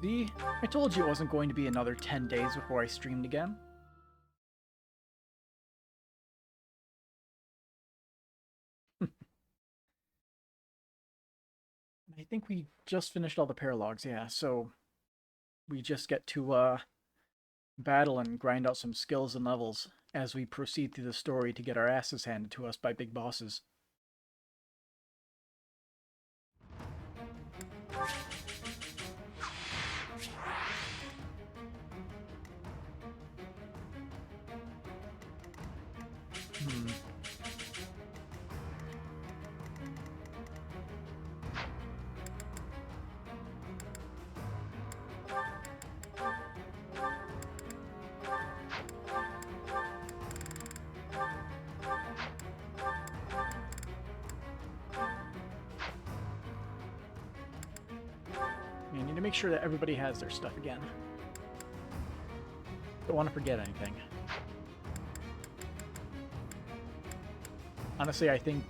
See? I told you it wasn't going to be another 10 days before I streamed again. I think we just finished all the paralogs, yeah, so we just get to battle and grind out some skills and levels as we proceed through the story to get our asses handed to us by big bosses. I need to make sure that everybody has their stuff again. Don't want to forget anything. Honestly, I think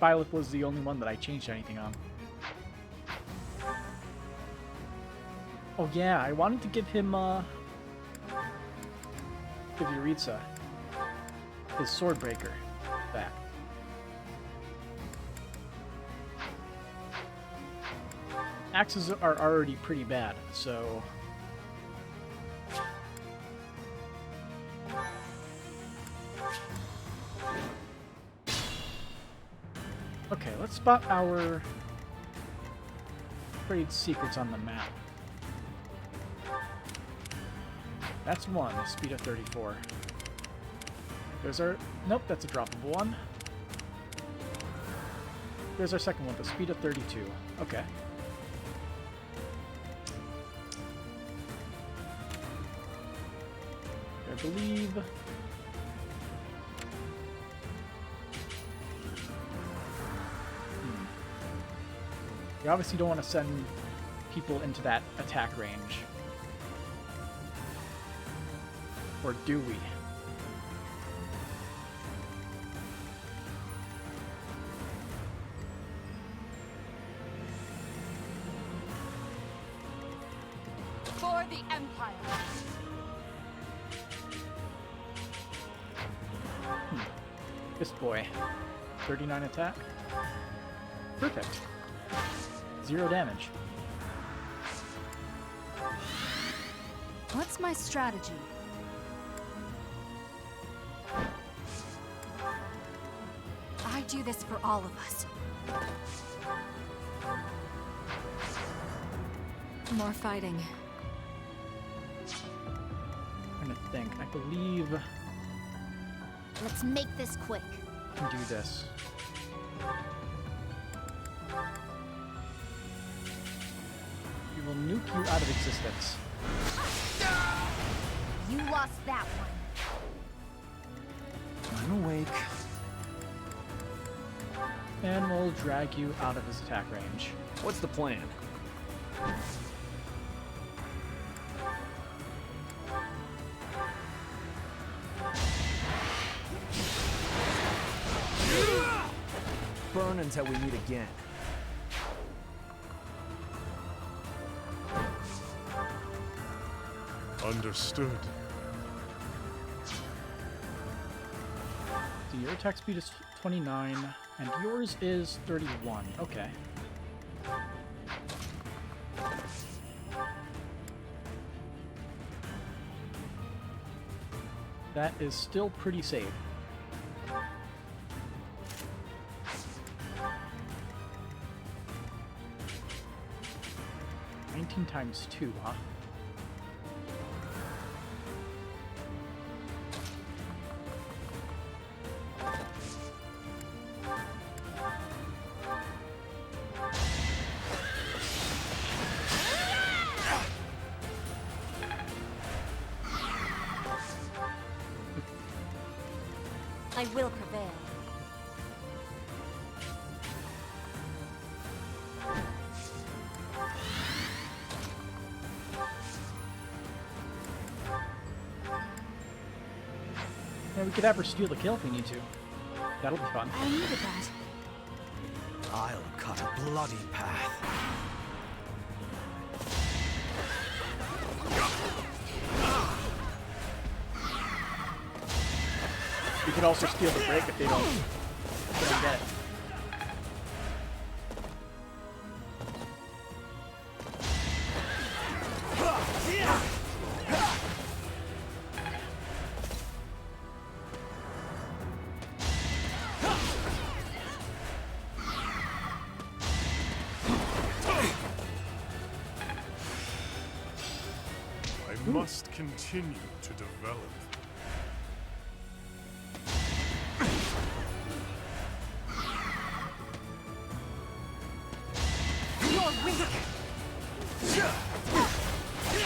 Violet was the only one that I changed anything on. Oh yeah, I wanted to give him, give Yuritsa his Swordbreaker back. Axes are already pretty bad, so... Okay, let's spot our trade secrets on the map. That's one, speed of 34. There's our... Nope, that's a droppable one. There's our second one, the speed of 32. Okay. I believe... We obviously don't want to send people into that attack range. Or do we? For the Empire. This boy. 39 attack. Perfect. 0 damage. What's my strategy? I do this for all of us. More fighting. I'm trying to think. I believe Let's make this quick. I can do this. We will nuke you out of existence. You lost that one. I'm awake. And we'll drag you out of his attack range. What's the plan? Burn until we meet again. Understood. So your attack speed is 29, and yours is 31. Okay. That is still pretty safe. 19 times 2, huh? I will prevail. Yeah, we could have her steal the kill if we need to. That'll be fun. I needed that. I'll cut a bloody path. You could also steal the break if they don't get it. I must continue to develop.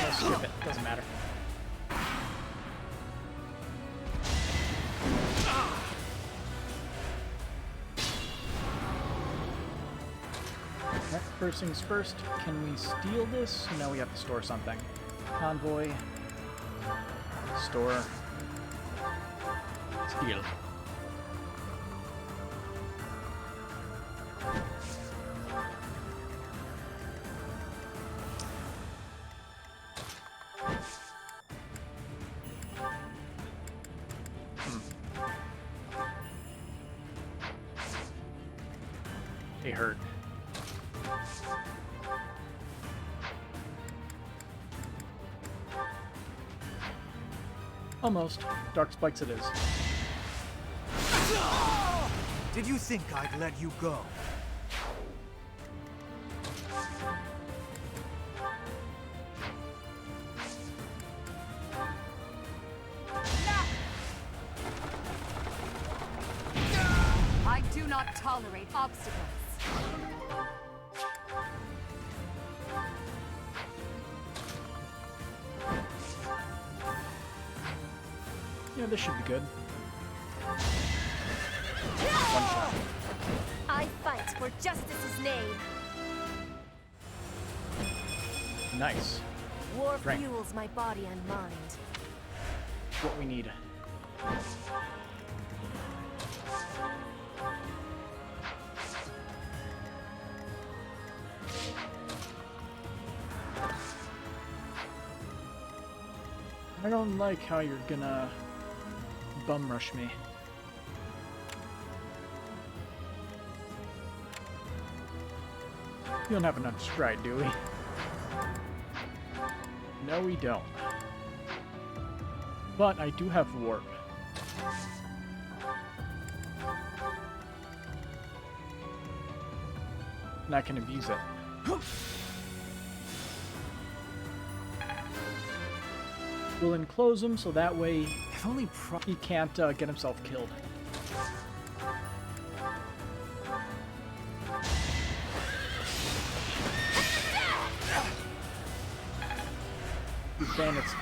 I'll skip it. Doesn't matter. Alright, first things first. Can we steal this? No, we have to store something. Convoy. Store. Steal. They hurt. Almost. Dark spikes it is. Did you think I'd let you go? I do not tolerate obstacles. Yeah, this should be good. One shot. I fight for justice's name. Nice. War Strength. fuels my body and mind. What we need. I don't like how you're gonna bum rush me. We don't have enough stride, do we? No, we don't. But I do have warp. And I can abuse it. We'll enclose him so that way If only he can't get himself killed. These bandits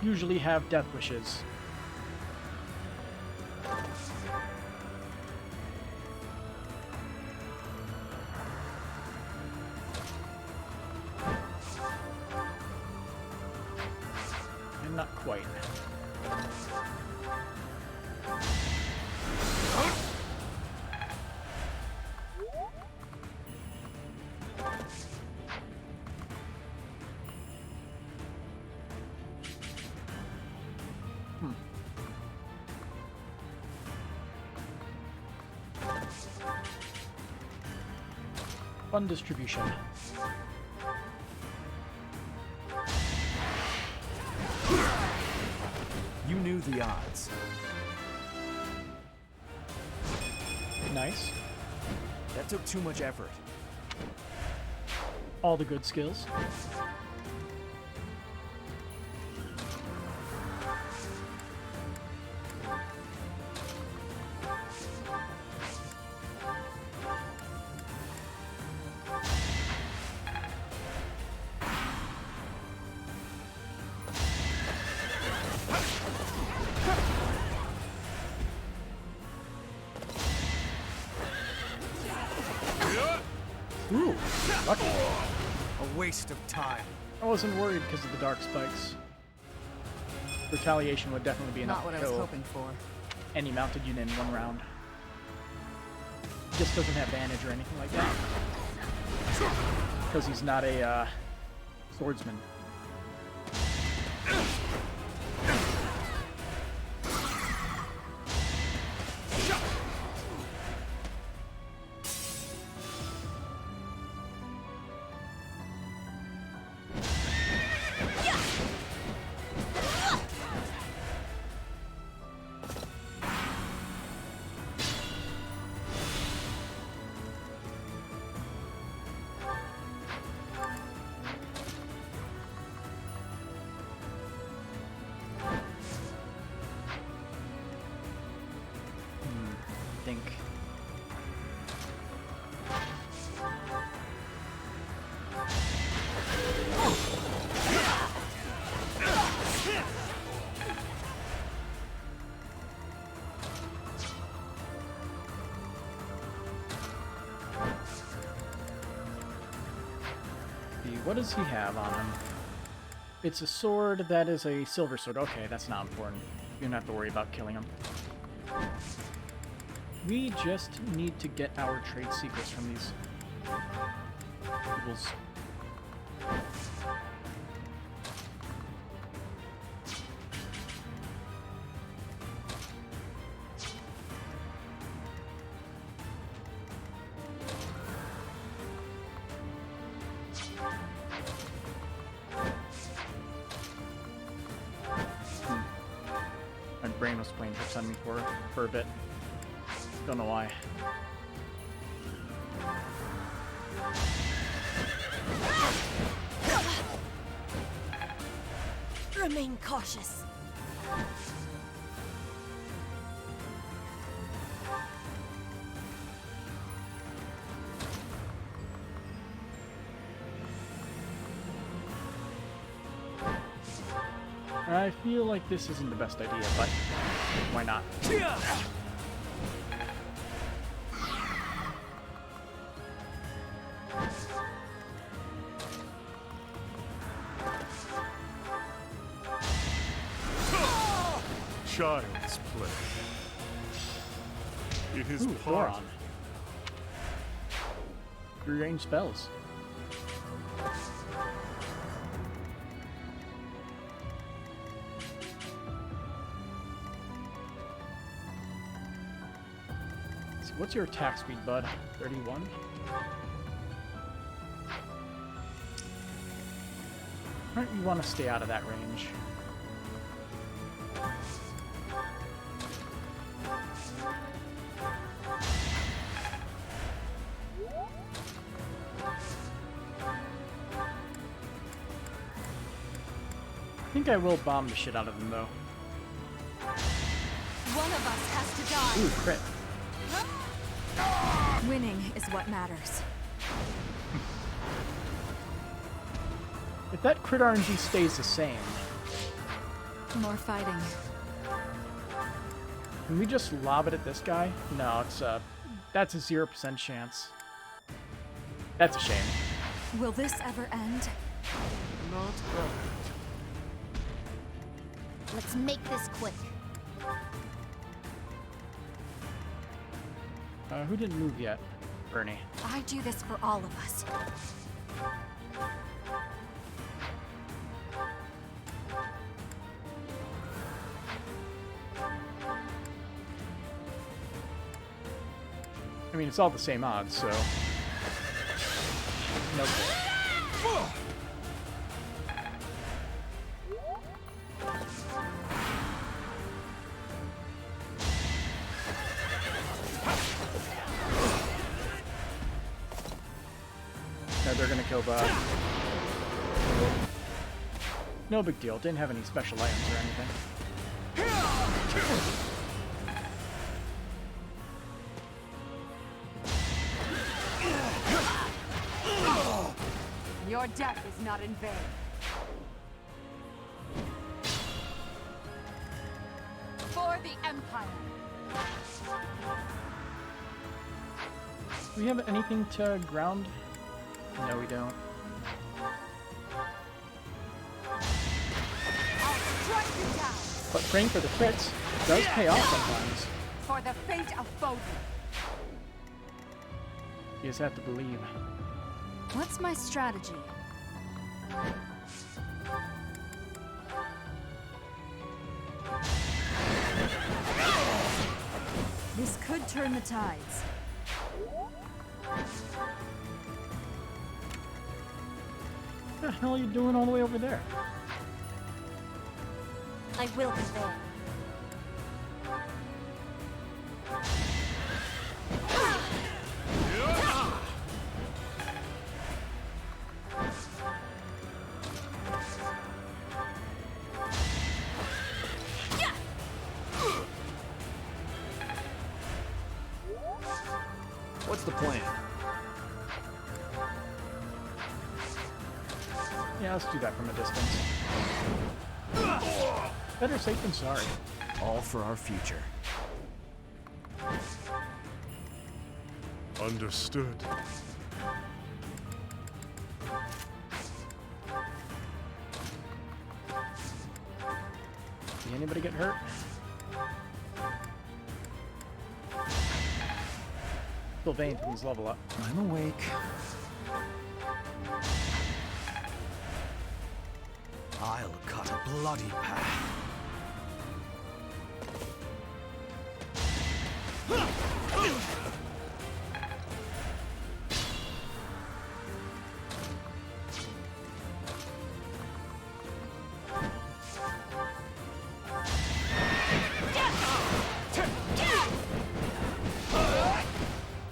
usually have death wishes. And not quite. Fun distribution. You knew the odds. Nice. That took too much effort. All the good skills. Ooh, lucky. A waste of time. I wasn't worried because of the dark spikes. Retaliation would definitely be enough Not what to I was kill hoping for. any mounted unit in one round. He just doesn't have damage or anything like that. Because he's not a swordsman. be. What does he have on him? It's a sword that is a silver sword. Okay, that's not important. You don't have to worry about killing him. We just need to get our trade secrets from these peoples. My brain was playing tricks on me for a bit. Don't know why. Remain cautious. I feel like this isn't the best idea, but why not? Child's play. It is Ooh, part Thoron. Rearrange spells. So what's your attack speed, bud? 31? Alright, you want to stay out of that range. I think I will bomb the shit out of them, though. One of us has to die. Ooh, crit. Winning is what matters. If that crit RNG stays the same, More fighting. can we just lob it at this guy? No, it's that's a 0% chance. That's a shame. Will this ever end? not bad. Let's make this quick. Who didn't move yet? Bernie. I do this for all of us. I mean, it's all the same odds, so... No good. No, they're gonna kill Bob. No big deal. Didn't have any special items or anything. Your death is not in vain. For the Empire. Do we have anything to ground? No, we don't. I'll strike you down. But praying for the crits does pay off sometimes. For the fate of Foden. You just have to believe. What's my strategy? This could turn the tides. What the hell are you doing all the way over there? I will be there. What's the plan? Yeah, let's do that from a distance. Better safe than sorry. All for our future. Understood. anybody get hurt? Still waiting for these level up. I'm awake. I'll cut a bloody path.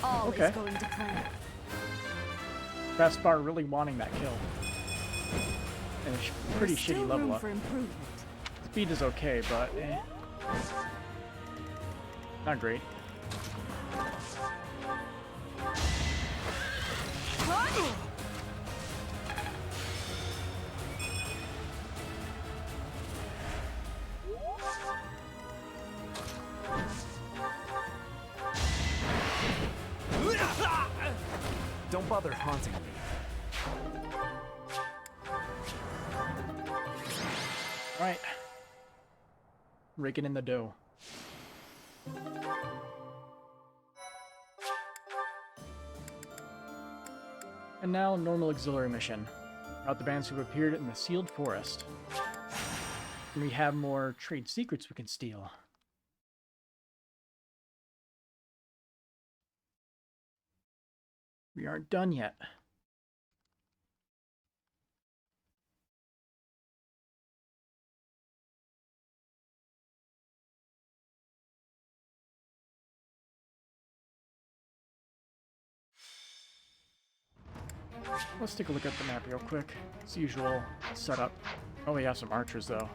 All Okay. is going to plan. Best bar really wanting that kill. And it's pretty There's still shitty level room up. for improvement. Speed is okay, but not great. Don't bother haunting me. Alright. Raking in the dough. And now, normal auxiliary mission. Route the bands who have appeared in the sealed forest. And we have more trade secrets we can steal. We aren't done yet. Let's take a look at the map real quick. It's the usual setup. Oh, we have some archers though.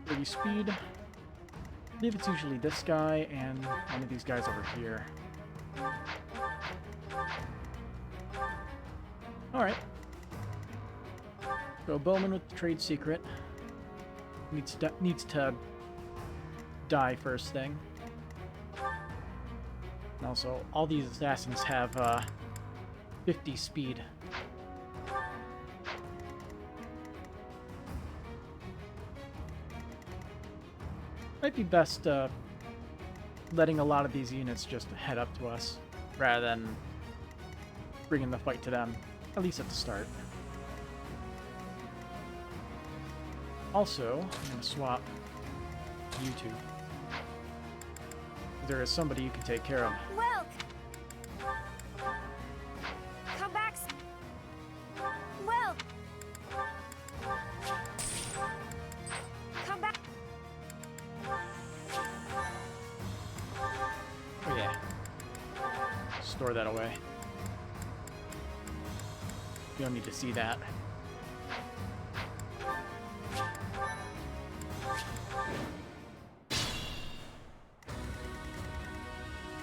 30 speed. I believe it's usually this guy and one of these guys over here. Alright. So Bowman with the trade secret. Needs to die first thing. And also, all these assassins have 50 speed. Might be best letting a lot of these units just head up to us rather than bringing the fight to them, at least at the start. Also, I'm going to swap you two. There is somebody you can take care of. Well, come back. Well, come back. Oh yeah. Store that away. You don't need to see that.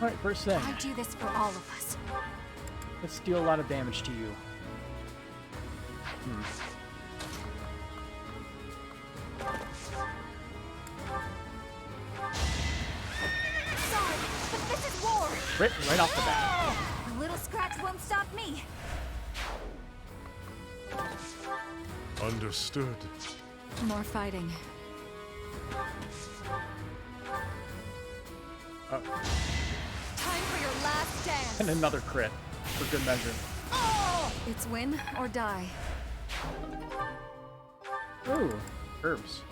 Alright, first thing. I do this for all of us. Let's deal a lot of damage to you. Sorry, but this is war. Right off the bat. A little scratch won't stop me. Understood. More fighting. Oh, Time for your last dance. and another crit, for good measure. It's win or die. Ooh, herbs.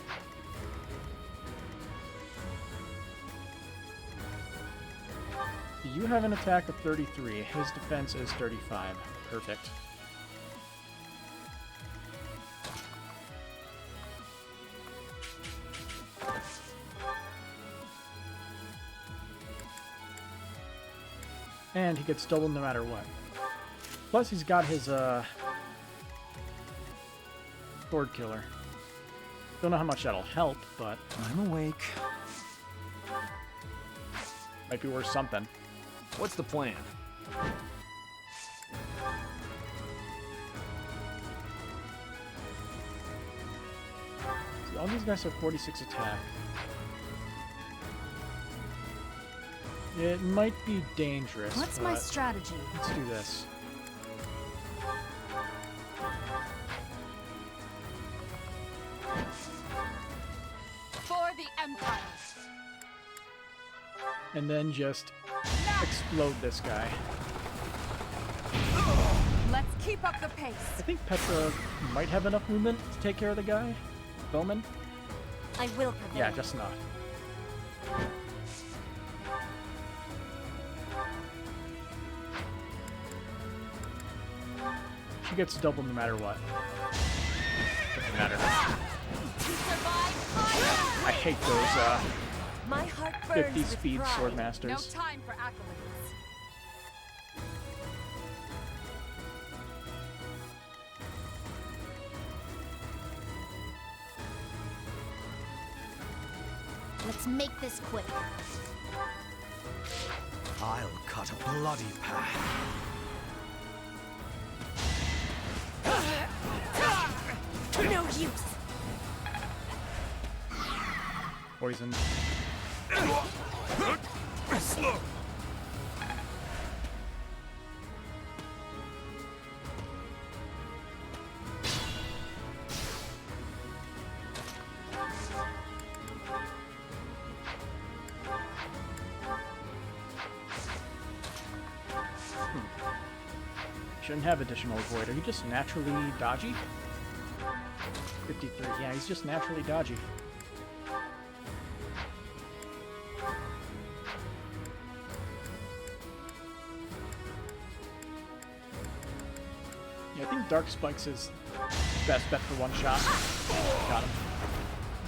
You have an attack of 33. His defense is 35. Perfect. And he gets doubled no matter what. Plus he's got his sword killer. Don't know how much that'll help, but I'm awake. might be worth something. What's the plan? See, all these guys have 46 attack. It might be dangerous. What's my but strategy? let's do this. For the Empire. And then just explode this guy. Let's keep up the pace. I think Petra might have enough movement to take care of the guy. Bowman? I will prevail. Yeah, just enough. She gets double no matter what. Doesn't matter. I hate those My heart burns 50 with speed pride. sword No masters. time for accolades. Let's make this quick. I'll cut a bloody path. No use. Poison. Slow. Shouldn't have additional avoid. Are you just naturally dodgy? 53. Yeah, he's just naturally dodgy. Yeah, I think Dark Spikes is best bet for one shot. Got him.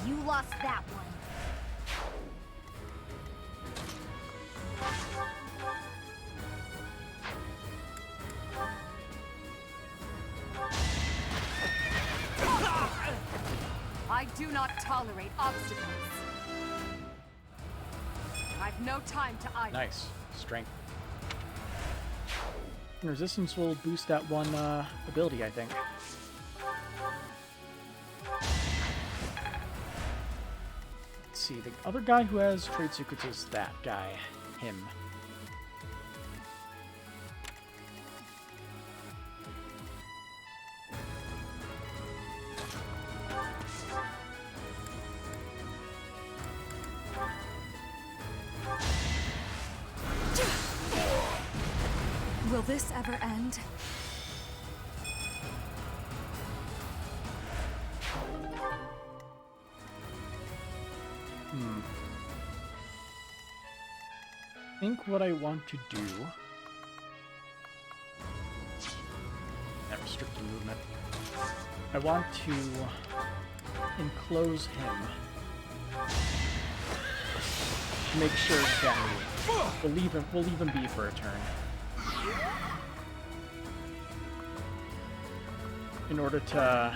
You lost that one. I do not tolerate obstacles. I've no time to idle. Nice. Strength. And resistance will boost that one ability, I think. Let's see, the other guy who has trade secrets is that guy. Him. Will this ever end? I think what I want to do... That restricted movement. I want to enclose him. To make sure that we'll leave him be for a turn. In order to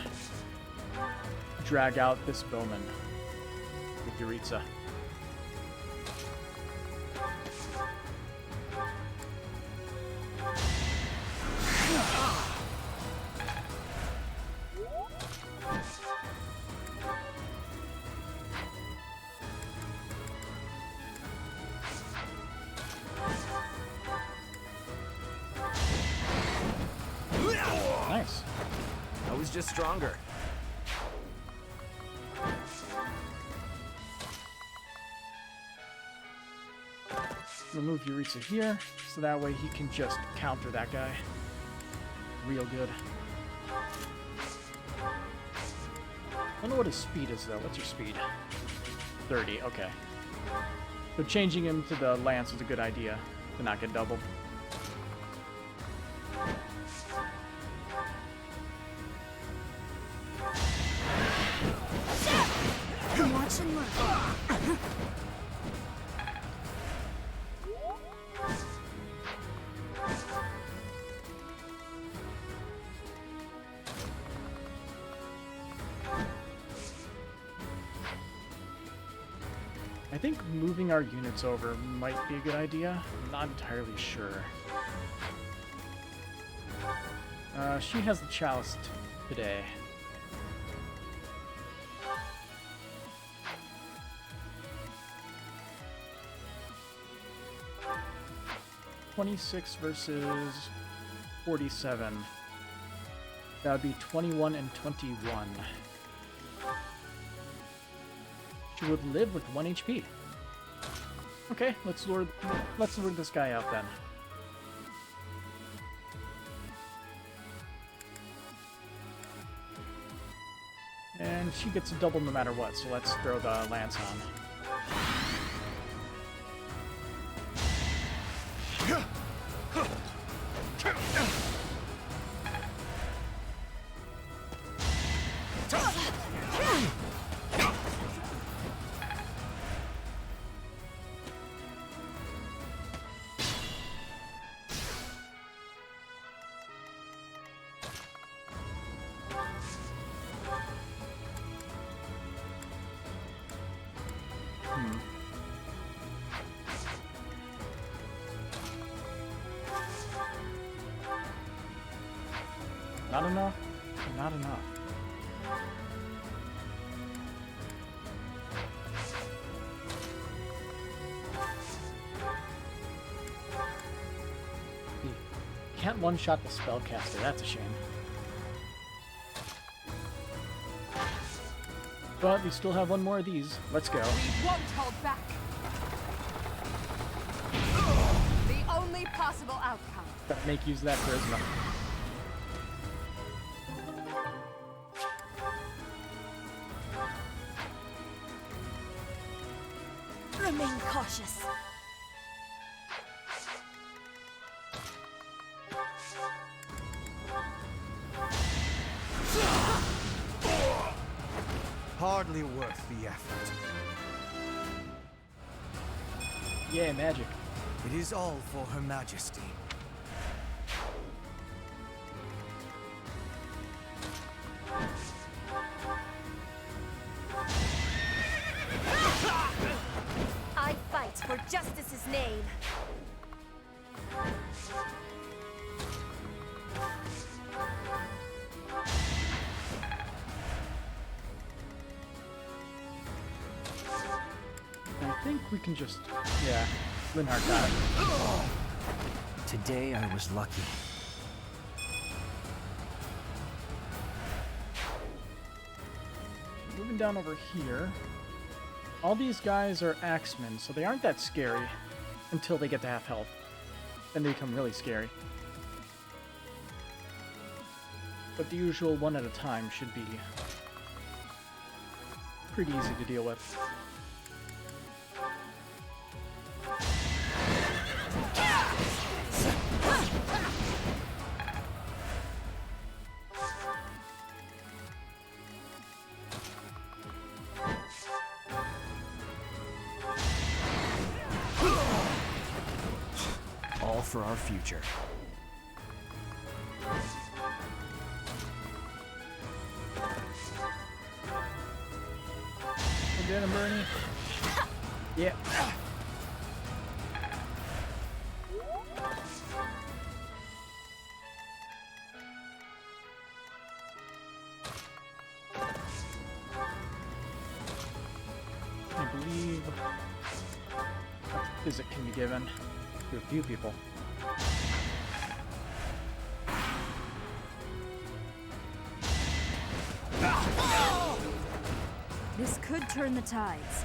drag out this bowman with Yuritsa. Nice. I was just stronger. Remove Yuritsa here, so that way he can just counter that guy. Real good. I don't know what his speed is, though. What's your speed? 30, okay. So changing him to the lance is a good idea, to not get doubled. Watch and learn. I think moving our units over might be a good idea. I'm not entirely sure. She has the chalice today. $26 versus 47. That would be 21 and 21. She would live with 1 HP. Okay, let's lure this guy out then. And she gets a double no matter what, so let's throw the lance on. Not enough? Not enough. Can't one-shot the spellcaster, that's a shame. But we still have one more of these. Let's go. We won't hold back. The only possible outcome. Gotta make use of that charisma. Remain cautious. Hardly worth the effort. Yeah, magic. It is all for Her Majesty. I fight for justice's name. I think we can just... yeah, Linhardt got it. Today I was lucky. Moving down over here. All these guys are axemen, so they aren't that scary until they get to half health. Then they become really scary. But the usual one at a time should be pretty easy to deal with. All for our future. We'll get him, Bernie. Yeah. I believe a physic can be given to a few people. This could turn the tides.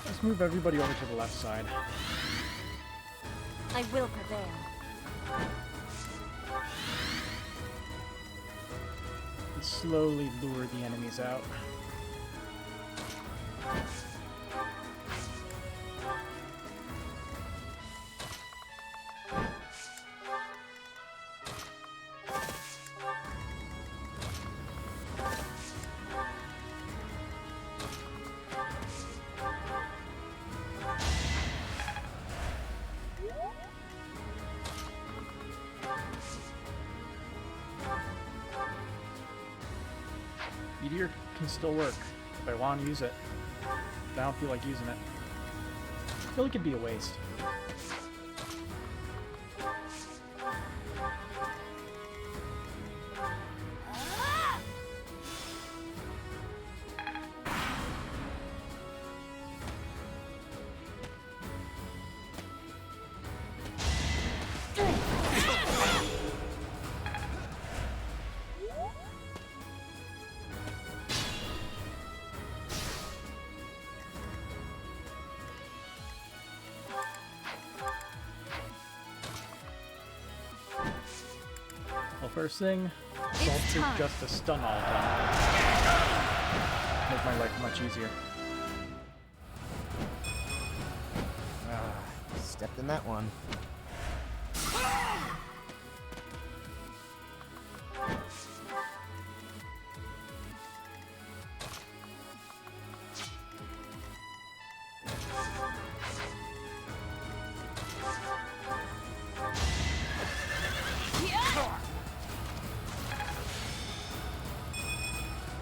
Let's move everybody over to the left side. I will prevail. And slowly lure the enemies out. Meteor can still work if I want to use it. But I don't feel like using it. I feel like it'd be a waste. Well, first thing, Salt Troop time. just a stun all done. Make my life much easier. Stepped in that one.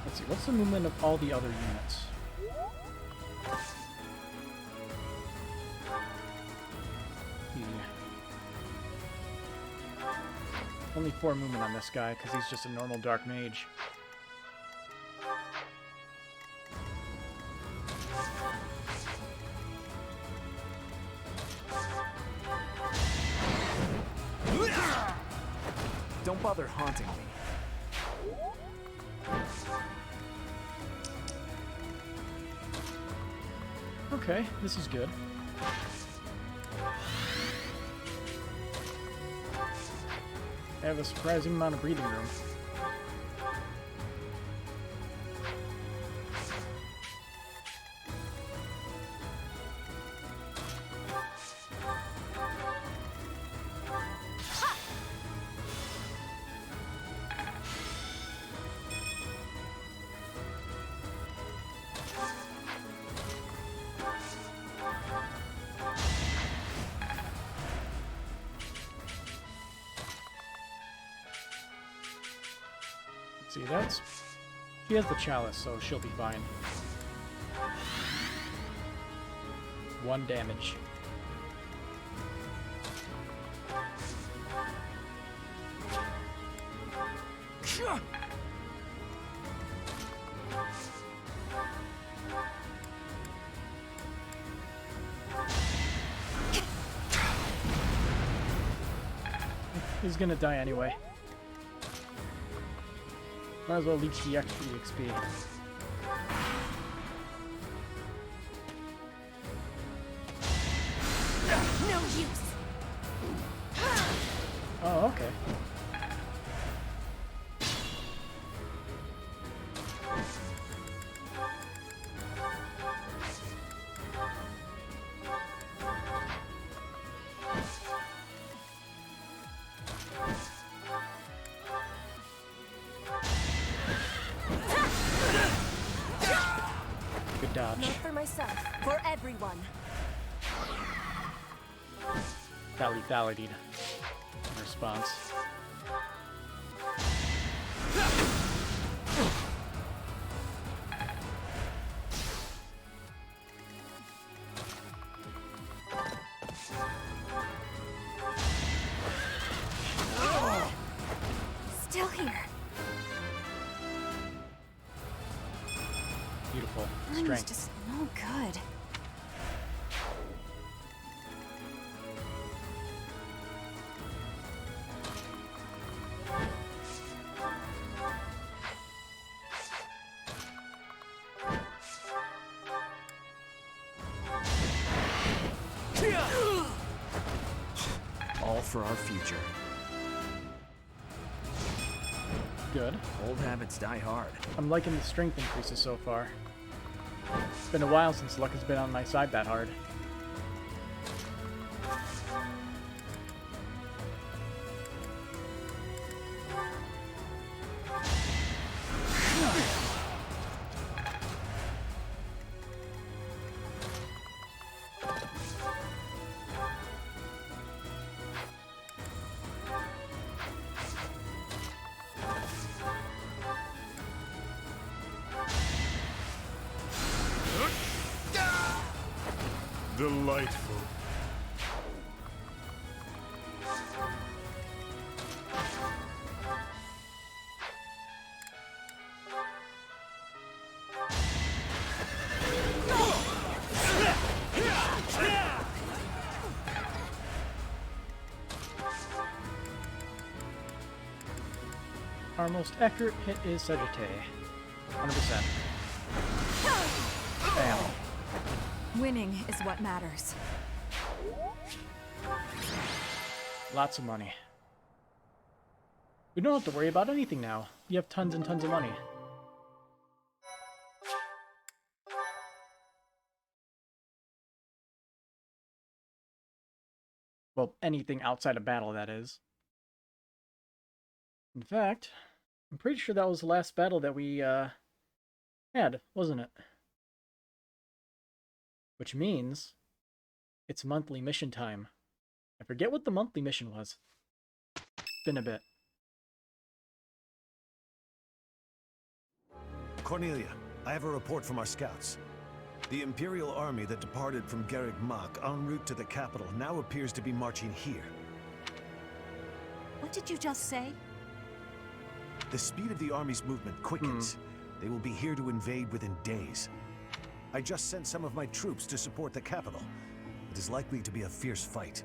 Let's see, what's the movement of all the other units? Only 4 movement on this guy, because he's just a normal dark mage. Don't bother haunting me. Okay, this is good. I have a surprising amount of breathing room. See, that's... She has the chalice, so she'll be fine. 1 damage. He's gonna die anyway. Might as well leech the extra EXP. No use. Oh, okay. Good dodge. Not for myself, for everyone. That lethality response. Still here. Beautiful. Mine's Strength. just no good. All for our future. Good. Old habits die hard. I'm liking the strength increases so far. It's been a while since luck has been on my side that hard. Delightful. Our most accurate hit is Sagittae. 100%. Bam. Winning is what matters. Lots of money. We don't have to worry about anything now. You have tons and tons of money. Well, anything outside of battle, that is. In fact, I'm pretty sure that was the last battle that we had, wasn't it? Which means it's monthly mission time. I forget what the monthly mission was. It's been a bit. Cornelia, I have a report from our scouts. The Imperial army that departed from Garreg Mach en route to the capital now appears to be marching here. What did you just say? The speed of the army's movement quickens. They will be here to invade within days. I just sent some of my troops to support the capital. It is likely to be a fierce fight.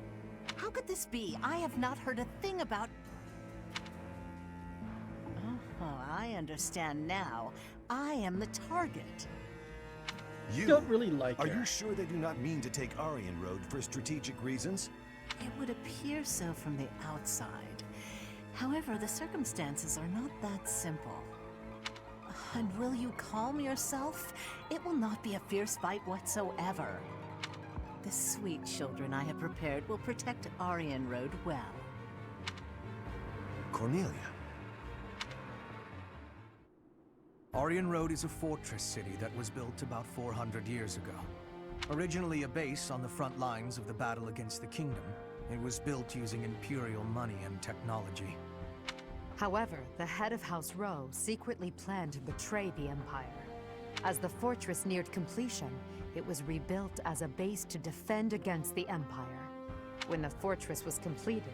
How could this be? I have not heard a thing about... Oh, I understand now. I am the target. You Don't really like Are her. you sure they do not mean to take Arianrhod for strategic reasons? It would appear so from the outside. However, the circumstances are not that simple. And will you calm yourself? It will not be a fierce fight whatsoever. The sweet children I have prepared will protect Arianrhod well. Cornelia. Arianrhod is a fortress city that was built about 400 years ago. Originally a base on the front lines of the battle against the kingdom, it was built using Imperial money and technology. However, the head of House Rowe secretly planned to betray the Empire. As the fortress neared completion, it was rebuilt as a base to defend against the Empire. When the fortress was completed,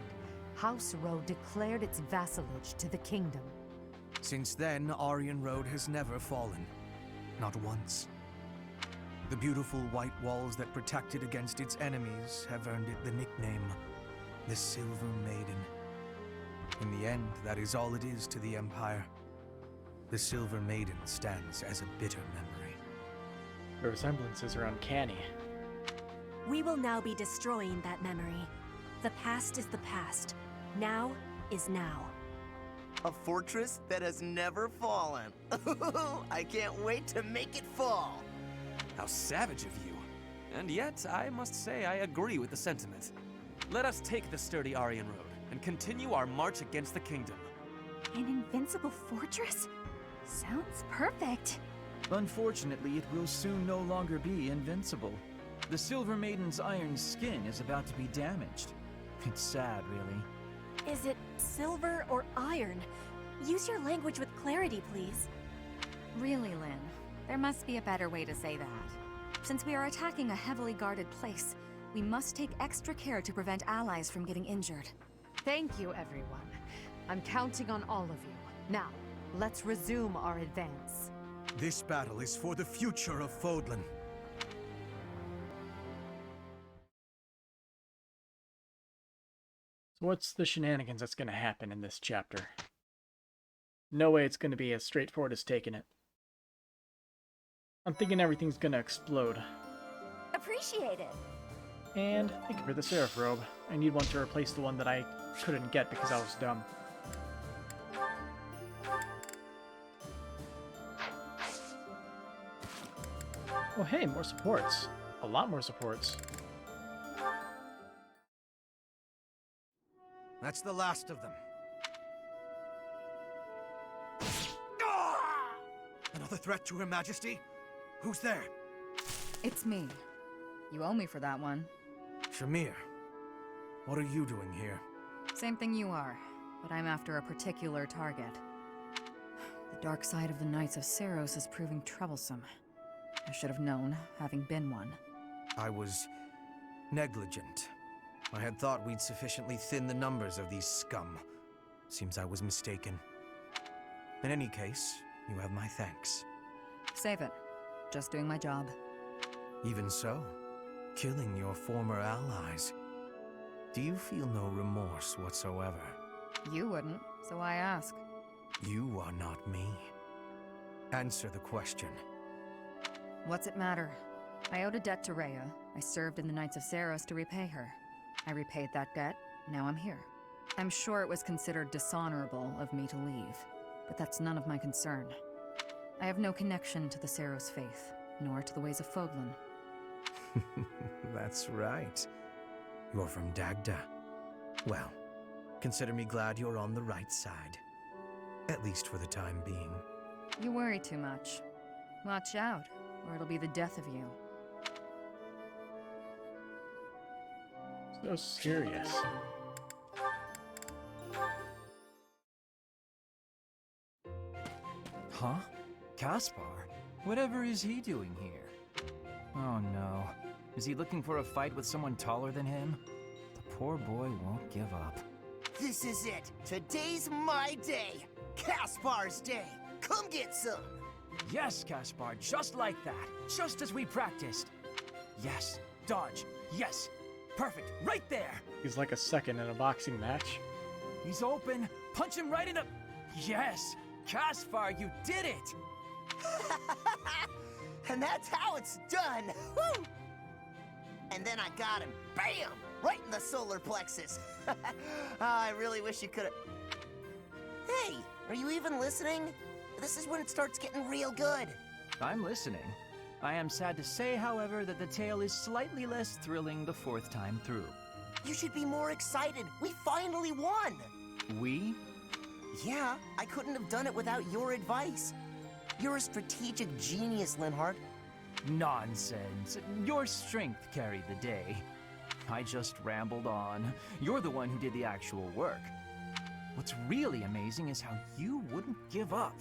House Rowe declared its vassalage to the kingdom. Since then, Arianrhod has never fallen. Not once. The beautiful white walls that protect it against its enemies have earned it the nickname, the Silver Maiden. In the end, that is all it is to the Empire. The Silver Maiden stands as a bitter memory. The resemblances are uncanny. We will now be destroying that memory. The past is the past. Now is now. A fortress that has never fallen. I can't wait to make it fall. How savage of you. And yet, I must say I agree with the sentiment. Let us take the sturdy Arianrhod and continue our march against the kingdom. An invincible fortress? Sounds perfect. Unfortunately, it will soon no longer be invincible. The Silver Maiden's iron skin is about to be damaged. It's sad, really. Is it silver or iron? Use your language with clarity, please. Really, Lynn, there must be a better way to say that. Since we are attacking a heavily guarded place, we must take extra care to prevent allies from getting injured. Thank you, everyone. I'm counting on all of you. Now, let's resume our advance. This battle is for the future of Fodlan. So what's the shenanigans that's going to happen in this chapter? No way it's going to be as straightforward as taking it. I'm thinking everything's going to explode. Appreciate it. And thank you for the Seraph Robe. I need one to replace the one that I couldn't get because I was dumb. Oh hey, more supports. A lot more supports. That's the last of them. Another threat to Her Majesty? Who's there? It's me. You owe me for that one. Shamir, what are you doing here? Same thing you are, but I'm after a particular target. The dark side of the Knights of Saros is proving troublesome. I should have known, having been one. I was negligent. I had thought we'd sufficiently thin the numbers of these scum. Seems I was mistaken. In any case, you have my thanks. Save it. Just doing my job. Even so, killing your former allies. Do you feel no remorse whatsoever? You wouldn't, so I ask. You are not me. Answer the question. What's it matter? I owed a debt to Rhea. I served in the Knights of Saros to repay her. I repaid that debt, now I'm here. I'm sure it was considered dishonorable of me to leave, but that's none of my concern. I have no connection to the Saros faith, nor to the ways of Foglin. That's right. You're from Dagda. Well, consider me glad you're on the right side. At least for the time being. You worry too much. Watch out, or it'll be the death of you. So serious. Huh? Caspar? Whatever is he doing here? Oh no. Is he looking for a fight with someone taller than him? The poor boy won't give up. This is it. Today's my day. Caspar's day. Come get some. Yes, Caspar, just like that. Just as we practiced. Yes, dodge. Yes. Perfect. Right there. He's like a second in a boxing match. He's open. Punch him right in the... Yes. Caspar, you did it. And that's how it's done. Woo! And then I got him. Bam! Right in the solar plexus. Oh, I really wish you could've... Hey, are you even listening? This is when it starts getting real good. I'm listening. I am sad to say, however, that the tale is slightly less thrilling the fourth time through. You should be more excited. We finally won. We? Yeah, I couldn't have done it without your advice. You're a strategic genius, Linhardt. Nonsense. Your strength carried the day. I just rambled on. You're the one who did the actual work. What's really amazing is how you wouldn't give up.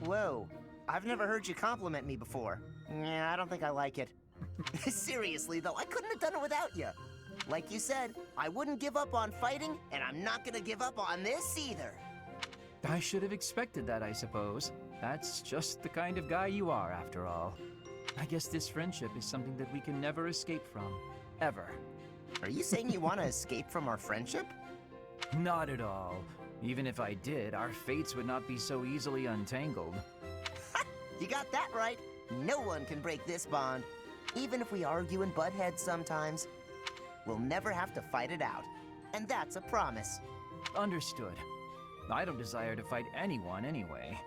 Whoa, I've never heard you compliment me before. Yeah, I don't think I like it. Seriously, though, I couldn't have done it without you. Like you said, I wouldn't give up on fighting, and I'm not gonna give up on this either. I should have expected that, I suppose. That's just the kind of guy you are, after all. I guess this friendship is something that we can never escape from. Ever. Are you saying you want to escape from our friendship? Not at all. Even if I did, our fates would not be so easily untangled. You got that right. No one can break this bond. Even if we argue and butt heads sometimes, we'll never have to fight it out. And that's a promise. Understood. I don't desire to fight anyone anyway.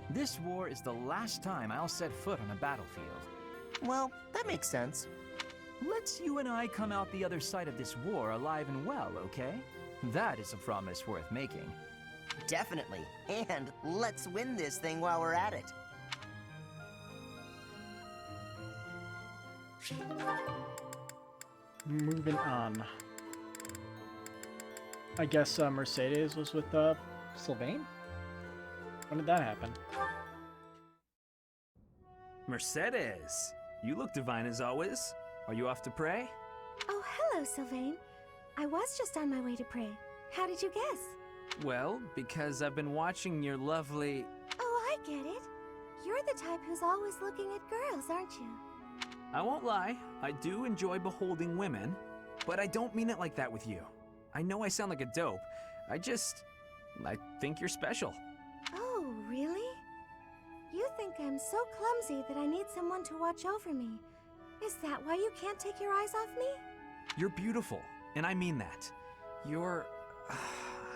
This war is the last time I'll set foot on a battlefield. Well, that makes sense. Let's you and I come out the other side of this war alive and well, okay? That is a promise worth making. Definitely. And let's win this thing while we're at it. Moving on. I guess Mercedes was with Sylvain? When did that happen? Mercedes, you look divine as always. Are you off to pray? Oh, hello, Sylvain. I was just on my way to pray. How did you guess? Well, because I've been watching your lovely... Oh, I get it. You're the type who's always looking at girls, aren't you? I won't lie, I do enjoy beholding women, but I don't mean it like that with you. I know I sound like a dope. I think you're special. Oh, really? You think I'm so clumsy that I need someone to watch over me. Is that why you can't take your eyes off me? You're beautiful, and I mean that. You're...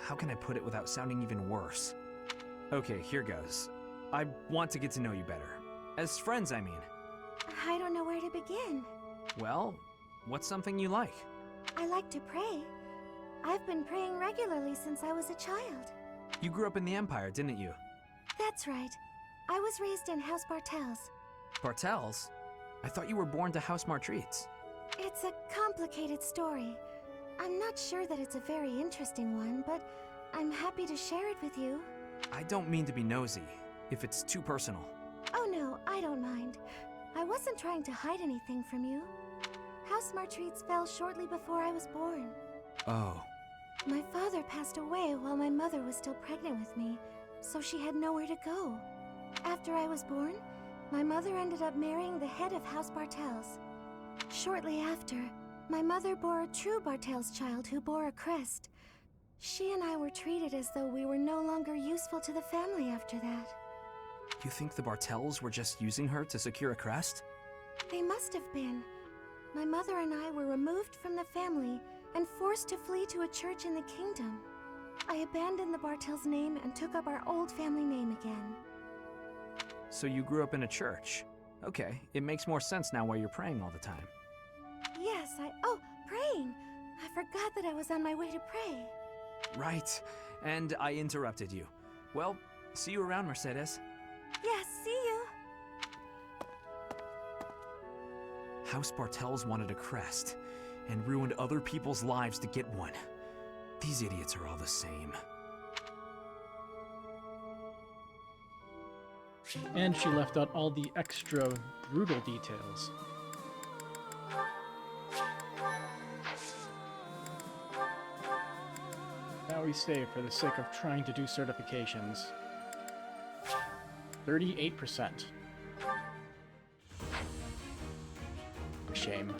how can I put it without sounding even worse? Okay, here goes. I want to get to know you better. As friends, I mean. I don't know where to begin. Well, what's something you like? I like to pray. I've been praying regularly since I was a child. You grew up in the Empire, didn't you? That's right. I was raised in House Bartels. Bartels? I thought you were born to House Martreats. It's a complicated story. I'm not sure that it's a very interesting one, but I'm happy to share it with you. I don't mean to be nosy, if it's too personal. Oh no, I don't mind. I wasn't trying to hide anything from you. House Martreats fell shortly before I was born. Oh. My father passed away while my mother was still pregnant with me, so she had nowhere to go. After I was born, my mother ended up marrying the head of House Bartels. Shortly after, my mother bore a true Bartels child who bore a crest. She and I were treated as though we were no longer useful to the family after that. You think the Bartels were just using her to secure a crest? They must have been. My mother and I were removed from the family and forced to flee to a church in the kingdom. I abandoned the Bartels name and took up our old family name again. So you grew up in a church. Okay, it makes more sense now why you're praying all the time. Yes, oh, praying! I forgot that I was on my way to pray. Right, and I interrupted you. Well, see you around, Mercedes. Yes, see you! House Bartels wanted a crest, and ruined other people's lives to get one. These idiots are all the same. And she left out all the extra brutal details. Now we save for the sake of trying to do certifications. 38%. Shame.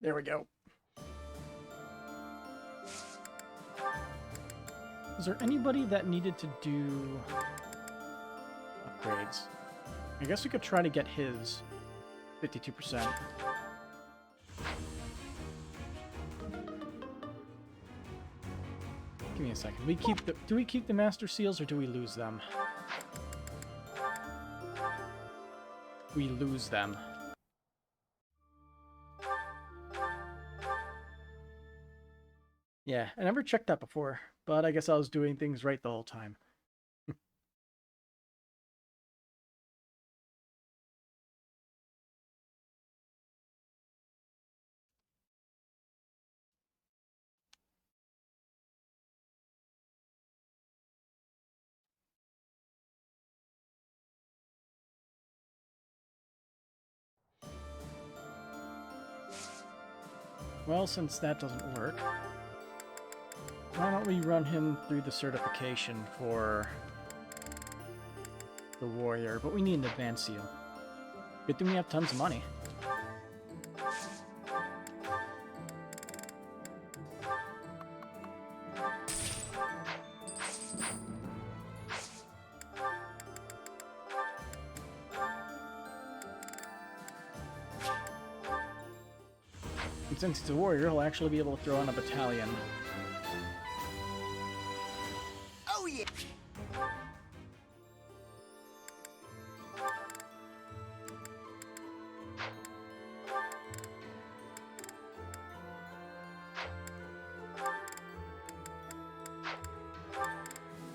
There we go. Is there anybody that needed to do upgrades? I guess we could try to get his 52%. Give me a second. Do we keep the Master Seals or do we lose them? We lose them. Yeah, I never checked that before, but I guess I was doing things right the whole time. Well, since that doesn't work, why don't we run him through the certification for the warrior, but we need an advanced seal. Good thing we have tons of money. And since he's a warrior, he'll actually be able to throw in a battalion. Oh yeah!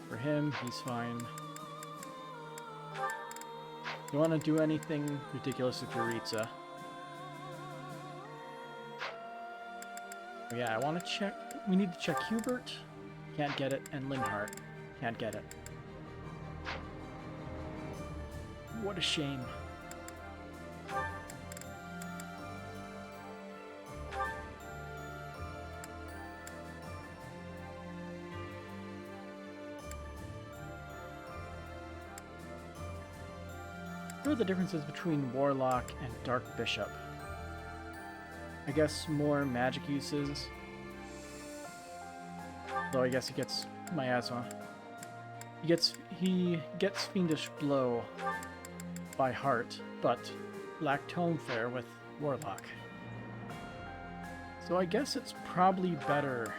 For him, he's fine. You want to do anything ridiculous with Yuritsa? Oh yeah, I want to check. We need to check Hubert. Can't get it. And Linhart. Can't get it. What a shame. What are the differences between Warlock and Dark Bishop? I guess more magic uses. Though I guess he gets miasma. He gets Fiendish Blow by heart, but Lactome Fair with Warlock. So I guess it's probably better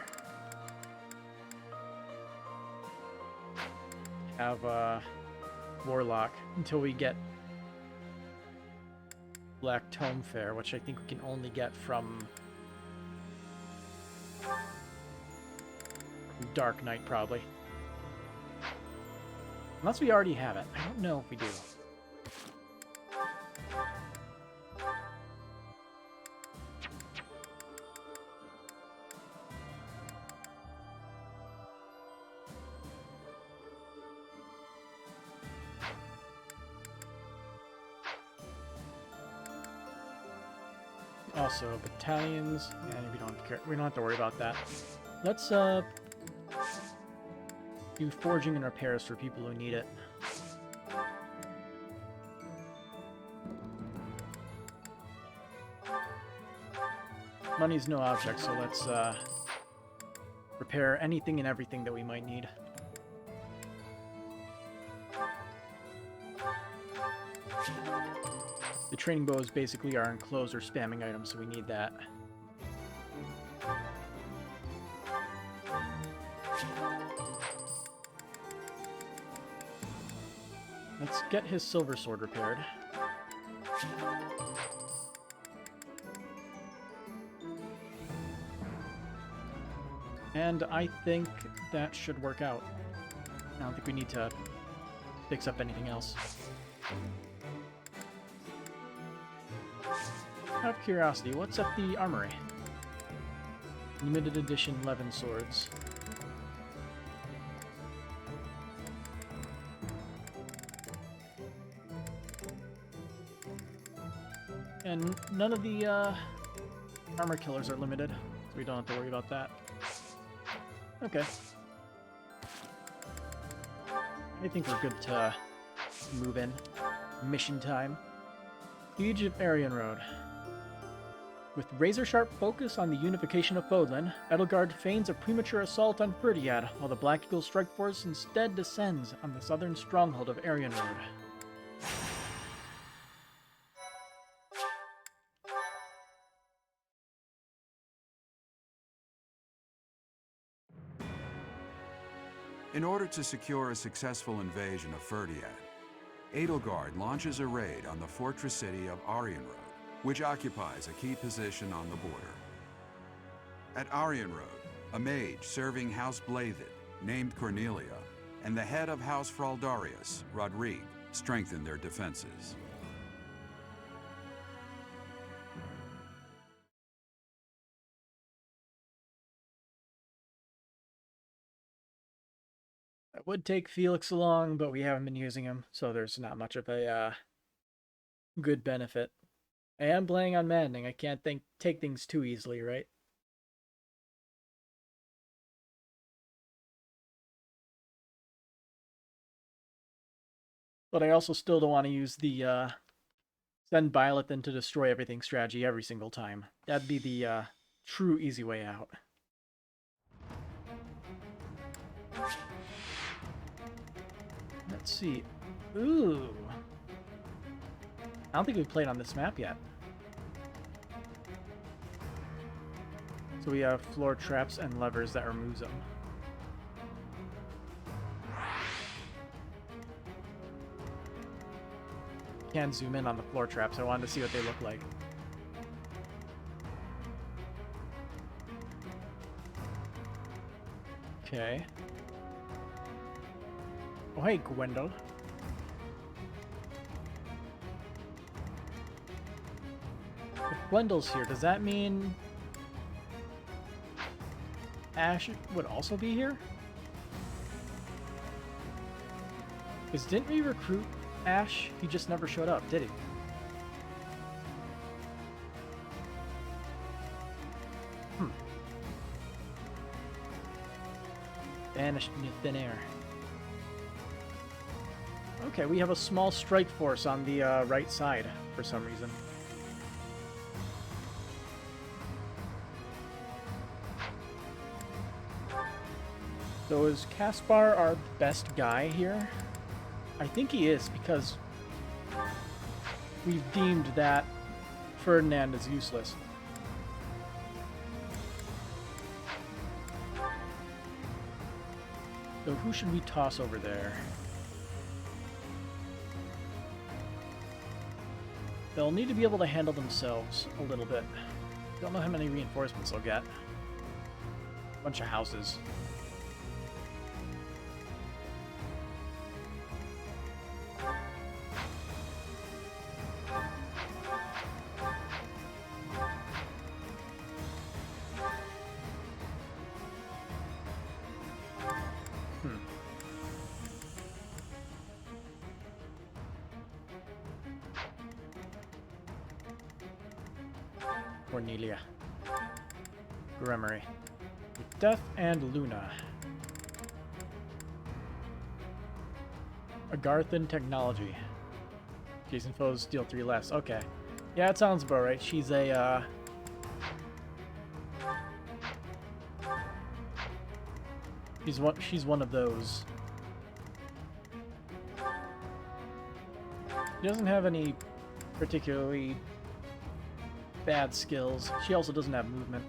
to have Warlock until we get Lactome Fair, which I think we can only get from Dark Knight, probably. Unless we already have it. I don't know if we do. Also, battalions. Yeah, we don't have to worry about that. Let's Do forging and repairs for people who need it. Money's no object, so let's repair anything and everything that we might need. The training bow is basically our enclosed or spamming item, so we need that. Let's get his silver sword repaired. And I think that should work out. I don't think we need to fix up anything else. Out of curiosity, what's at the armory? Limited edition 11 swords. And none of the armor killers are limited, so we don't have to worry about that. Okay. I think we're good to move in. Mission time. Siege of Arianrhod. With razor-sharp focus on the unification of Fodlan, Edelgard feigns a premature assault on Ferdiad, while the Black Eagle strike force instead descends on the southern stronghold of Arianrhod. In order to secure a successful invasion of Ferdiad, Edelgard launches a raid on the fortress city of Arianrhod, which occupies a key position on the border. At Arianrhod, a mage serving House Blathed, named Cornelia, and the head of House Fraldarius, Rodrigue, strengthen their defenses. That would take Felix along, but we haven't been using him, so there's not much of a good benefit. I am playing on maddening. I can't take things too easily, right? But I also still don't want to use the send Byleth to destroy everything strategy every single time. That'd be the true easy way out. Let's see. Ooh. I don't think we've played on this map yet. So we have floor traps and levers that removes them. Can't zoom in on the floor traps. I wanted to see what they look like. Okay. Oh, hey, Gwendol. If Gwendol's here, does that mean Ash would also be here? Because didn't we recruit Ash? He just never showed up, did he? Vanished into thin air. Okay, we have a small strike force on the right side for some reason. So is Caspar our best guy here? I think he is, because we've deemed that Ferdinand is useless. So who should we toss over there? They'll need to be able to handle themselves a little bit. Don't know how many reinforcements they'll get. Bunch of houses. Cornelia. Gremory. Death and Luna. Agarthan technology. Jason foes deal 3 less. Okay. Yeah, it sounds about right. She's a, She's one of those. She doesn't have any particularly bad skills. She also doesn't have movement.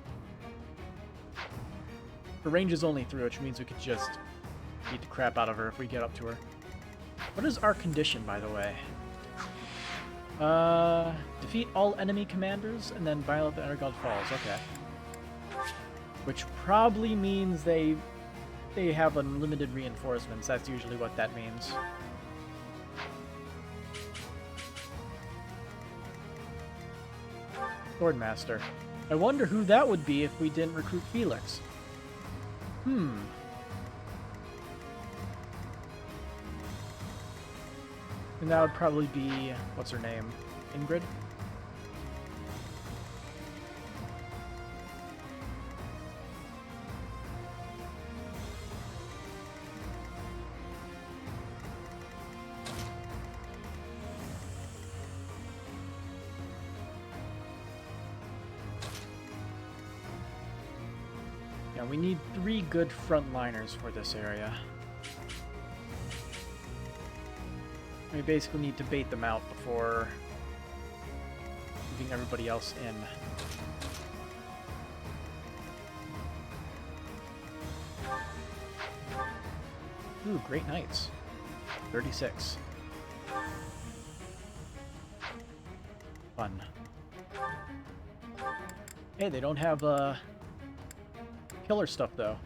Her range is only 3, which means we could just beat the crap out of her if we get up to her. What is our condition, by the way? Defeat all enemy commanders and then violate the Arianrhod Falls. Okay. Which probably means they have unlimited reinforcements. That's usually what that means. Swordmaster. I wonder who that would be if we didn't recruit Felix. And that would probably be... what's her name? Ingrid? Yeah, we need 3 good frontliners for this area. We basically need to bait them out before moving everybody else in. Ooh, great knights. 36. Fun. Hey, they don't have killer stuff though.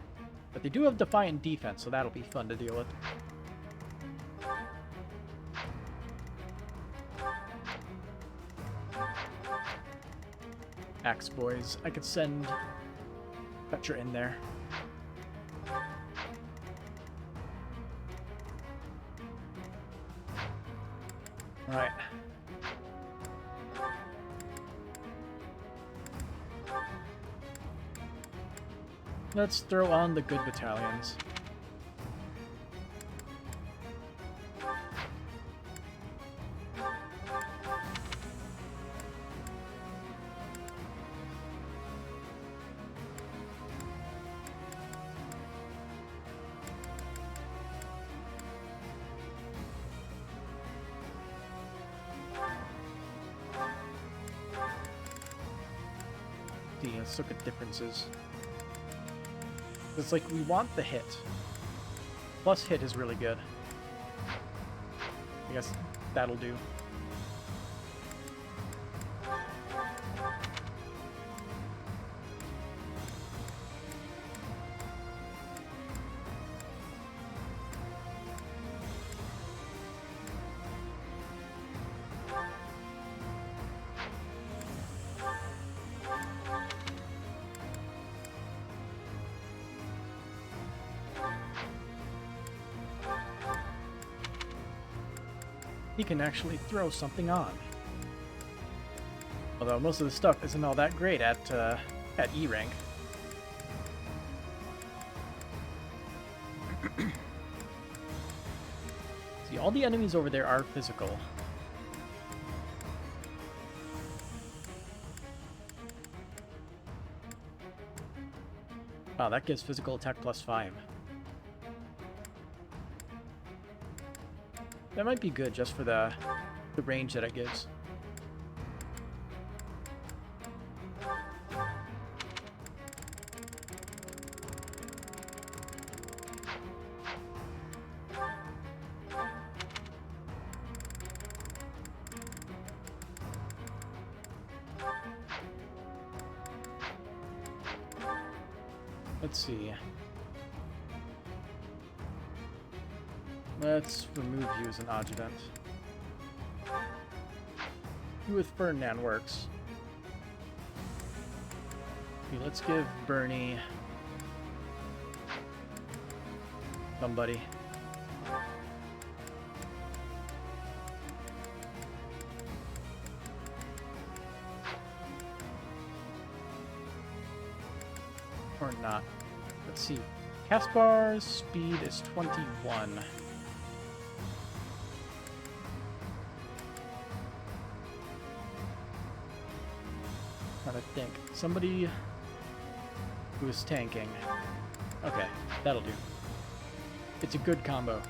But they do have Defiant Defense, so that'll be fun to deal with. Axe boys. I could send Petra in there. Alright. Let's throw on the good battalions. Let's look at differences. It's like we want the hit. Plus hit is really good. I guess that'll do. He can actually throw something on. Although most of the stuff isn't all that great at E rank. See, all the enemies over there are physical. Wow, that gives physical attack +5. That might be good just for the range that it gives. Let's see. Let's remove you as an adjutant. You with Ferdinand works. Okay, let's give Bernie somebody. Or not. Let's see. Caspar's speed is 21. Trying to think. Somebody who is tanking. Okay, that'll do. It's a good combo.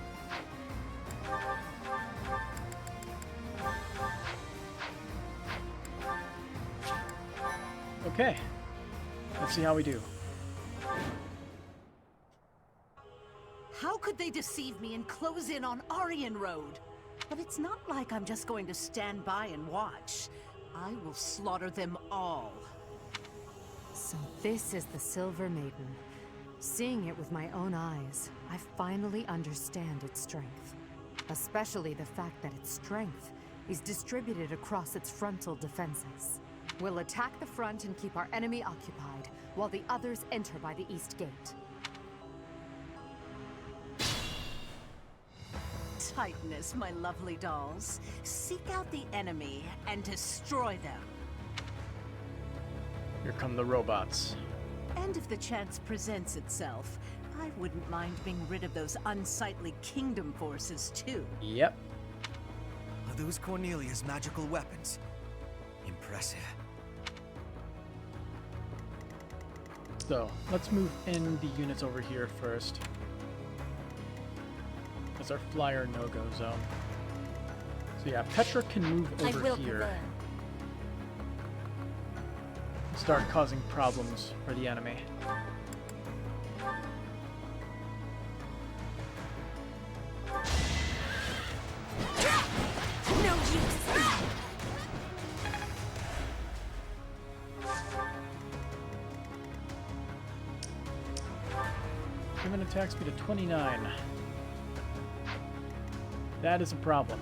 Okay, let's see how we do. How could they deceive me and close in on Arianrhod? But it's not like I'm just going to stand by and watch. I will slaughter them all. So this is the Silver Maiden. Seeing it with my own eyes, I finally understand its strength. Especially the fact that its strength is distributed across its frontal defenses. We'll attack the front and keep our enemy occupied, while the others enter by the east gate. Tightness, my lovely dolls. Seek out the enemy and destroy them. Here come the robots. And if the chance presents itself, I wouldn't mind being rid of those unsightly kingdom forces too. Yep. Are those Cornelia's magical weapons? Impressive. So, let's move in the units over here first. That's our flyer no-go zone. So yeah, Petra can move over here. Start causing problems for the enemy. No use! Given attack speed of 29. That is a problem.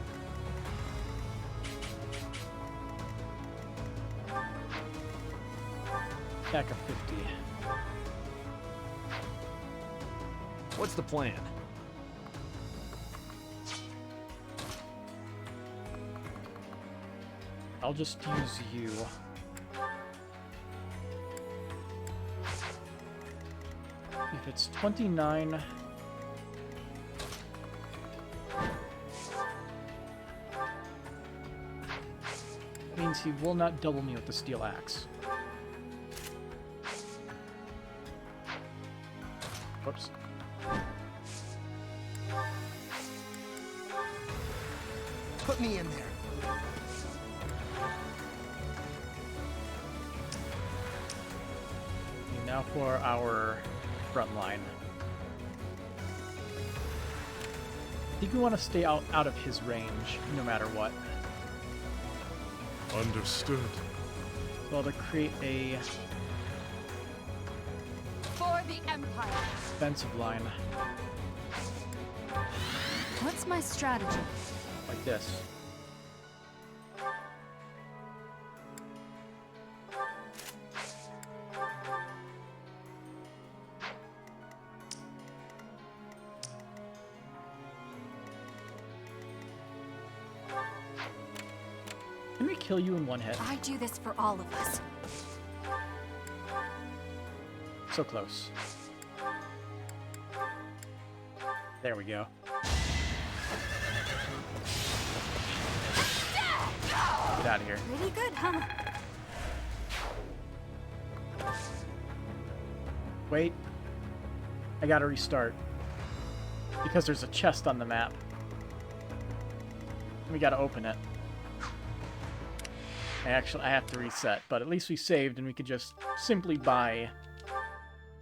Attack of 50. What's the plan? I'll just use you. If it's 29... means he will not double me with the steel axe. Whoops. Put me in there. And now for our front line. I think we want to stay out of his range, no matter what. Understood. Well, to create a For the Empire! defensive line What's my strategy? like this. Can we kill you in one hit? I do this for all of us. So close. There we go. Get out of here. Pretty good, huh? Wait. I gotta restart. Because there's a chest on the map. We gotta open it. Actually, I have to reset, but at least we saved and we could just simply buy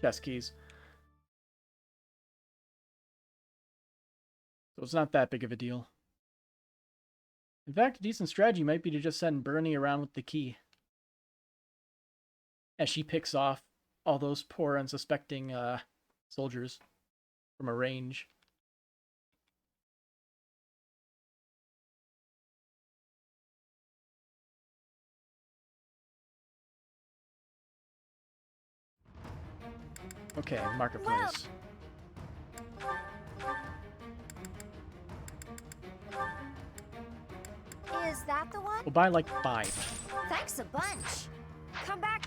chest keys. So it's not that big of a deal. In fact, a decent strategy might be to just send Bernie around with the key. As she picks off all those poor unsuspecting soldiers from a range. Okay, marketplace. Is that the one? We'll buy like 5. Thanks a bunch. Come back.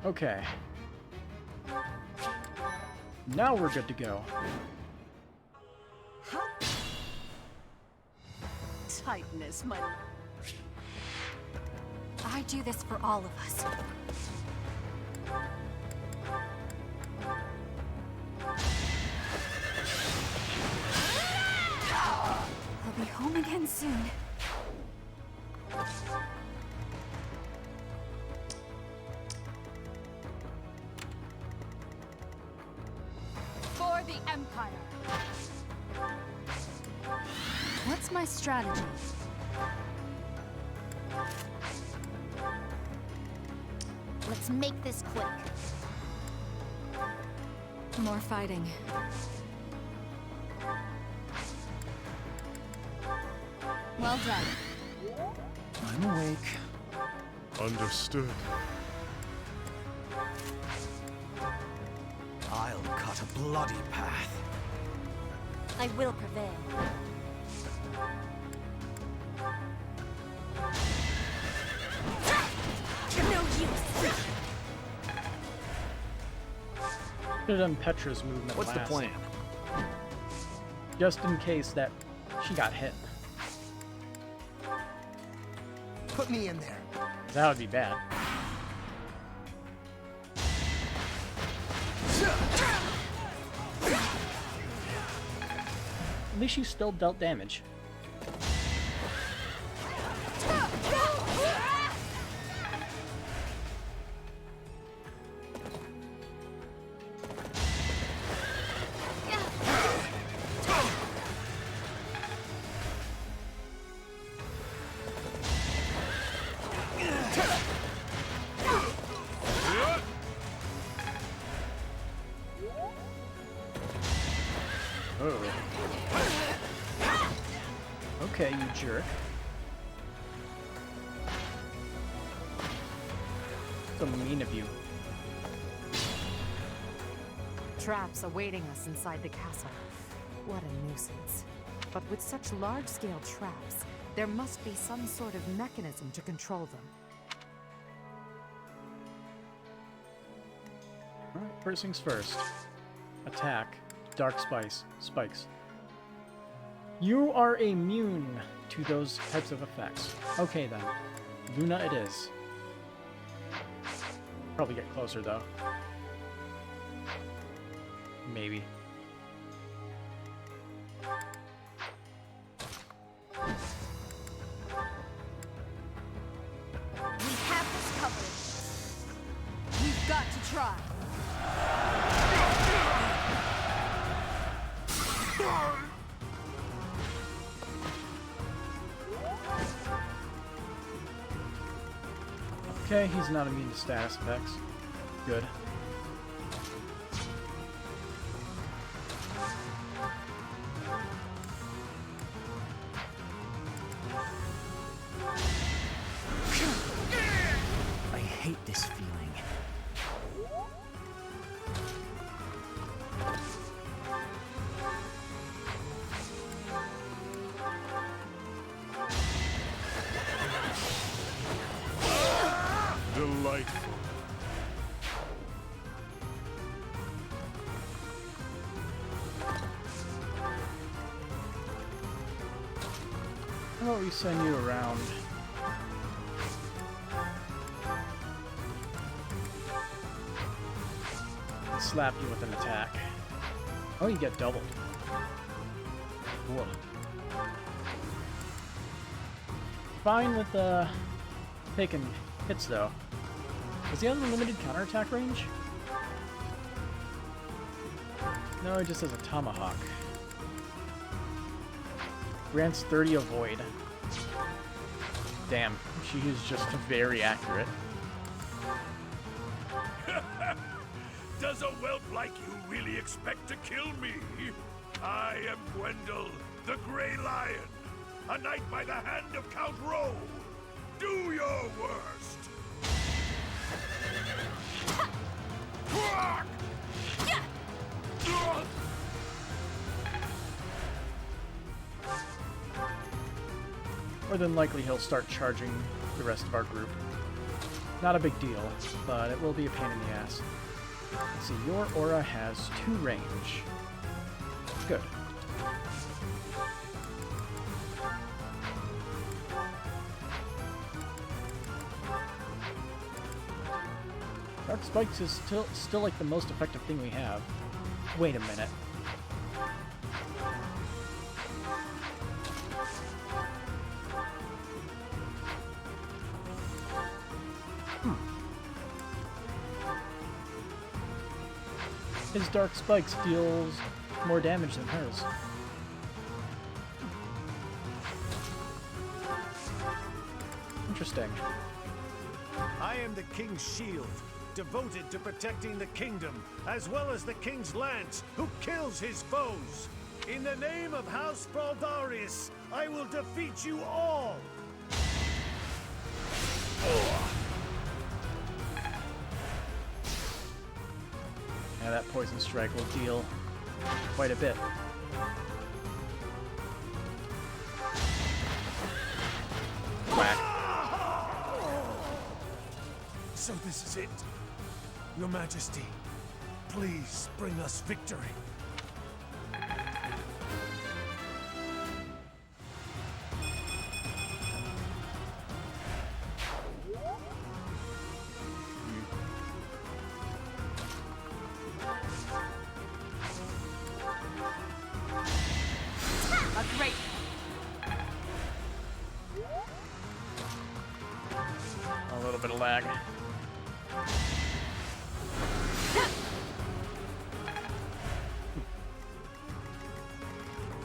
Okay. Now we're good to go. Tightness, my... I do this for all of us. I'll be home again soon. For the Empire. What's my strategy? Let's make this quick. More fighting. Well done. I'm awake. Understood. I'll cut a bloody path. I will prevail. No use. Should have done Petra's movement What's the last. plan? Just in case that she got hit. Put me in there. That would be bad. At least she still dealt damage. Oh. Okay, you jerk. So mean of you. Traps awaiting us inside the castle. What a nuisance. But with such large-scale traps, there must be some sort of mechanism to control them. Alright, first things first. Attack. Dark spikes. You are immune to those types of effects. Okay then. Luna it is. Probably get closer though. Maybe. We have this covered. We've got to try. Okay, he's not immune to status effects. Good. I hate this feeling. Delightful. How about we send you around? And slap you with an attack. Oh, you get doubled. Cool. Fine with taking hits though. Does he have unlimited counterattack range? No, he just has a tomahawk. Grants 30 avoid. Damn, she is just very accurate. Does a whelp like you really expect to kill me? I am Gwendol, the Grey Lion, a knight by the hand of Count Rowe. Do your worst! More than likely he'll start charging the rest of our group. Not a big deal, but it will be a pain in the ass. Let's see, your aura has 2 range. Good. Dark Spikes is still like the most effective thing we have. Wait a minute. His Dark Spikes deals more damage than hers. Interesting. I am the King's shield, devoted to protecting the kingdom, as well as the King's lance, who kills his foes. In the name of House Fraldarius, I will defeat you all! Yeah, that Poison Strike will deal quite a bit. Whack. So this is it. Your Majesty, please bring us victory. A great. A little bit of lag.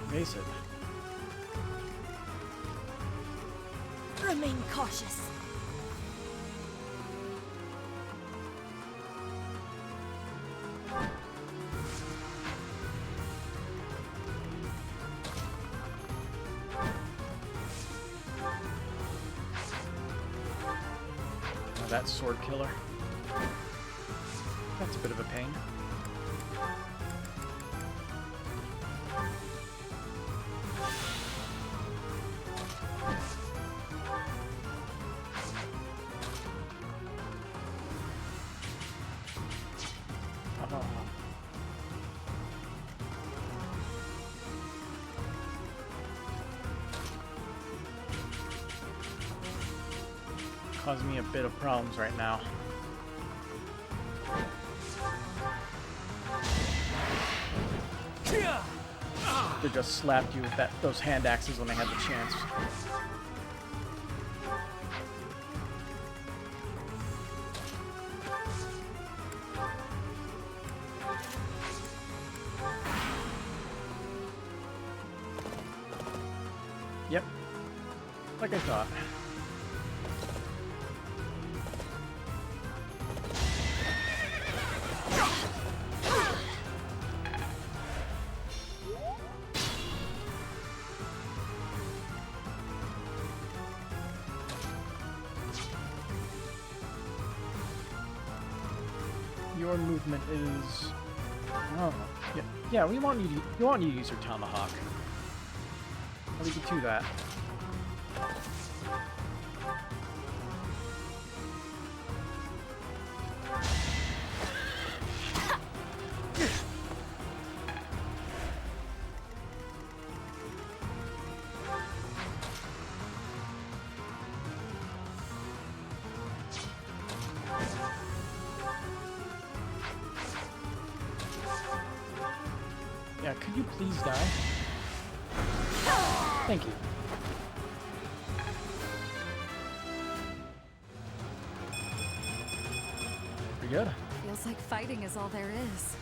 Evasive. Remain cautious. Oh, that sword killer. That's a bit of a pain. Causing me a bit of problems right now. They just slapped you with those hand axes when they had the chance. Yep. Like I thought. Your movement is... Oh, yeah. We want you to use your tomahawk. I'll leave you to that. Yeah, could you please die? Thank you. Pretty good. Feels like fighting is all there is.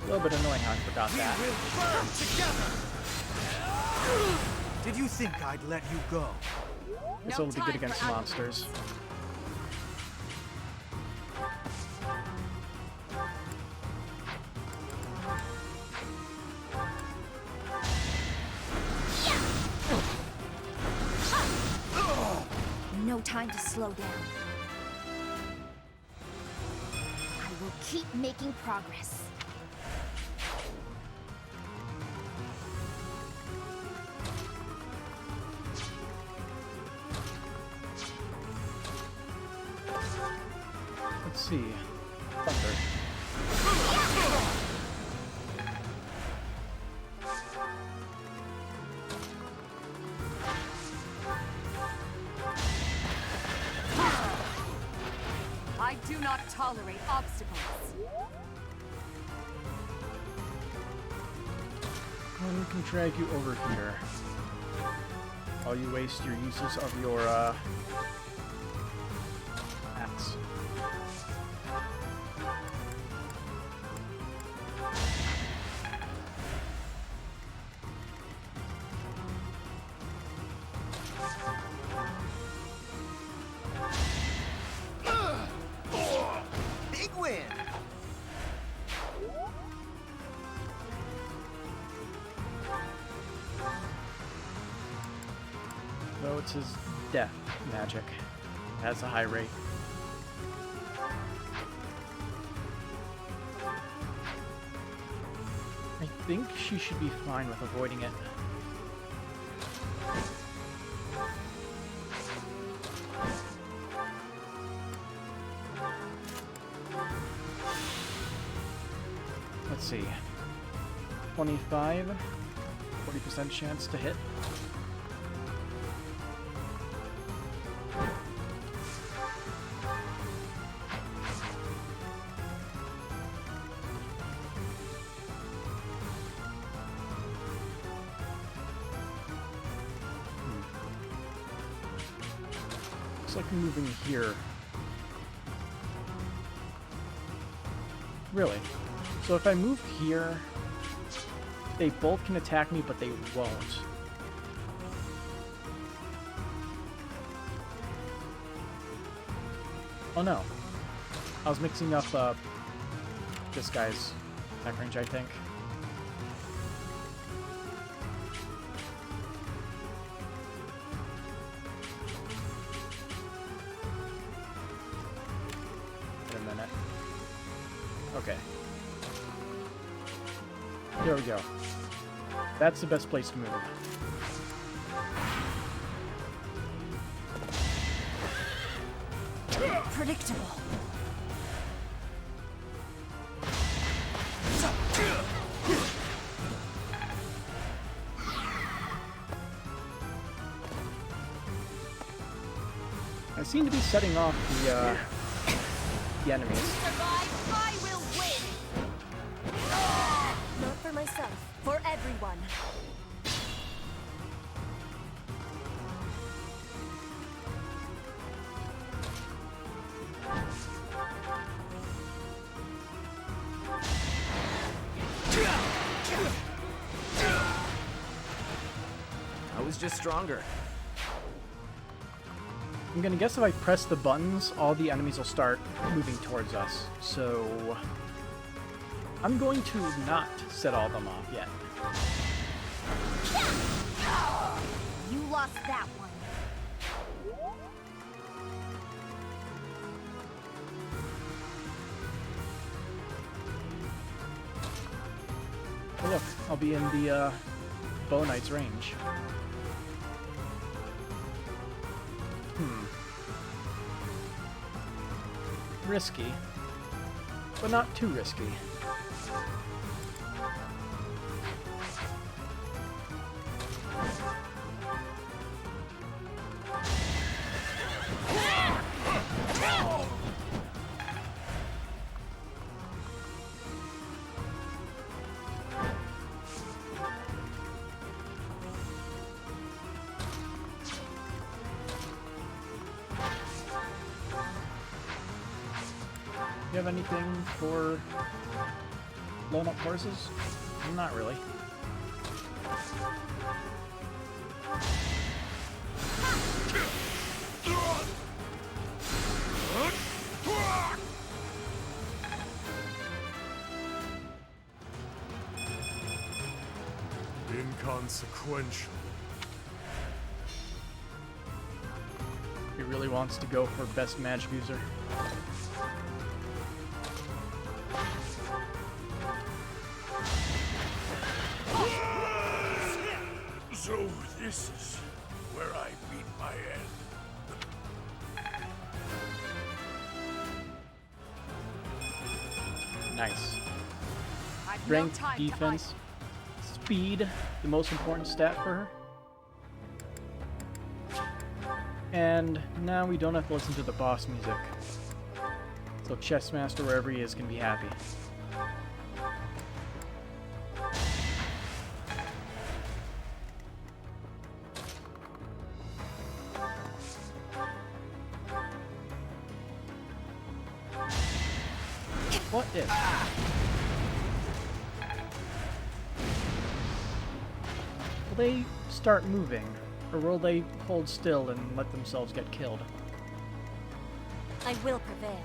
A little bit annoying how I forgot that. We will burn together! Did you think I'd let you go? This will be good against monsters. No time to slow down. keep making progress. Let's see. Thunder. I do not tolerate obstacles. One can drag you over here while you waste your uses of your axe. Big win! Though it's his death magic. Has a high rate. I think she should be fine with avoiding it. Let's see. 25, 40% chance to hit. Looks like I'm moving here. Really? So if I move here, they both can attack me, but they won't. Oh no. I was mixing up this guy's attack range, I think. Wait a minute. Okay. There we go. That's the best place to move. Predictable. I seem to be setting off the enemies. Survive, I will win! Not for myself, for everyone. I was just stronger. I'm gonna guess if I press the buttons, all the enemies will start moving towards us. So I'm going to not set all them off yet. You lost that one. Oh look, I'll be in the Bow Knight's range. Risky, but not too risky. Do you have anything for blown up horses? Not really. Inconsequential. He really wants to go for best magic user. So this is where I meet my end. Nice. I've Strength, no time to defense, speed, the most important stat for her. And now we don't have to listen to the boss music. So Chessmaster, wherever he is, can be happy. What if? Will they start moving? Or will they hold still and let themselves get killed? I will prevail.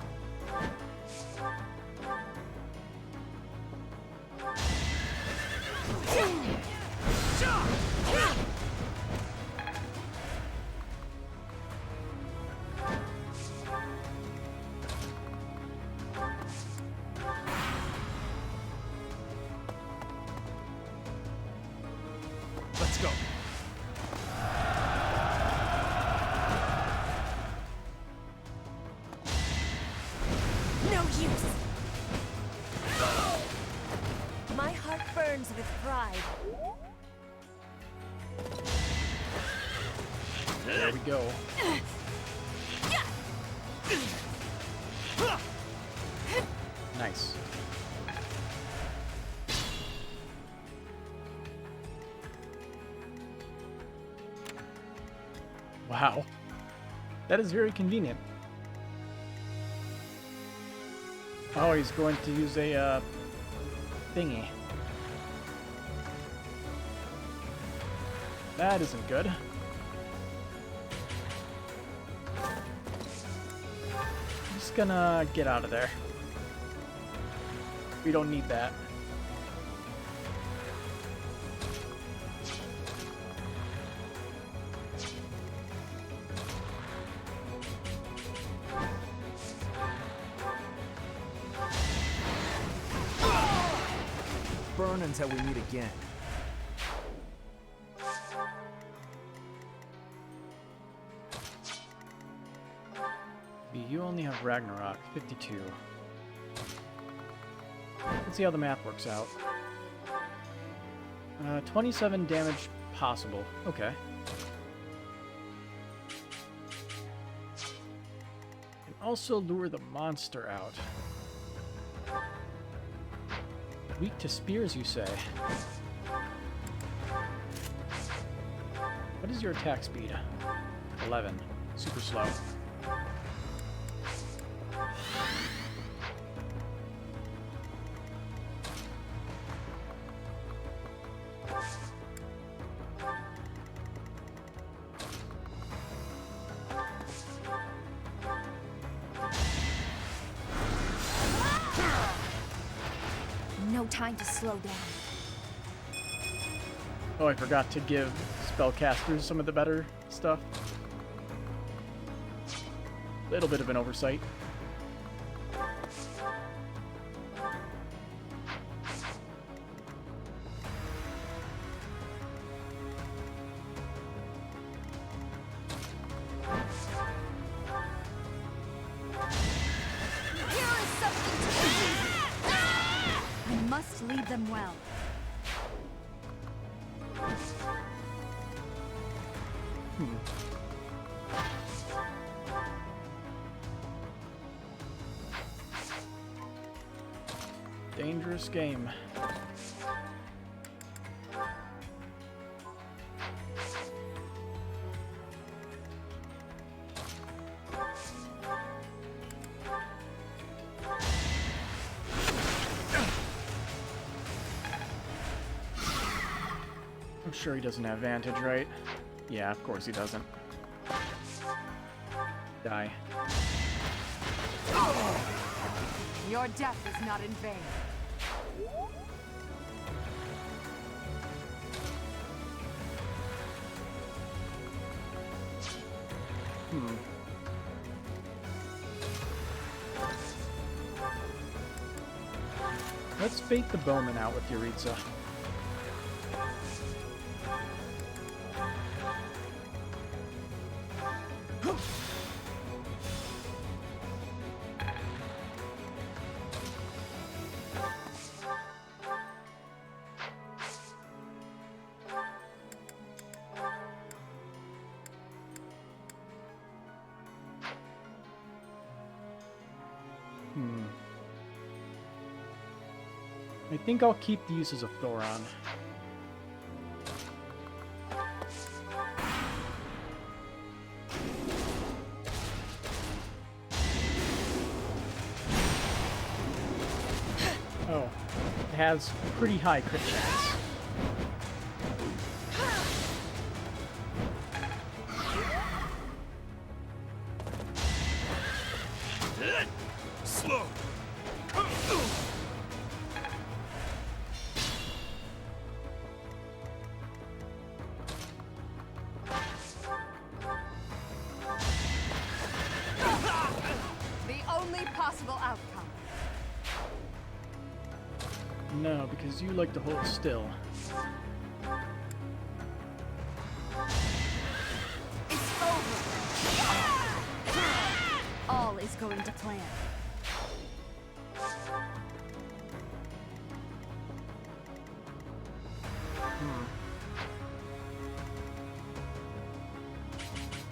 Let's go. No use. My heart burns with pride. There we go. Nice. Wow. That is very convenient. Oh, he's going to use a thingy. That isn't good. I'm just gonna get out of there. We don't need that. Burn until we meet again. You only have Ragnarok, 52. Let's see how the math works out. 27 damage possible. Okay. And also lure the monster out. Weak to spears, you say? What is your attack speed? 11. Super slow. No time to slow down. Oh, I forgot to give spellcasters some of the better stuff. Little bit of an oversight. Here is something to see. I must lead them well. Dangerous game. I'm sure he doesn't have advantage, right? Yeah, of course he doesn't. Die. Your death is not in vain. Let's bait the bowman out with Yuritsa. I think I'll keep the uses of Thoron. Oh, it has pretty high crit chance. Slow. The only possible outcome. No, because you like to hold still. It's over. All is going to plan.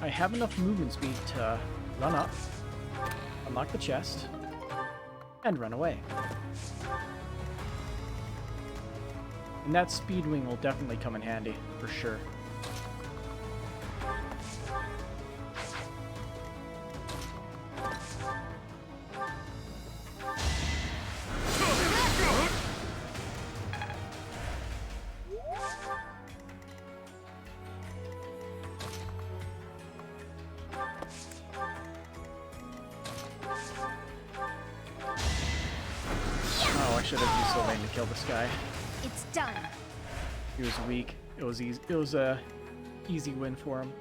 I have enough movement speed to run up, unlock the chest, and run away. And that speed wing will definitely come in handy, for sure. Oh, I should have used Sylvain to kill this guy. It's done. He was weak. It was easy. It was a easy win for him.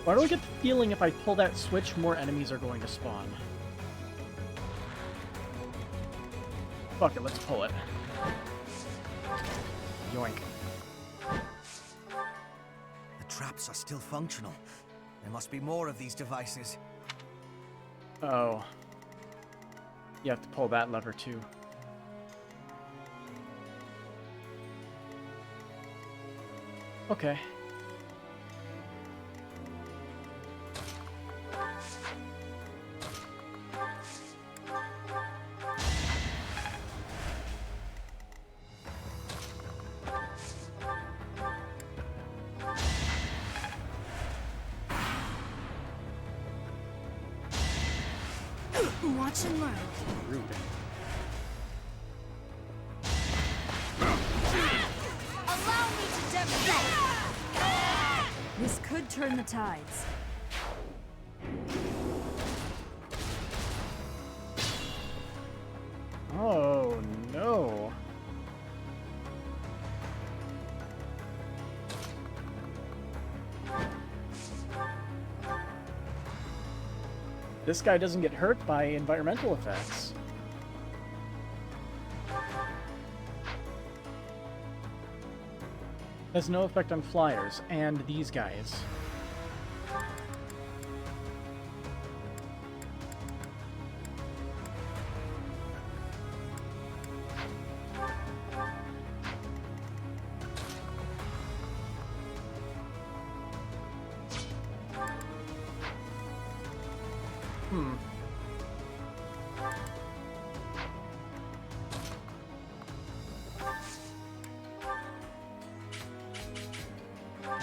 Why do I get the feeling if I pull that switch, more enemies are going to spawn? Fuck it, let's pull it. Yoink. The traps are still functional. There must be more of these devices. Oh. You have to pull that lever too. Okay. Watch and learn. Rude. Allow me to demonstrate. This could turn the tides. Oh no. This guy doesn't get hurt by environmental effects. Has no effect on flyers and these guys.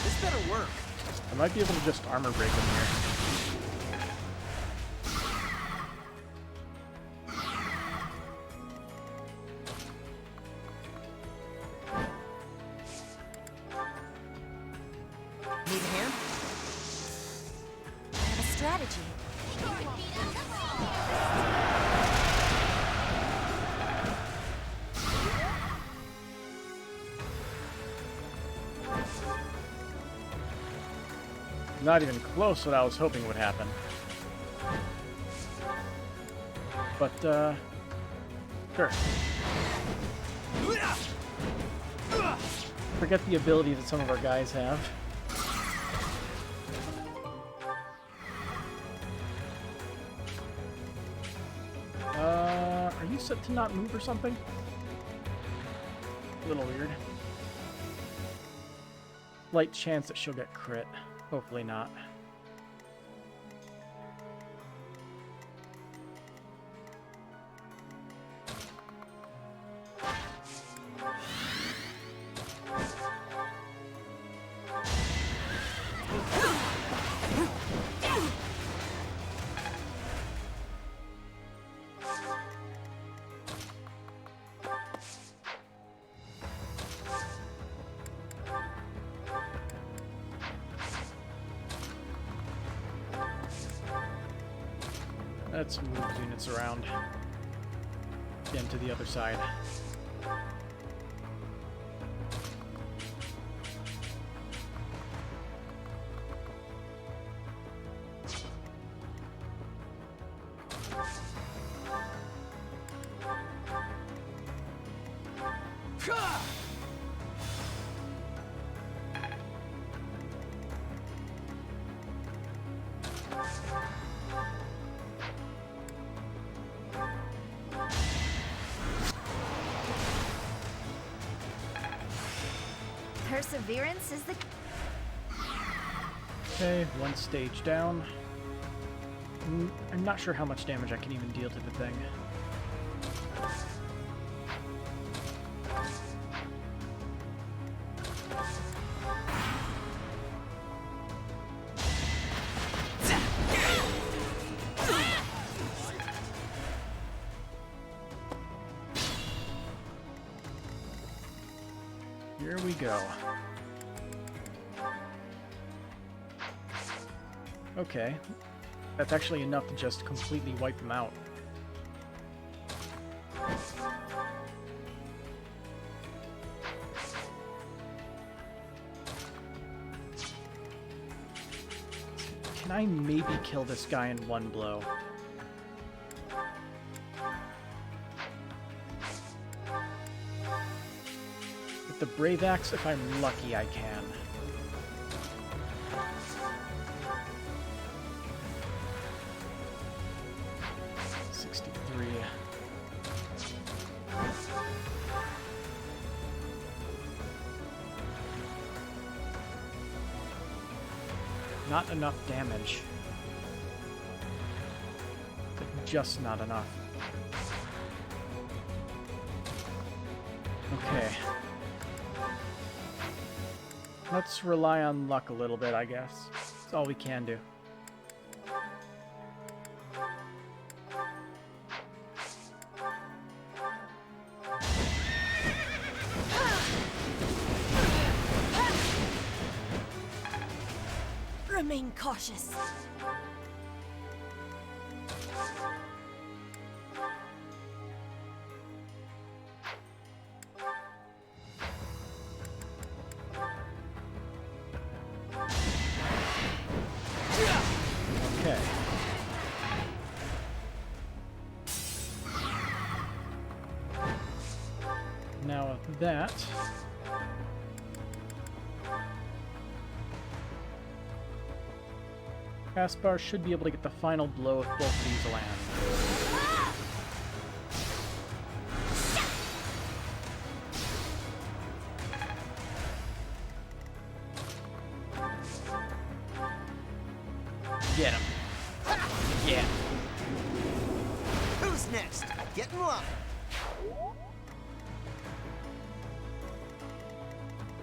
This better work. I might be able to just armor break him here. strategy. Not even close what I was hoping would happen. But, sure. Forget the ability that some of our guys have. Are you set to not move or something? A little weird. Light chance that she'll get crit. Hopefully not. Let's move units around. Again to the other side. Perseverance is the... Okay, one stage down. I'm not sure how much damage I can even deal to the thing. Here we go. Okay. That's actually enough to just completely wipe them out. Can I maybe kill this guy in one blow? With the Brave Axe, if I'm lucky, I can. Not enough damage. Just not enough. Okay. Let's rely on luck a little bit, I guess. That's all we can do. Remain cautious. Okay. Now with that, Caspar should be able to get the final blow if both of these land. Get him. Yeah. Who's next? Get in line.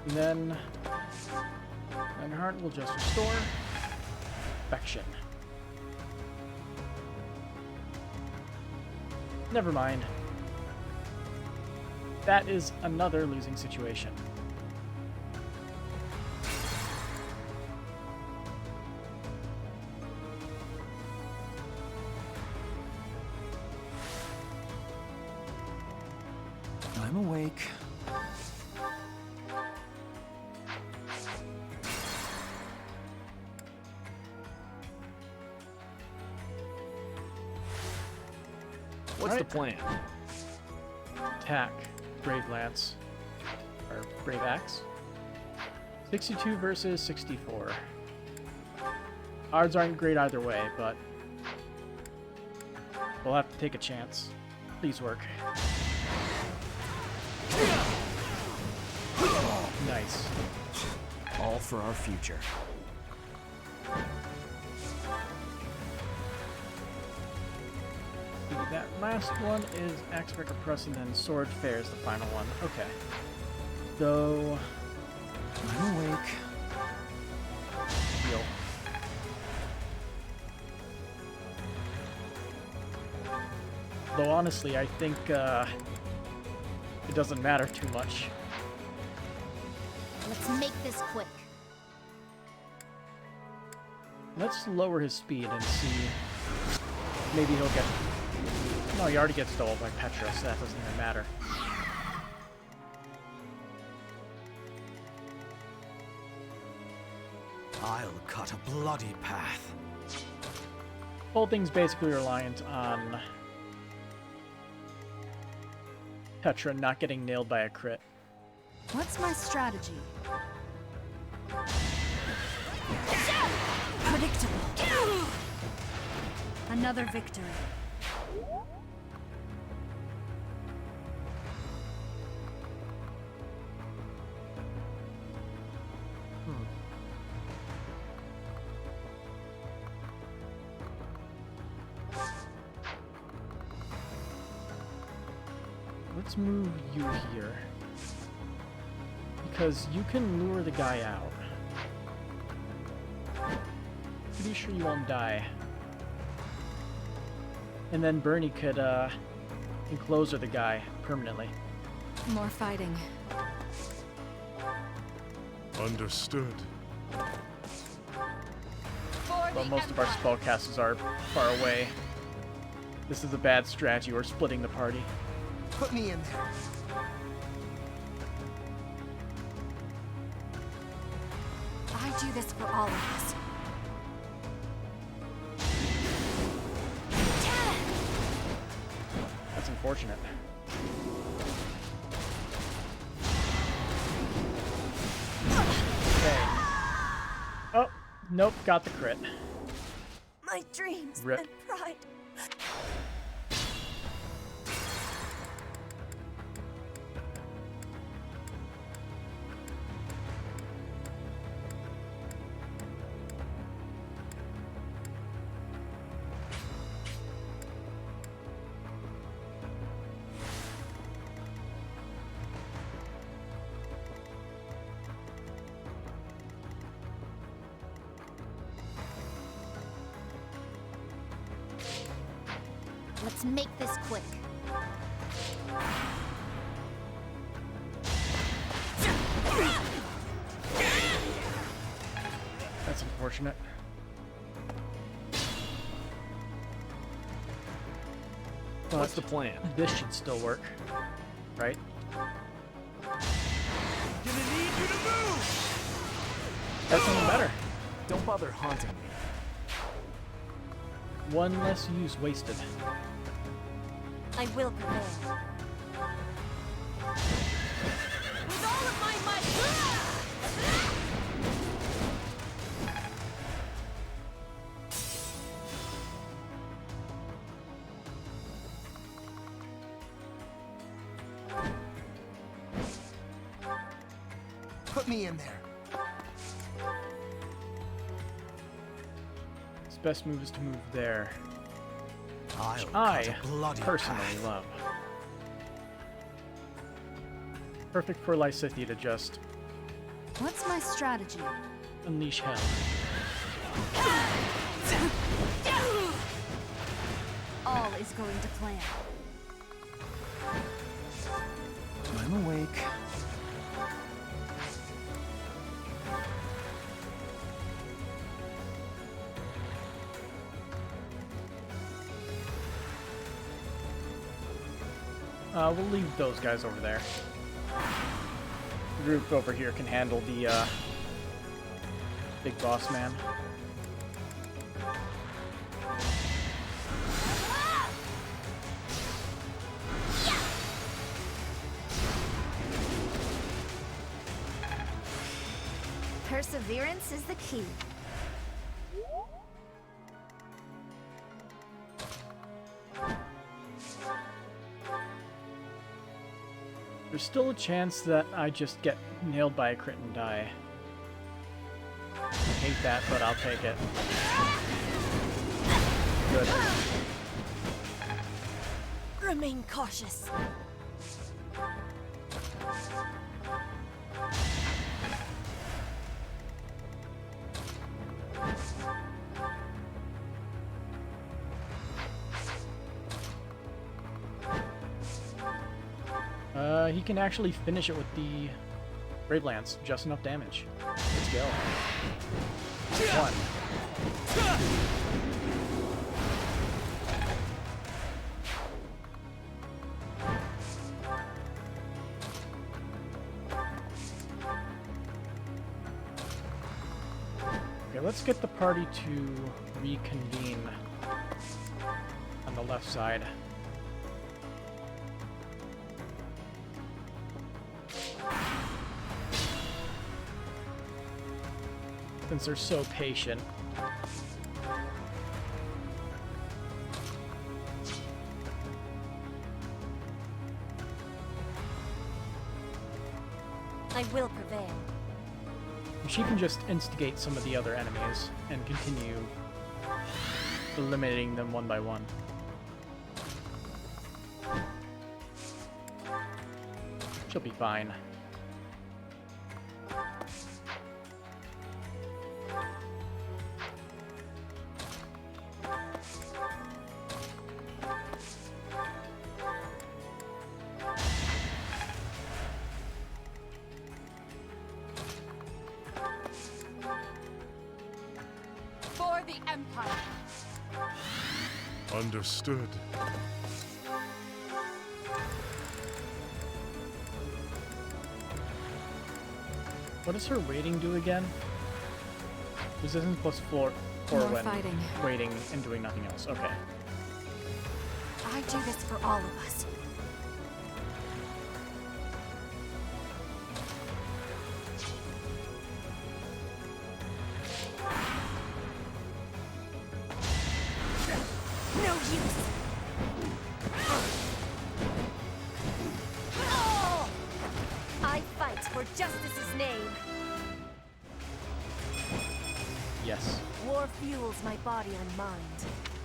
And then Arianrhod will just restore. Perfection. Never mind. That is another losing situation. awake. What's the plan? Attack. Brave Lance. Or Brave Axe. 62 versus 64. Odds aren't great either way, but we'll have to take a chance. Please work. Nice. All for our future. That last one is Axe Breaker Press and then Sword Fair is the final one. Okay. So I'm awake. heal. Though honestly, I think it doesn't matter too much. Let's make this quick. Let's lower his speed and see. Maybe he'll get. No, he already gets stalled by Petra, so that doesn't even matter. I'll cut a bloody path. Whole thing's basically reliant on Petra not getting nailed by a crit. What's my strategy? Predictable. Another victory. Let's move you here. Because you can lure the guy out. Pretty sure you won't die. And then Bernie could, enclosure the guy permanently. More fighting. Understood. But most of our spellcasters are far away. This is a bad strategy. We're splitting the party. Put me in there. I do this for all of us. That's unfortunate. Okay. Oh, nope, got the crit. My dreams Rip. and pride. Let's make this quick. That's unfortunate. But What's the plan? this should still work, right? Gonna need you to move! That's even better. Don't bother haunting me. One less use wasted. I will prevail. With all of my might. Put me in there. His best move is to move there. I'll I cut a bloody personally path. love. Perfect for Lysithia to just What's my strategy? unleash hell. All is going to plan. I'm awake. We'll leave those guys over there. The group over here can handle the big boss man. Perseverance is the key. There's still a chance that I just get nailed by a crit and die. I hate that, but I'll take it. Good. Remain cautious. He can actually finish it with the Brave Lance. Just enough damage. Let's go. One. Okay, let's get the party to reconvene on the left side. Since they're so patient. I will prevail. She can just instigate some of the other enemies and continue eliminating them one by one. She'll be fine. For the Empire. Understood. What does her rating do again? Resistance plus 4 More when fighting. waiting and doing nothing else. Okay. I do this for all of us. No use. I fight for justice's name. Yes. War fuels my body and mind.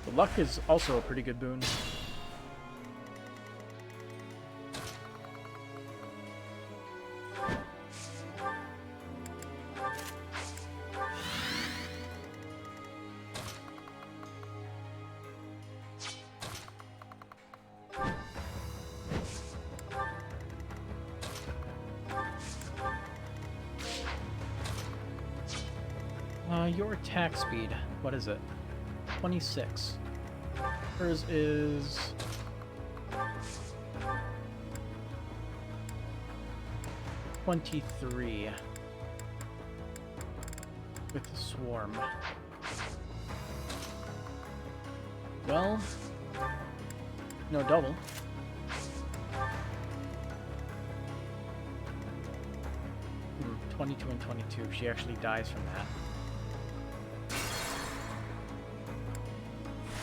The luck is also a pretty good boon. Your attack speed, what is it? 26. Hers is... 23. With the swarm. Well... No double. 22 and 22. She actually dies from that.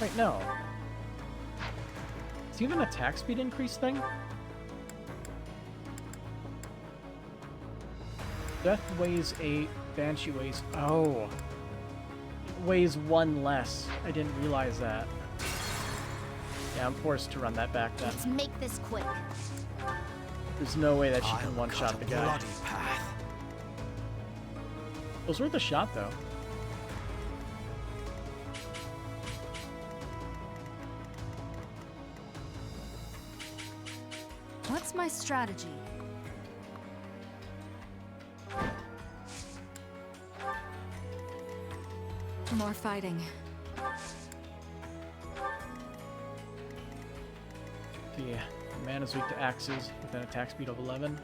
Wait, no. Is even attack speed increase thing? Death weighs 8, Banshee weighs... Oh! It weighs 1 less. I didn't realize that. Yeah, I'm forced to run that back then. Let's make this quick. There's no way that she can one-shot the guy. Bloody path. It was worth a shot, though. What's my strategy? More fighting. The Man is weak to axes with an attack speed of 11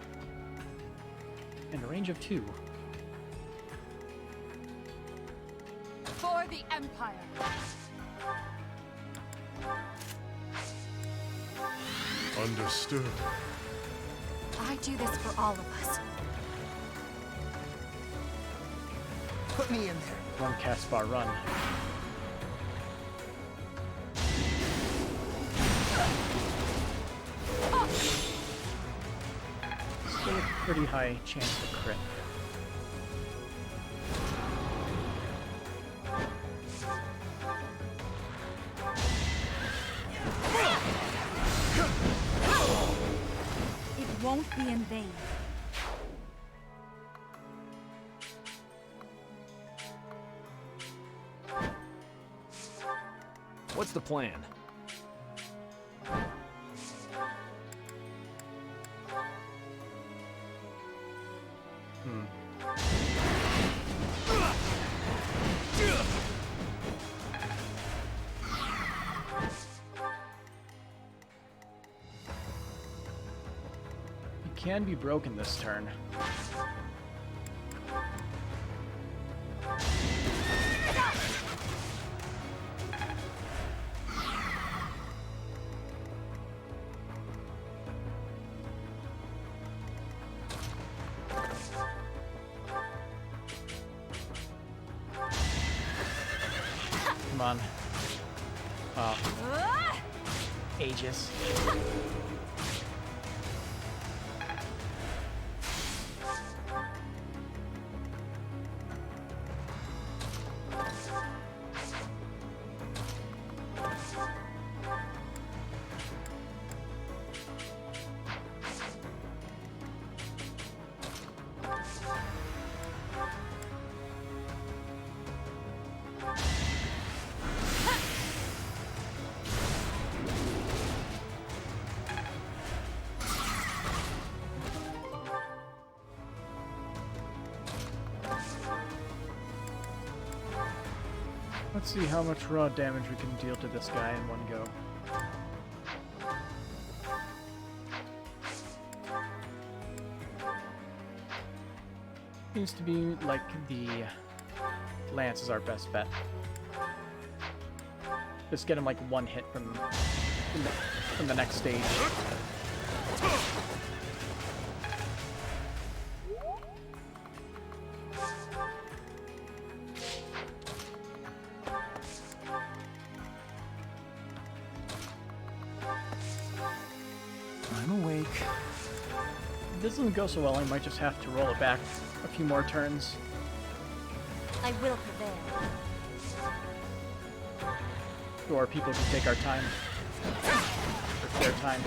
and a range of 2. For the Empire! Understood. I do this for all of us. Put me in there. Run, Caspar, run. Still a pretty high chance to crit. It won't be in vain. What's the plan? It can be broken this turn. Come on. Oh. Aegis. Let's see how much raw damage we can deal to this guy in one go. Seems to be like the lance is our best bet. Just get him like one hit from the next stage. I'm awake. If this doesn't go so well, I might just have to roll it back a few more turns. I will prevail. Or people can take our time. Or their time.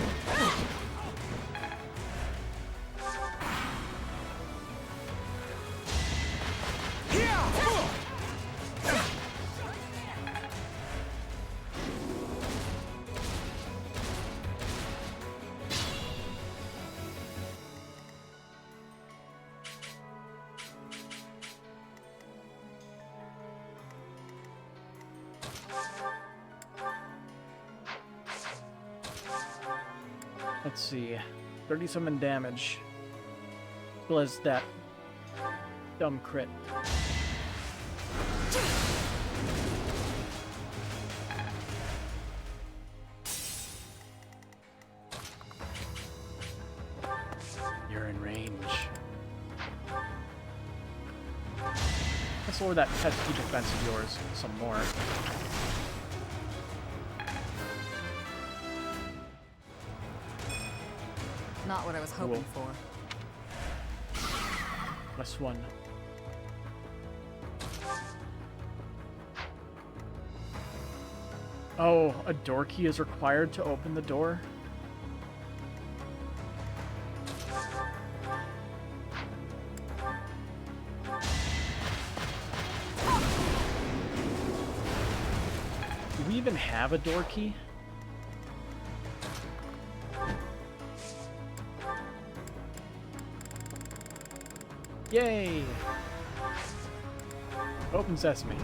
Let's see. 30-something damage. As well as that dumb crit. You're in range. Let's lower that pesky defense of yours some more. Not what I was hoping for. +1. Oh, a door key is required to open the door? Do we even have a door key? Yay! Open sesame.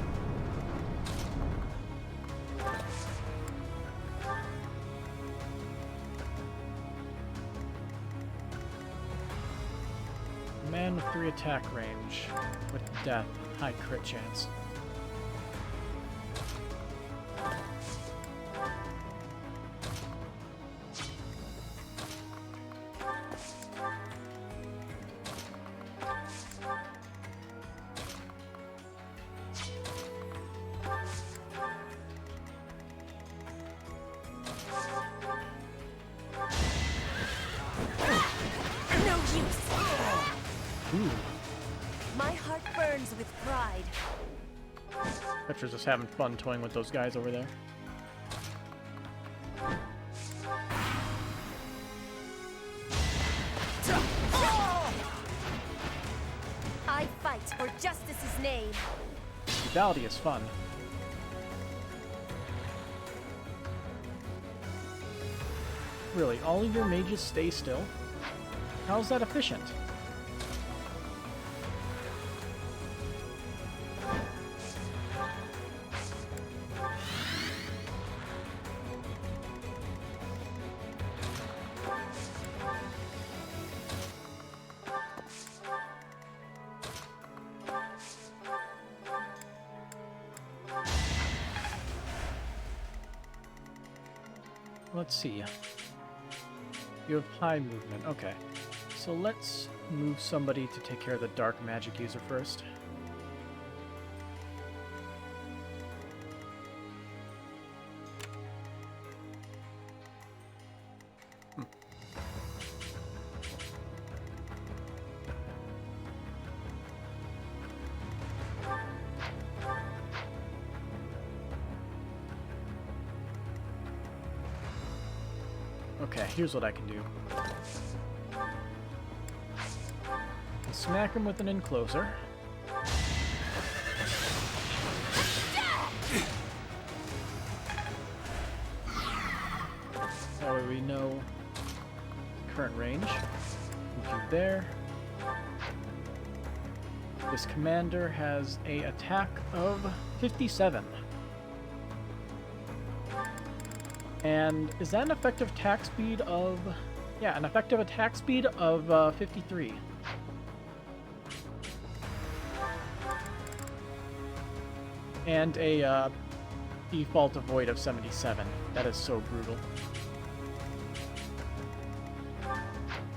Man with 3 attack range. With death. High crit chance. No use. Ooh. My heart burns with pride. Petra's just having fun toying with those guys over there. I fight for justice's name. Brutality is fun. Really, all of your mages stay still? How's that efficient? Let's see. You have high movement. Okay. So let's move somebody to take care of the dark magic user first. Okay, here's what I can do. Smack him with an encloser. That way we know current range. Move you there. This commander has a attack of 57. And is that an effective attack speed of... Yeah, an effective attack speed of 53. And a default avoid of 77. That is so brutal.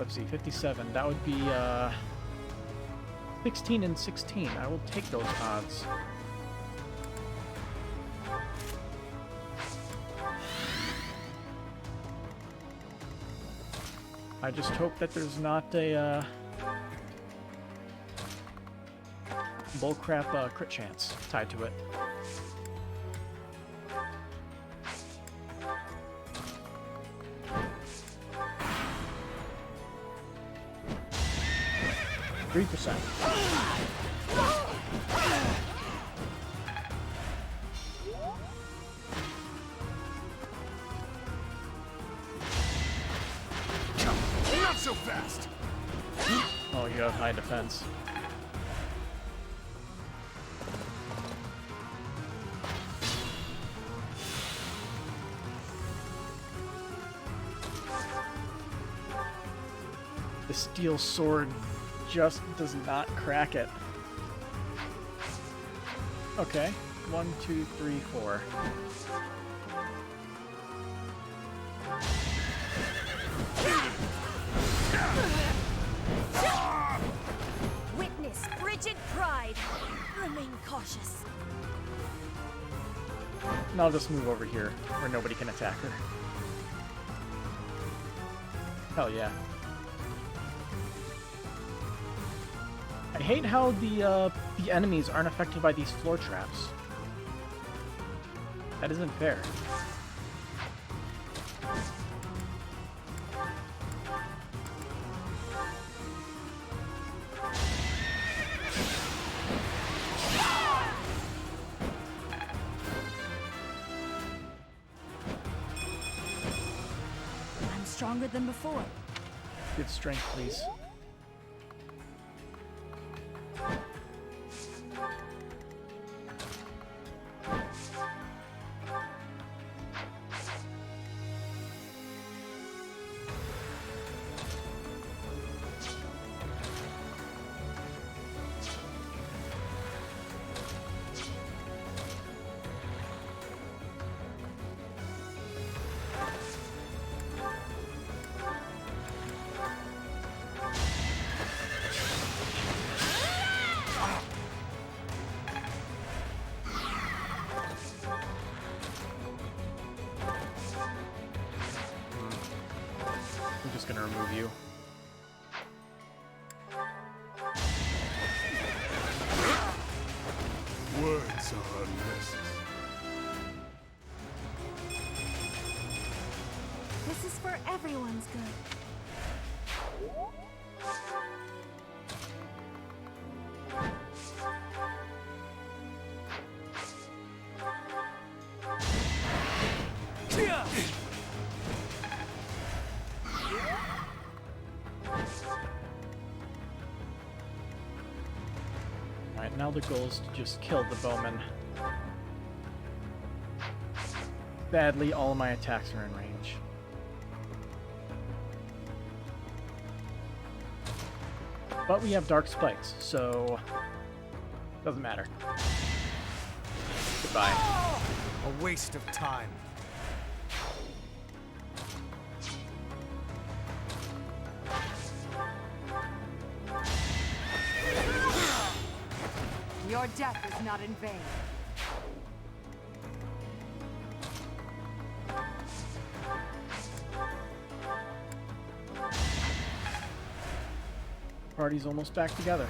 Let's see, 57. That would be 16 and 16. I will take those odds. I just hope that there's not a bullcrap crit chance tied to it. %. Not so fast! Oh, you have high defense. The steel sword just does not crack it. Okay. 1, 2, 3, 4. Witness frigid pride. Remain cautious. And I'll just move over here where nobody can attack her. Hell yeah. I hate how the enemies aren't affected by these floor traps. That isn't fair. I'm stronger than before. Good strength, please. Threats are unnecessary. This is for everyone's good. Alright, now the goal is to just kill the bowman. Badly, all of my attacks are in range. But we have dark spikes, so doesn't matter. Goodbye. A waste of time. Your death is not in vain. Party's almost back together.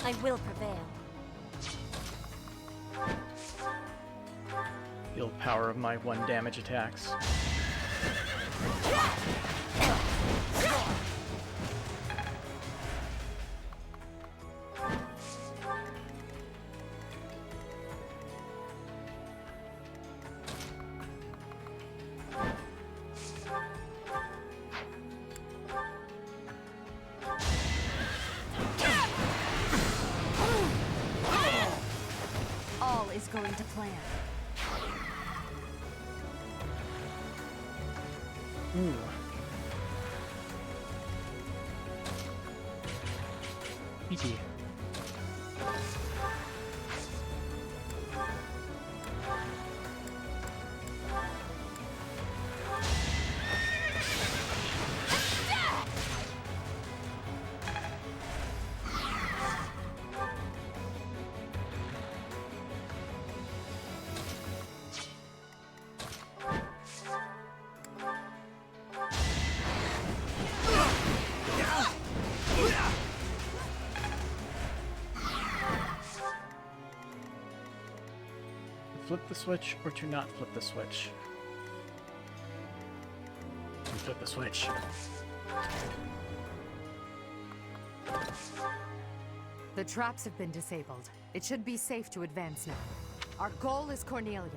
I will prevail. Feel the power of my 1 damage attacks. All is going to plan. Ooh. PT. Flip the switch or to not flip the switch? To flip the switch. The traps have been disabled. It should be safe to advance now. Our goal is Cornelia.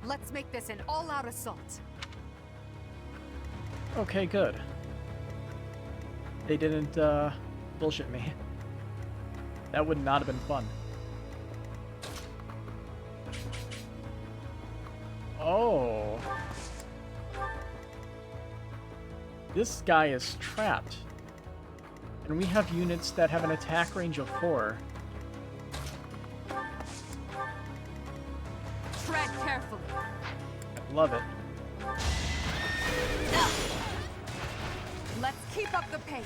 Let's make this an all-out assault. Okay, good. They didn't, bullshit me. That would not have been fun. Oh. This guy is trapped. And we have units that have an attack range of 4. Tread carefully. I love it. Let's keep up the pace.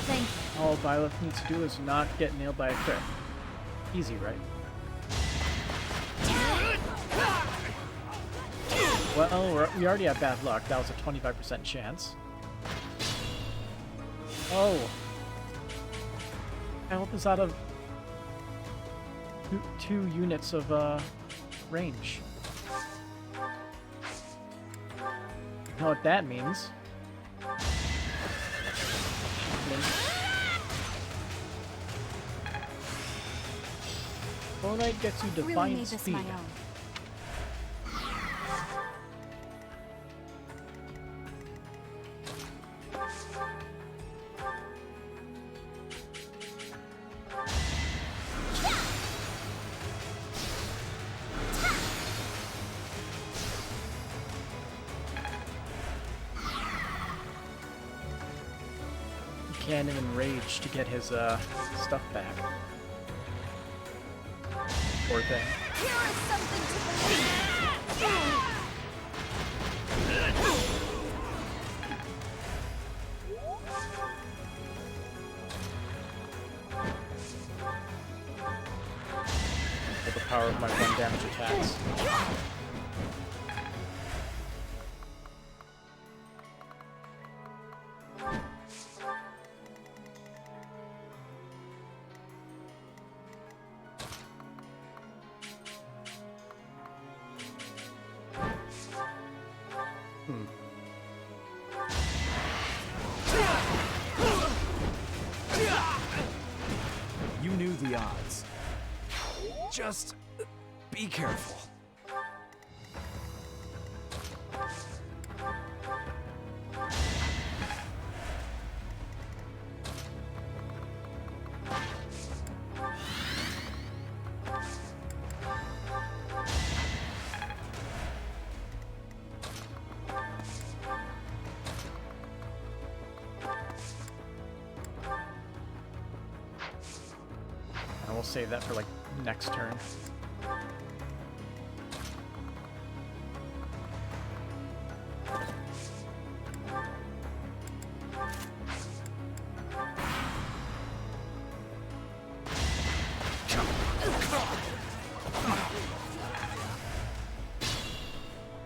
Thank you. All Byleth needs to do is not get nailed by a crit. Easy, right? Well, we already have bad luck. That was a 25% chance. Oh. Help is out of two units of range. You know what that means? Bonite gets you Really Defiant made this Speed. my own. can't even rage to get his stuff back. Poor thing. Here is something to believe. With the power of my 1 damage attacks. You knew the odds. Just be careful. And we'll save that for like next turn.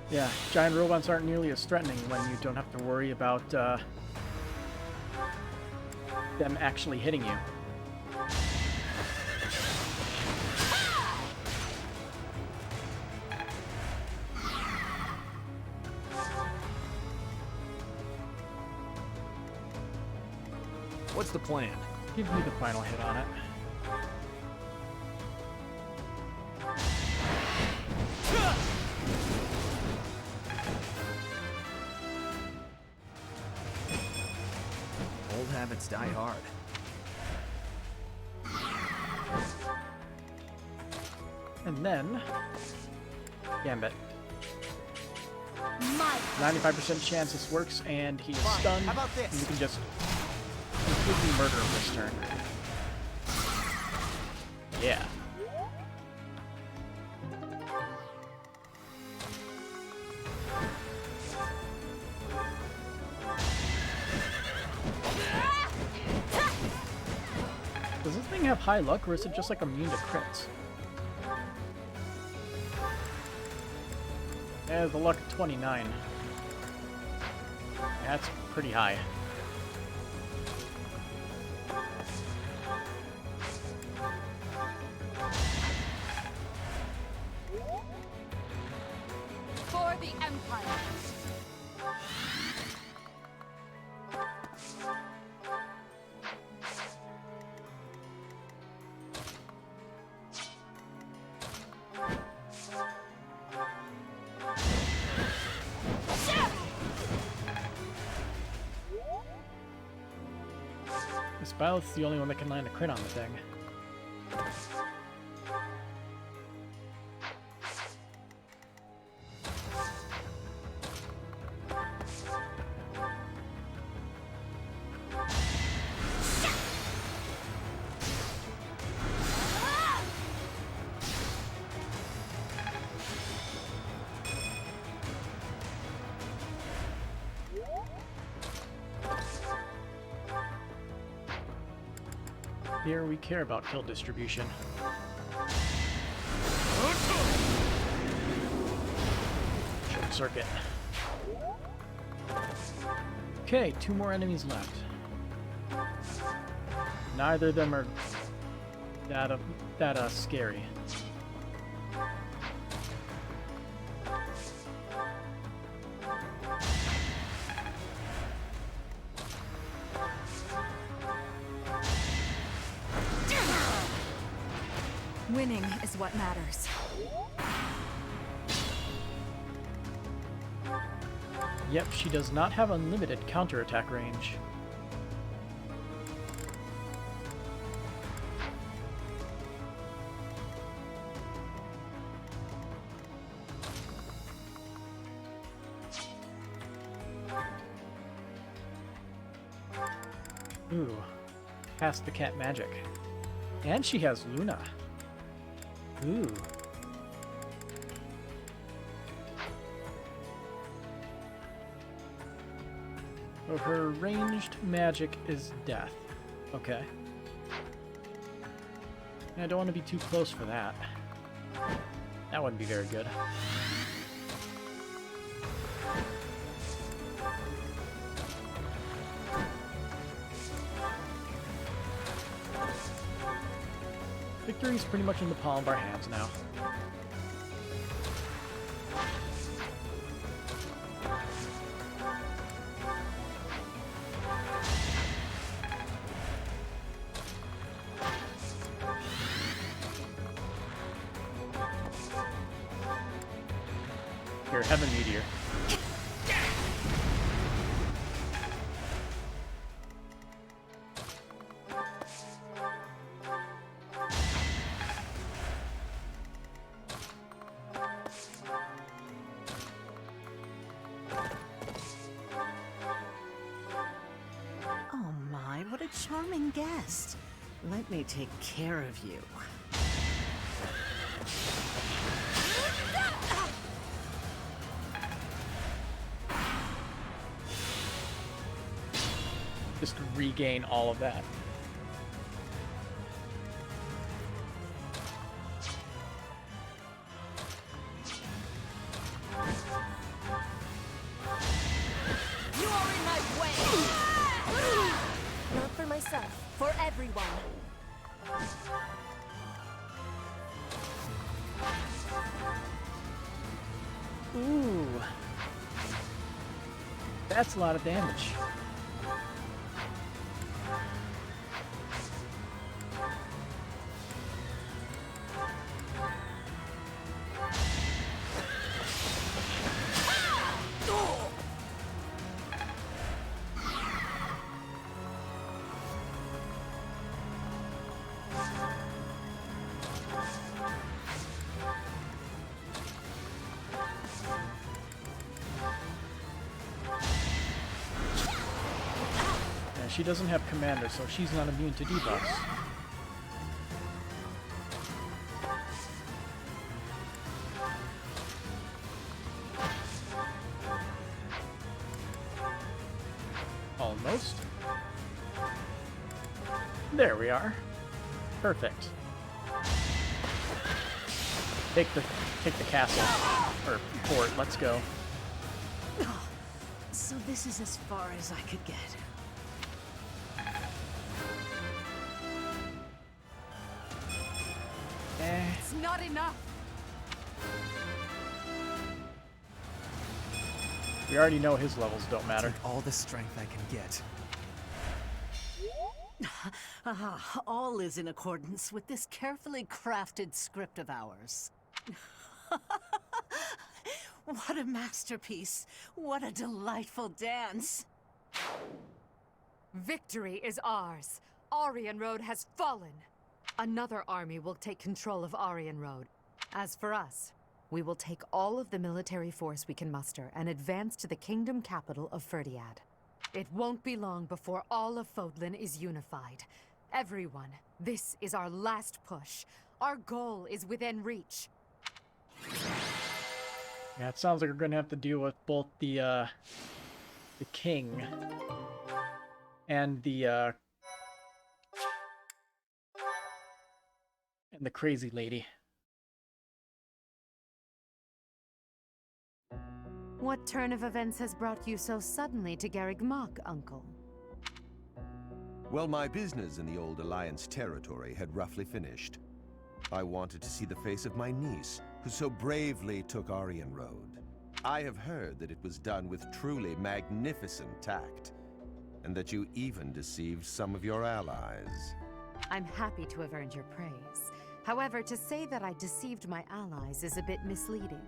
Yeah, giant robots aren't nearly as threatening when you don't have to worry about them actually hitting you. What's the plan? Give me the final hit on it. Old habits die hard. And then, Gambit. My 95% chance this works, and he is stunned. How about this? And you can just completely murder him this turn. Yeah. Does this thing have high luck, or is it just like immune to crits? It has the luck of 29. That's pretty high. for the Empire. This Byleth's the only one that can land a crit on the thing. Here we care about kill distribution. Short circuit. Okay, 2 more enemies left. Neither of them are that scary. Winning is what matters. Yep, she does not have unlimited counterattack range. Ooh. Past the cat magic. And she has Luna. Ooh. So her ranged magic is death. Okay. I don't want to be too close for that. That wouldn't be very good. Victory's pretty much in the palm of our hands now. Here, have a meteor. Oh my, what a charming guest. Let me take care of you. Just regain all of that. You are in my way! Not for myself, for everyone. Ooh. That's a lot of damage. She doesn't have commander, so she's not immune to debuffs. Almost. There we are. Perfect. Take the castle. Or fort, let's go. So this is as far as I could get. It's not enough! We already know his levels don't matter. Take all the strength I can get. All is in accordance with this carefully crafted script of ours. What a masterpiece! What a delightful dance! Victory is ours! Arianrhod has fallen! Another army will take control of Arianrhod. As for us, we will take all of the military force we can muster and advance to the kingdom capital of Ferdiad. It won't be long before all of Fodlan is unified. Everyone, this is our last push. Our goal is within reach. Yeah, it sounds like we're gonna have to deal with both the king and the crazy lady. What turn of events has brought you so suddenly to Garreg Mach, Uncle? Well, my business in the old Alliance territory had roughly finished. I wanted to see the face of my niece, who so bravely took Arianrhod. I have heard that it was done with truly magnificent tact, and that you even deceived some of your allies. I'm happy to have earned your praise. However, to say that I deceived my allies is a bit misleading.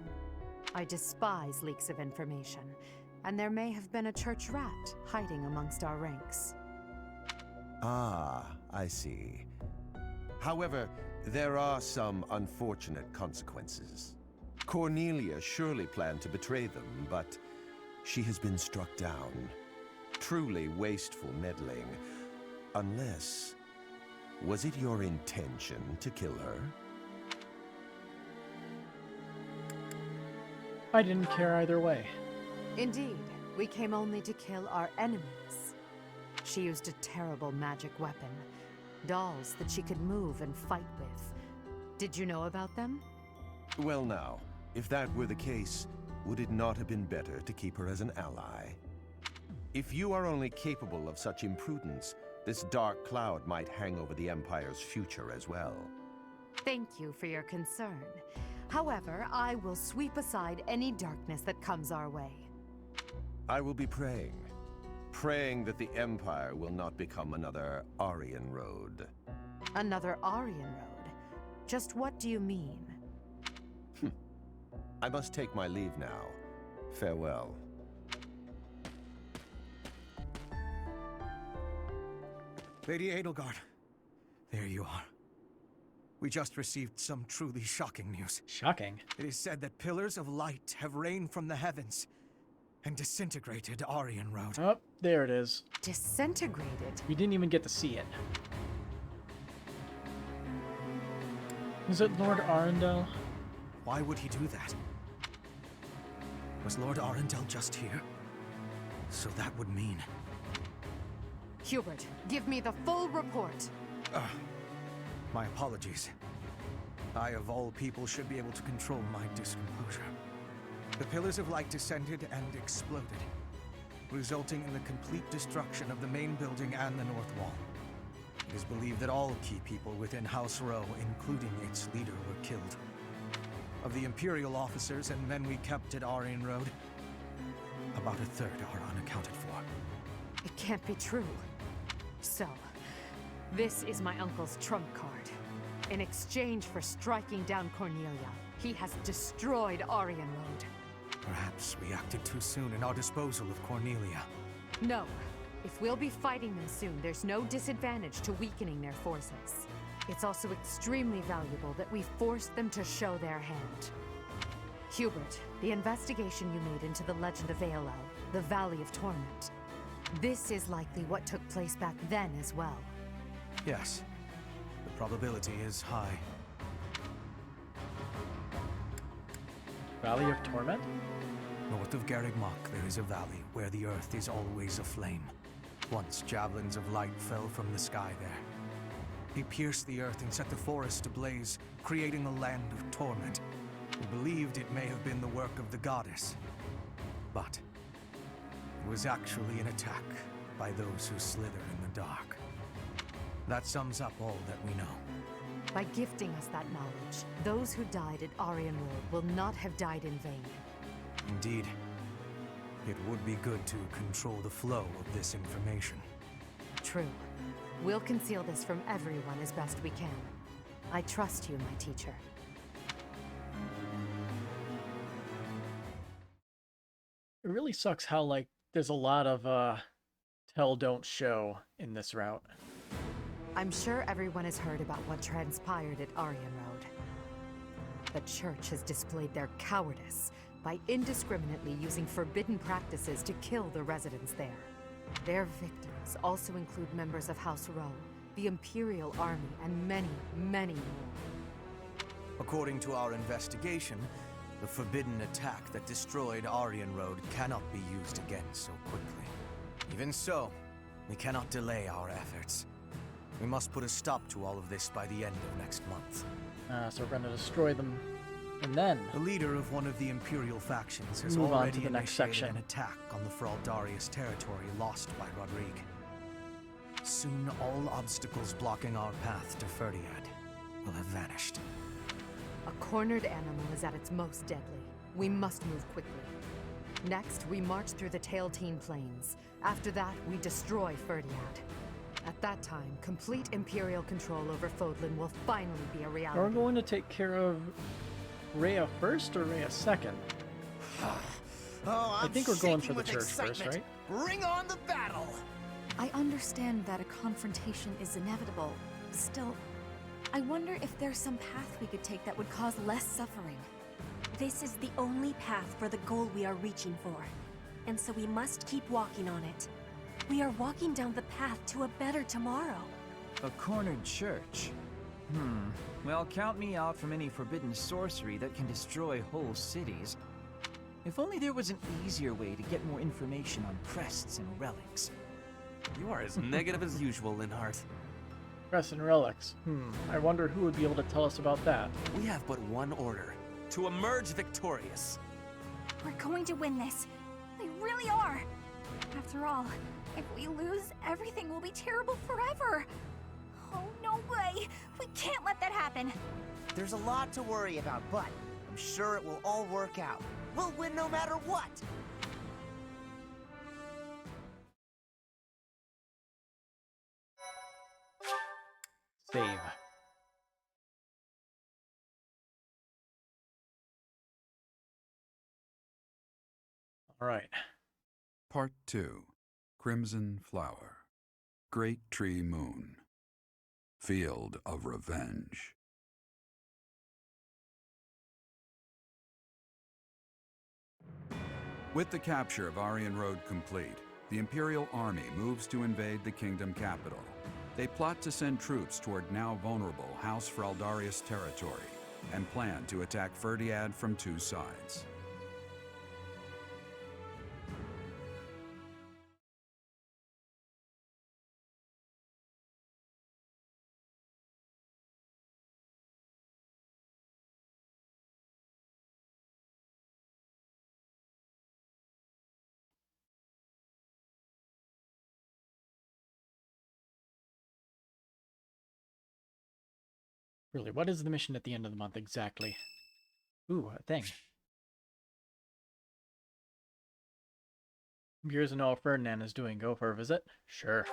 I despise leaks of information, and there may have been a church rat hiding amongst our ranks. Ah, I see. However, there are some unfortunate consequences. Cornelia surely planned to betray them, but she has been struck down. Truly wasteful meddling. Unless... Was it your intention to kill her? I didn't care either way. Indeed, we came only to kill our enemies. She used a terrible magic weapon. Dolls that she could move and fight with. Did you know about them? Well now, if that were the case, would it not have been better to keep her as an ally? If you are only capable of such imprudence, this dark cloud might hang over the Empire's future as well. Thank you for your concern. However, I will sweep aside any darkness that comes our way. I will be praying. Praying that the Empire will not become another Arianrhod. Another Arianrhod? Just what do you mean? I must take my leave now. Farewell. Lady Edelgard, there you are. We just received some truly shocking news. Shocking? It is said that pillars of light have rained from the heavens and disintegrated Arianrhod. Oh, there it is. Disintegrated? We didn't even get to see it. Is it Lord Arundel? Why would he do that? Was Lord Arundel just here? So that would mean... Hubert, give me the full report. My apologies. I, of all people, should be able to control my discomposure. The pillars of light descended and exploded, resulting in the complete destruction of the main building and the north wall. It is believed that all key people within House Row, including its leader, were killed. Of the Imperial officers and men we kept at Arianrhod, about a third are unaccounted for. It can't be true. So, this is my uncle's trump card. In exchange for striking down Cornelia, he has destroyed Arianrhod. Perhaps we acted too soon in our disposal of Cornelia. No. If we'll be fighting them soon, there's no disadvantage to weakening their forces. It's also extremely valuable that we forced them to show their hand. Hubert, the investigation you made into the legend of Aelel, the Valley of Torment. This is likely what took place back then as well. Yes. The probability is high. Valley of Torment? North of Garrigmach, there is a valley where the earth is always aflame. Once javelins of light fell from the sky there. They pierced the earth and set the forest ablaze, creating a land of torment. We believed it may have been the work of the goddess. But it was actually an attack by those who slither in the dark. That sums up all that we know. By gifting us that knowledge, those who died at Arianrhod will not have died in vain. Indeed. It would be good to control the flow of this information. True. We'll conceal this from everyone as best we can. I trust you, my teacher. It really sucks how, like, there's a lot of, tell, don't show in this route. I'm sure everyone has heard about what transpired at Arianrhod. The Church has displayed their cowardice by indiscriminately using forbidden practices to kill the residents there. Their victims also include members of House Row, the Imperial Army, and many, many more. According to our investigation, the forbidden attack that destroyed Arianrhod cannot be used again so quickly. Even so, we cannot delay our efforts. We must put a stop to all of this by the end of next month. So we're gonna destroy them, and then the leader of one of the Imperial factions has move on already to the next initiated section. an attack on the Fraldarius territory lost by Rodrigue. Soon, all obstacles blocking our path to Ferdiad will have vanished. A cornered animal is at its most deadly. We must move quickly. Next, we march through the Tailteen Plains. After that, we destroy Ferdiad. At that time, complete Imperial control over Fodlan will finally be a reality. Are we going to take care of Rhea first or Rhea second? I think we're going for the Church first, right? Bring on the battle! I understand that a confrontation is inevitable. Still, I wonder if there's some path we could take that would cause less suffering. This is the only path for the goal we are reaching for, and so we must keep walking on it. We are walking down the path to a better tomorrow. A cornered church. Well, count me out from any forbidden sorcery that can destroy whole cities. If only there was an easier way to get more information on crests and relics. You are as negative as usual, Linhardt. Crests and relics. I wonder who would be able to tell us about that. We have but one order: to emerge victorious. We're going to win this. We really are. After all, if we lose, everything will be terrible forever. Oh, no way! We can't let that happen! There's a lot to worry about, but I'm sure it will all work out. We'll win no matter what! Save. All right. Part 2. Crimson Flower. Great Tree Moon. Field of Revenge. With the capture of Arianrhod complete, the Imperial Army moves to invade the kingdom capital. They plot to send troops toward now vulnerable House Fraldarius territory and plan to attack Ferdiad from two sides. Really, what is the mission at the end of the month exactly? Ooh, a thing. I'm curious to know how Ferdinand is doing. Go for a visit? Sure.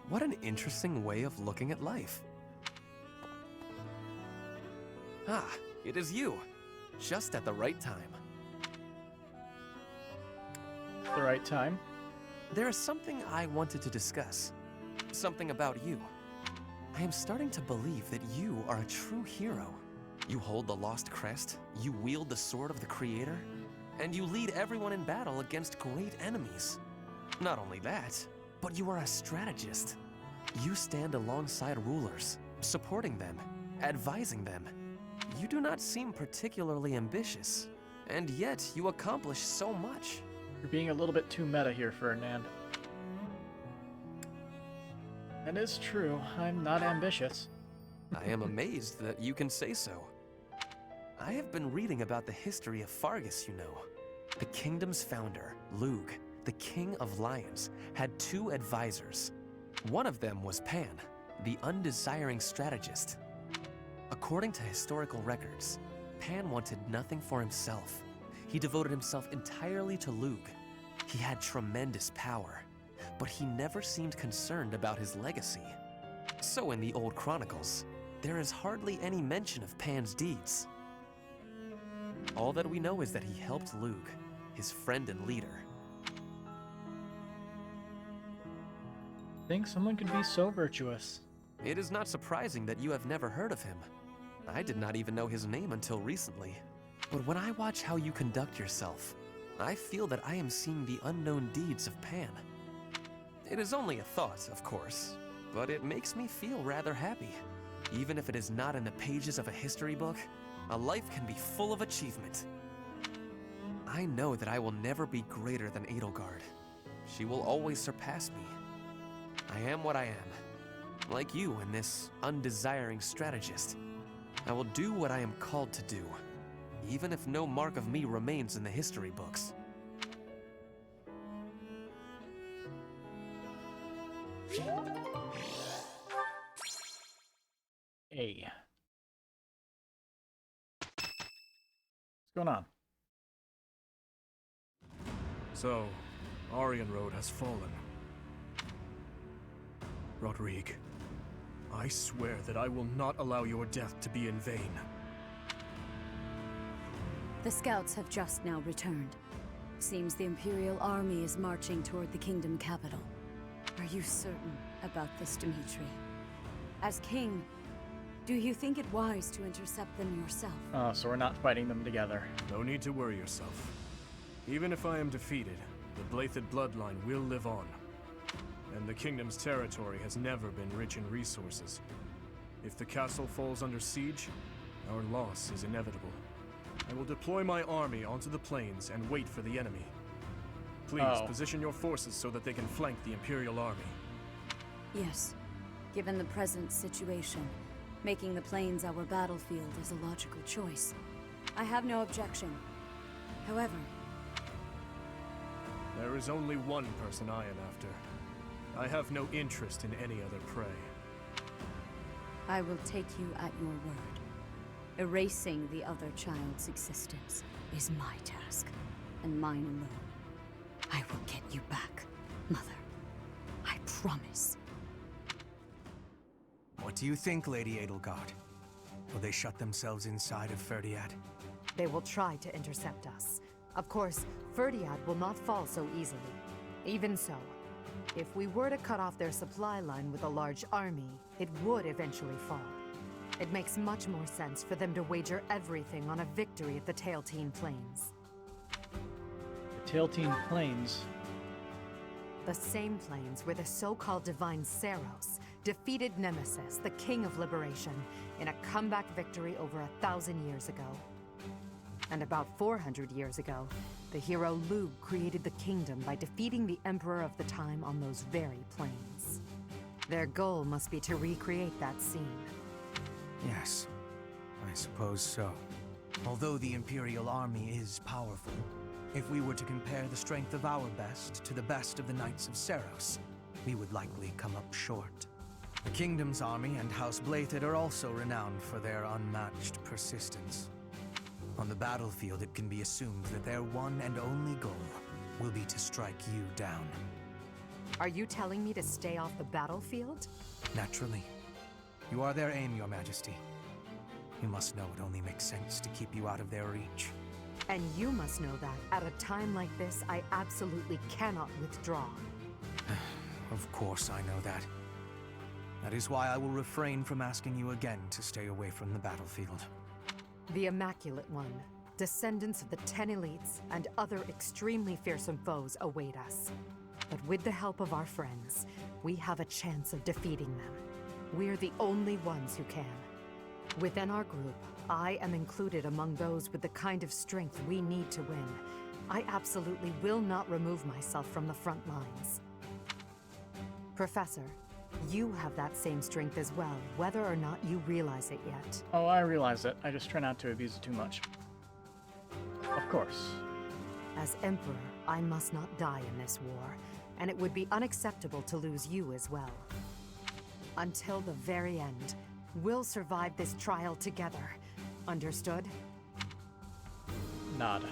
What an interesting way of looking at life. Ah, it is you. Just at the right time. The right time? There is something I wanted to discuss. Something about you. I am starting to believe that you are a true hero. You hold the Lost Crest, you wield the Sword of the Creator, and you lead everyone in battle against great enemies. Not only that, but you are a strategist. You stand alongside rulers, supporting them, advising them. You do not seem particularly ambitious, and yet you accomplish so much. You're being a little bit too meta here, Ferdinand. That is true. I'm not ambitious. I am amazed that you can say so. I have been reading about the history of Fargus, you know. The kingdom's founder, Lug, the king of lions, had two advisors. One of them was Pan, the undesiring strategist. According to historical records, Pan wanted nothing for himself. He devoted himself entirely to Lug. He had tremendous power, but he never seemed concerned about his legacy. So in the old chronicles, there is hardly any mention of Pan's deeds. All that we know is that he helped Lug, his friend and leader. Think someone could be so virtuous. It is not surprising that you have never heard of him. I did not even know his name until recently. But when I watch how you conduct yourself, I feel that I am seeing the unknown deeds of Pan. It is only a thought, of course, but it makes me feel rather happy. Even if it is not in the pages of a history book, a life can be full of achievement. I know that I will never be greater than Edelgard. She will always surpass me. I am what I am. Like you and this undesiring strategist. I will do what I am called to do, even if no mark of me remains in the history books. Hey. What's going on? So, Arianrhod has fallen. Rodrigue, I swear that I will not allow your death to be in vain. The scouts have just now returned. Seems the Imperial army is marching toward the kingdom capital. Are you certain about this, Dmitri? As king, Do you think it wise to intercept them yourself? Oh, so we're not fighting them together. No need to worry yourself. Even if I am defeated, the Blythed bloodline will live on. And the kingdom's territory has never been rich in resources. If the castle falls under siege, our loss is inevitable. I will deploy my army onto the plains and wait for the enemy. Please, position your forces so that they can flank the Imperial army. Yes. Given the present situation, making the plains our battlefield is a logical choice. I have no objection. However, there is only one person I am after. I have no interest in any other prey. I will take you at your word. Erasing the other child's existence is my task, and mine alone. I will get you back, Mother. I promise. What do you think, Lady Edelgard? Will they shut themselves inside of Ferdiad? They will try to intercept us. Of course, Ferdiad will not fall so easily. Even so, if we were to cut off their supply line with a large army, it would eventually fall. It makes much more sense for them to wager everything on a victory at the Tailteen Plains. The Tailteen Plains? The same plains where the so-called divine Saros defeated Nemesis, the King of Liberation, in a comeback victory over 1,000 years ago. And about 400 years ago, the hero Lugh created the kingdom by defeating the Emperor of the time on those very plains. Their goal must be to recreate that scene. Yes, I suppose so. Although the Imperial army is powerful, if we were to compare the strength of our best to the best of the Knights of Saros, we would likely come up short. The Kingdom's army and House Blythed are also renowned for their unmatched persistence. On the battlefield, it can be assumed that their one and only goal will be to strike you down. Are you telling me to stay off the battlefield? Naturally. You are their aim, Your Majesty. You must know it only makes sense to keep you out of their reach. And you must know that, at a time like this, I absolutely cannot withdraw. Of course I know that. That is why I will refrain from asking you again to stay away from the battlefield. The Immaculate One, descendants of the 10 elites, and other extremely fearsome foes await us. But with the help of our friends, we have a chance of defeating them. We're the only ones who can. Within our group, I am included among those with the kind of strength we need to win. I absolutely will not remove myself from the front lines. Professor, you have that same strength as well, whether or not you realize it yet. Oh, I realize it. I just try not to abuse it too much. Of course. As Emperor, I must not die in this war, and it would be unacceptable to lose you as well. Until the very end, we'll survive this trial together. Understood? Nod.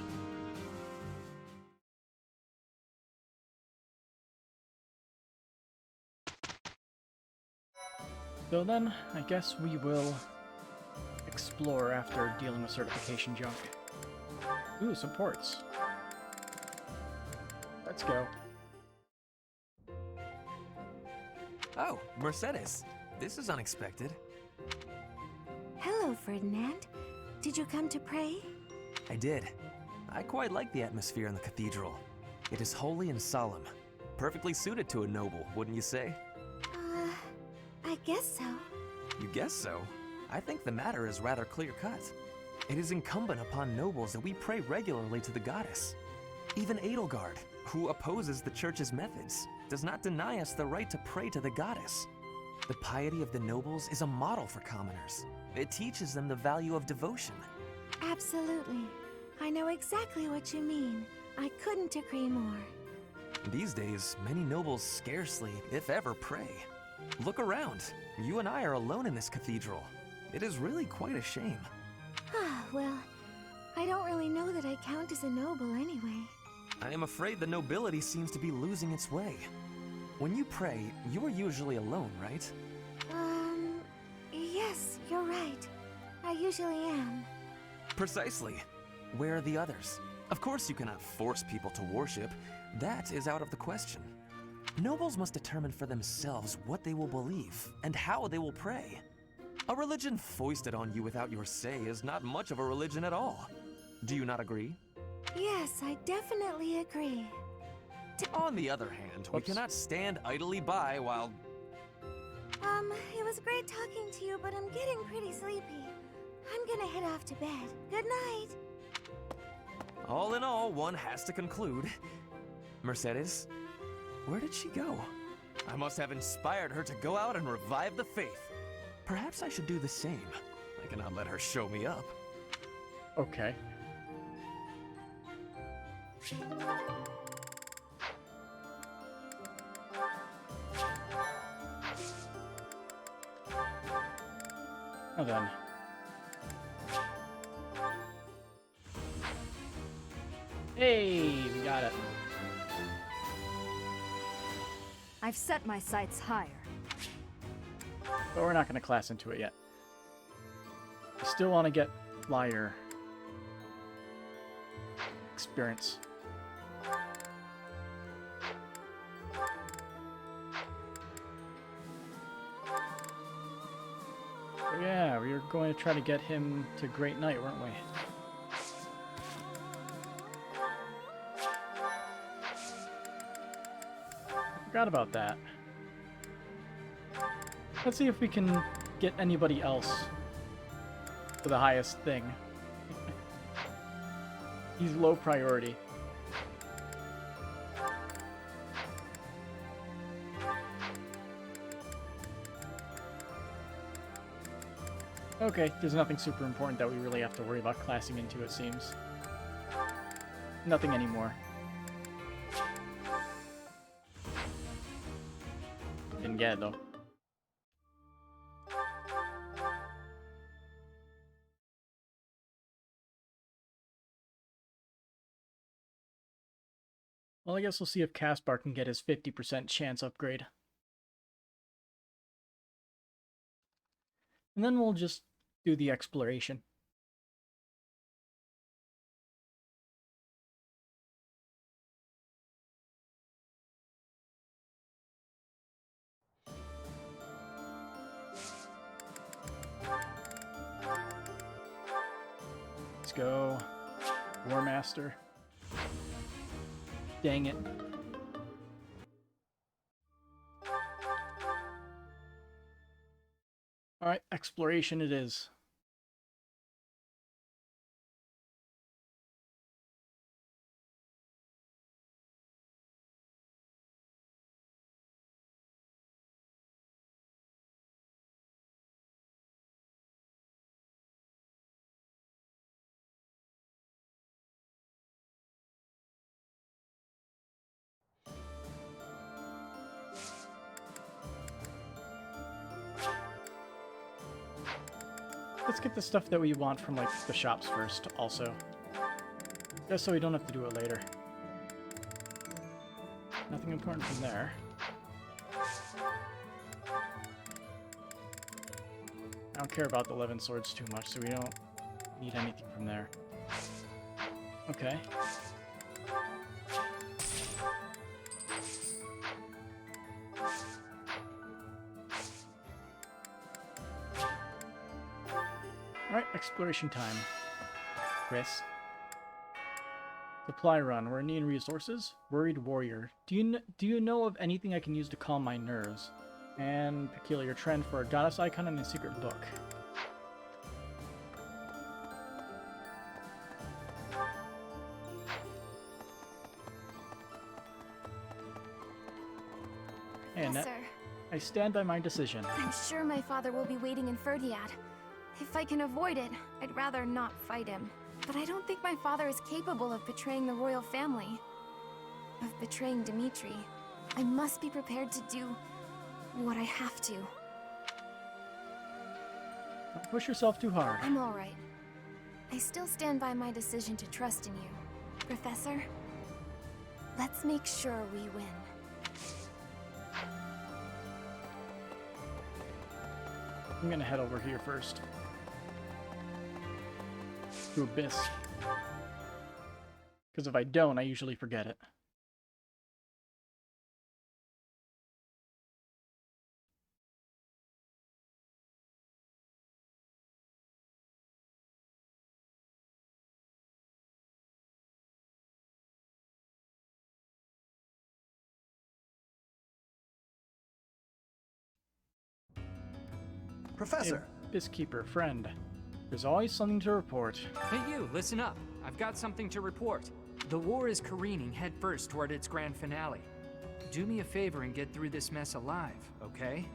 So then, I guess we will explore after dealing with certification junk. Ooh, some ports. Let's go. Oh, Mercedes. This is unexpected. Hello, Ferdinand. Did you come to pray? I did. I quite like the atmosphere in the cathedral. It is holy and solemn. Perfectly suited to a noble, wouldn't you say? I guess so. You guess so? I think the matter is rather clear-cut. It is incumbent upon nobles that we pray regularly to the goddess. Even Edelgard, who opposes the church's methods, does not deny us the right to pray to the goddess. The piety of the nobles is a model for commoners. It teaches them the value of devotion. Absolutely. I know exactly what you mean. I couldn't agree more. These days, many nobles scarcely, if ever, pray. Look around. You and I are alone in this cathedral. It is really quite a shame. Well, I don't really know that I count as a noble anyway. I am afraid the nobility seems to be losing its way. When you pray, you are usually alone, right? Yes, you're right. I usually am. Precisely. Where are the others? Of course you cannot force people to worship. That is out of the question. Nobles must determine for themselves what they will believe and how they will pray. A religion foisted on you without your say is not much of a religion at all. Do you not agree? Yes, I definitely agree. On the other hand, we cannot stand idly by while... It was great talking to you, but I'm getting pretty sleepy. I'm gonna head off to bed. Good night. All in all, one has to conclude. Mercedes, where did she go? I must have inspired her to go out and revive the faith. Perhaps I should do the same. I cannot let her show me up. Okay. Now then. Hey, we got it. I've set my sights higher. But we're not going to class into it yet. I still want to get flyer experience. Oh yeah, we were going to try to get him to Great Knight, weren't we? I forgot about that. Let's see if we can get anybody else for the highest thing. He's low priority. Okay, there's nothing super important that we really have to worry about classing into, it seems. Nothing anymore. Didn't get it, though. Well, I guess we'll see if Caspar can get his 50% chance upgrade. And then we'll just do the exploration. Let's go. War Master. Dang it. Alright, exploration it is. Let's get the stuff that we want from, like, the shops first, also. Just so we don't have to do it later. Nothing important from there. I don't care about the 11 swords too much, so we don't need anything from there. Okay. Alright, exploration time. Chris. Supply run. We're needing resources. Worried warrior. Do you know of anything I can use to calm my nerves? And peculiar trend for a goddess icon in a secret book. And Professor, I stand by my decision. I'm sure my father will be waiting in Ferdiad. If I can avoid it, I'd rather not fight him. But I don't think my father is capable of betraying the royal family. Of betraying Dimitri. I must be prepared to do what I have to. Don't push yourself too hard. I'm alright. I still stand by my decision to trust in you. Professor, let's make sure we win. I'm gonna head over here first. To Abyss. Because if I don't, I usually forget it. Professor! Hey, Biskeeper, friend. There's always something to report. Hey you, listen up. I've got something to report. The war is careening headfirst toward its grand finale. Do me a favor and get through this mess alive, okay?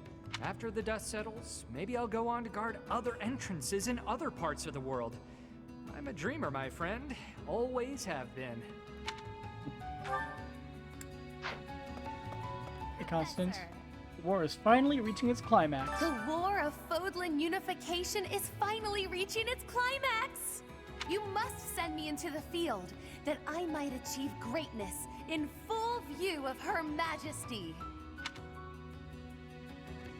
After the dust settles, maybe I'll go on to guard other entrances in other parts of the world. I'm a dreamer, my friend. Always have been. Hey, Constance. The war is finally reaching its climax. The war of Fodlan unification is finally reaching its climax! You must send me into the field, that I might achieve greatness in full view of Her Majesty.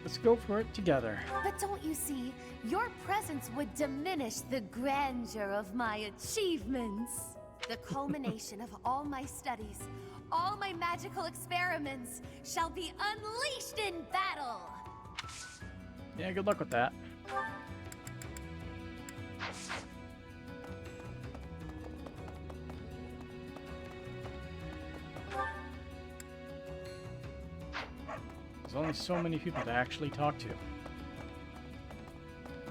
Let's go for it together. But don't you see, your presence would diminish the grandeur of my achievements. The culmination of all my studies, all my magical experiments, shall be unleashed in battle! Yeah, good luck with that. There's only so many people to actually talk to.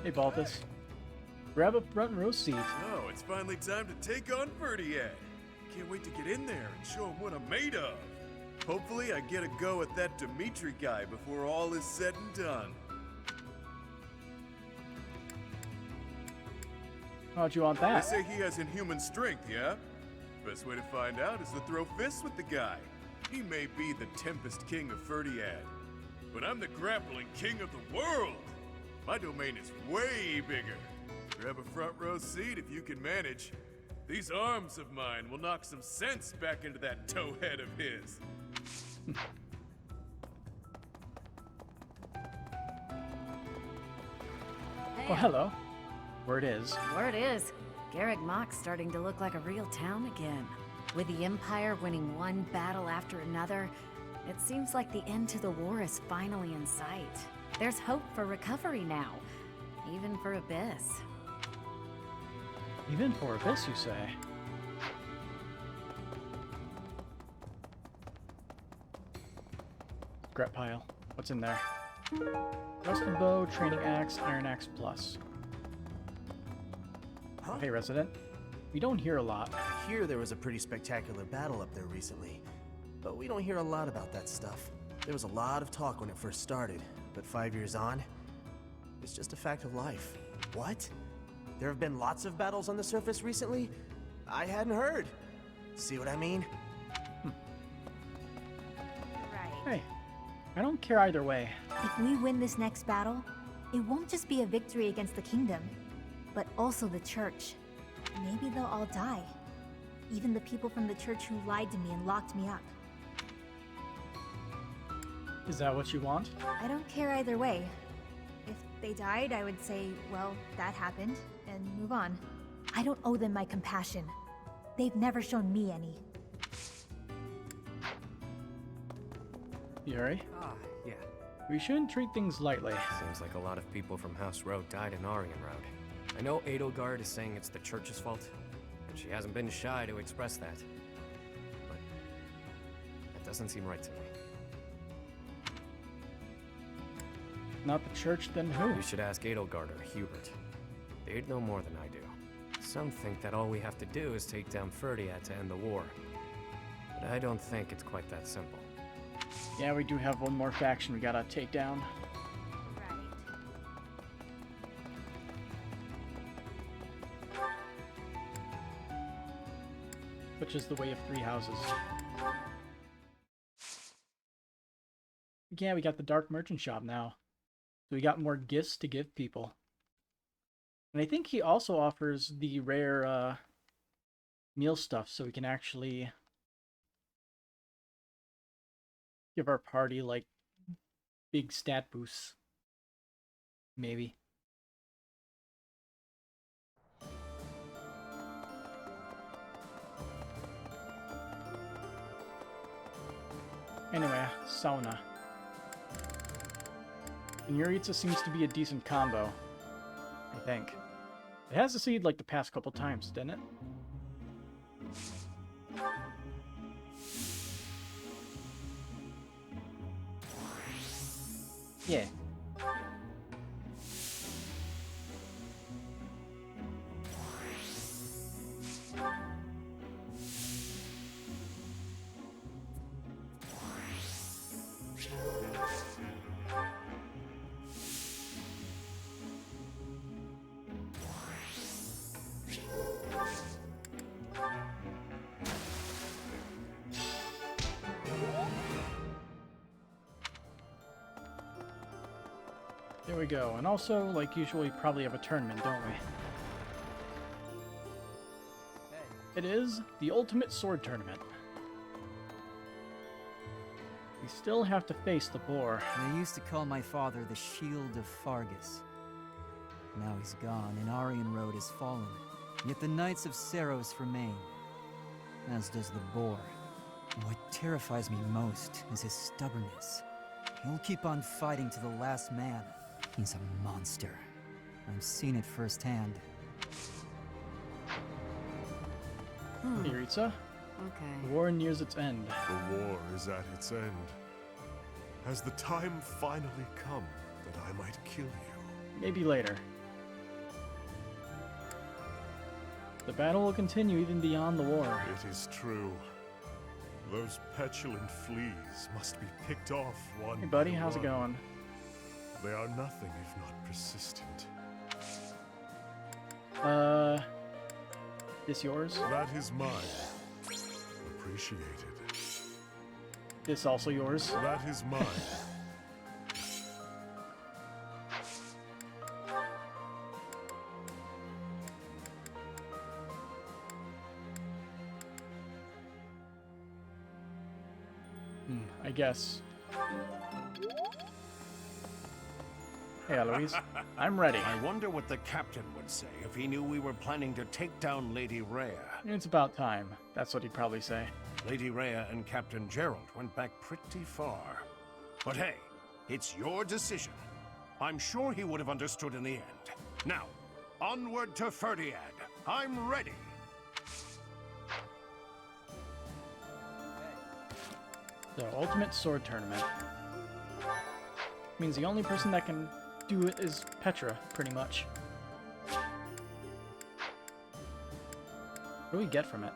Hey, Balthus. Grab a front row seat. Oh, it's finally time to take on Verdiad. Can't wait to get in there and show him what I'm made of. Hopefully I get a go at that Dimitri guy before all is said and done. How'd you want that? They say he has inhuman strength, yeah? Best way to find out is to throw fists with the guy. He may be the Tempest King of Verdiad, but I'm the Grappling King of the world! My domain is way bigger. Grab a front row seat if you can manage. These arms of mine will knock some sense back into that towhead of his. Oh, hello. Word is. Word is, Garreg Mach's starting to look like a real town again. With the Empire winning one battle after another, it seems like the end to the war is finally in sight. There's hope for recovery now, even for Abyss. Even for Abyss, you say? Scrap pile. What's in there? Rusted bow, training axe, iron axe plus. Huh? Hey, resident. We don't hear a lot. I hear there was a pretty spectacular battle up there recently, but we don't hear a lot about that stuff. There was a lot of talk when it first started, but 5 years on, it's just a fact of life. What? There have been lots of battles on the surface recently? I hadn't heard. See what I mean? Hey, I don't care either way. If we win this next battle, it won't just be a victory against the kingdom, but also the church. Maybe they'll all die. Even the people from the church who lied to me and locked me up. Is that what you want? I don't care either way. If they died, I would say, well, that happened, and move on. I don't owe them my compassion. They've never shown me any. Yuri? Ah, yeah. We shouldn't treat things lightly. Seems like a lot of people from House Road died in Arianrhod. I know Edelgard is saying it's the church's fault, and she hasn't been shy to express that. But that doesn't seem right to me. Not the church, then who? You should ask Edelgard or Hubert. They'd know more than I do. Some think that all we have to do is take down Verdiad to end the war. But I don't think it's quite that simple. Yeah, we do have one more faction we gotta take down. Which is the way of three houses. Yeah, we got the Dark Merchant Shop now. So we got more gifts to give people. And I think he also offers the rare meal stuff, so we can actually give our party, like, big stat boosts. Maybe. Anyway, sauna. And Yuritsa seems to be a decent combo, I think. It has a seed like the past couple times, didn't it? Yeah. There we go. And also, like usual, we probably have a tournament, don't we? It is the Ultimate Sword Tournament. We still have to face the boar. They used to call my father the Shield of Fargus. Now he's gone, and Arianrhod has fallen. Yet the Knights of Seros remain, as does the boar. And what terrifies me most is his stubbornness. He'll keep on fighting to the last man. He's a monster. I've seen it firsthand. Iritsa? Okay. The war nears its end. The war is at its end. Has the time finally come that I might kill you? Maybe later. The battle will continue even beyond the war. It is true. Those petulant fleas must be picked off one Hey buddy, by how's it one. going? They are nothing if not persistent. This yours? That is mine. Appreciated. This also yours? That is mine. I guess. Hey, Eloise. I'm ready. I wonder what the captain would say if he knew we were planning to take down Lady Rhea. It's about time. That's what he'd probably say. Lady Rhea and Captain Gerald went back pretty far. But hey, it's your decision. I'm sure he would have understood in the end. Now, onward to Ferdiad. I'm ready. The Ultimate Sword Tournament. Means the only person that can do it is Petra, pretty much. What do we get from it?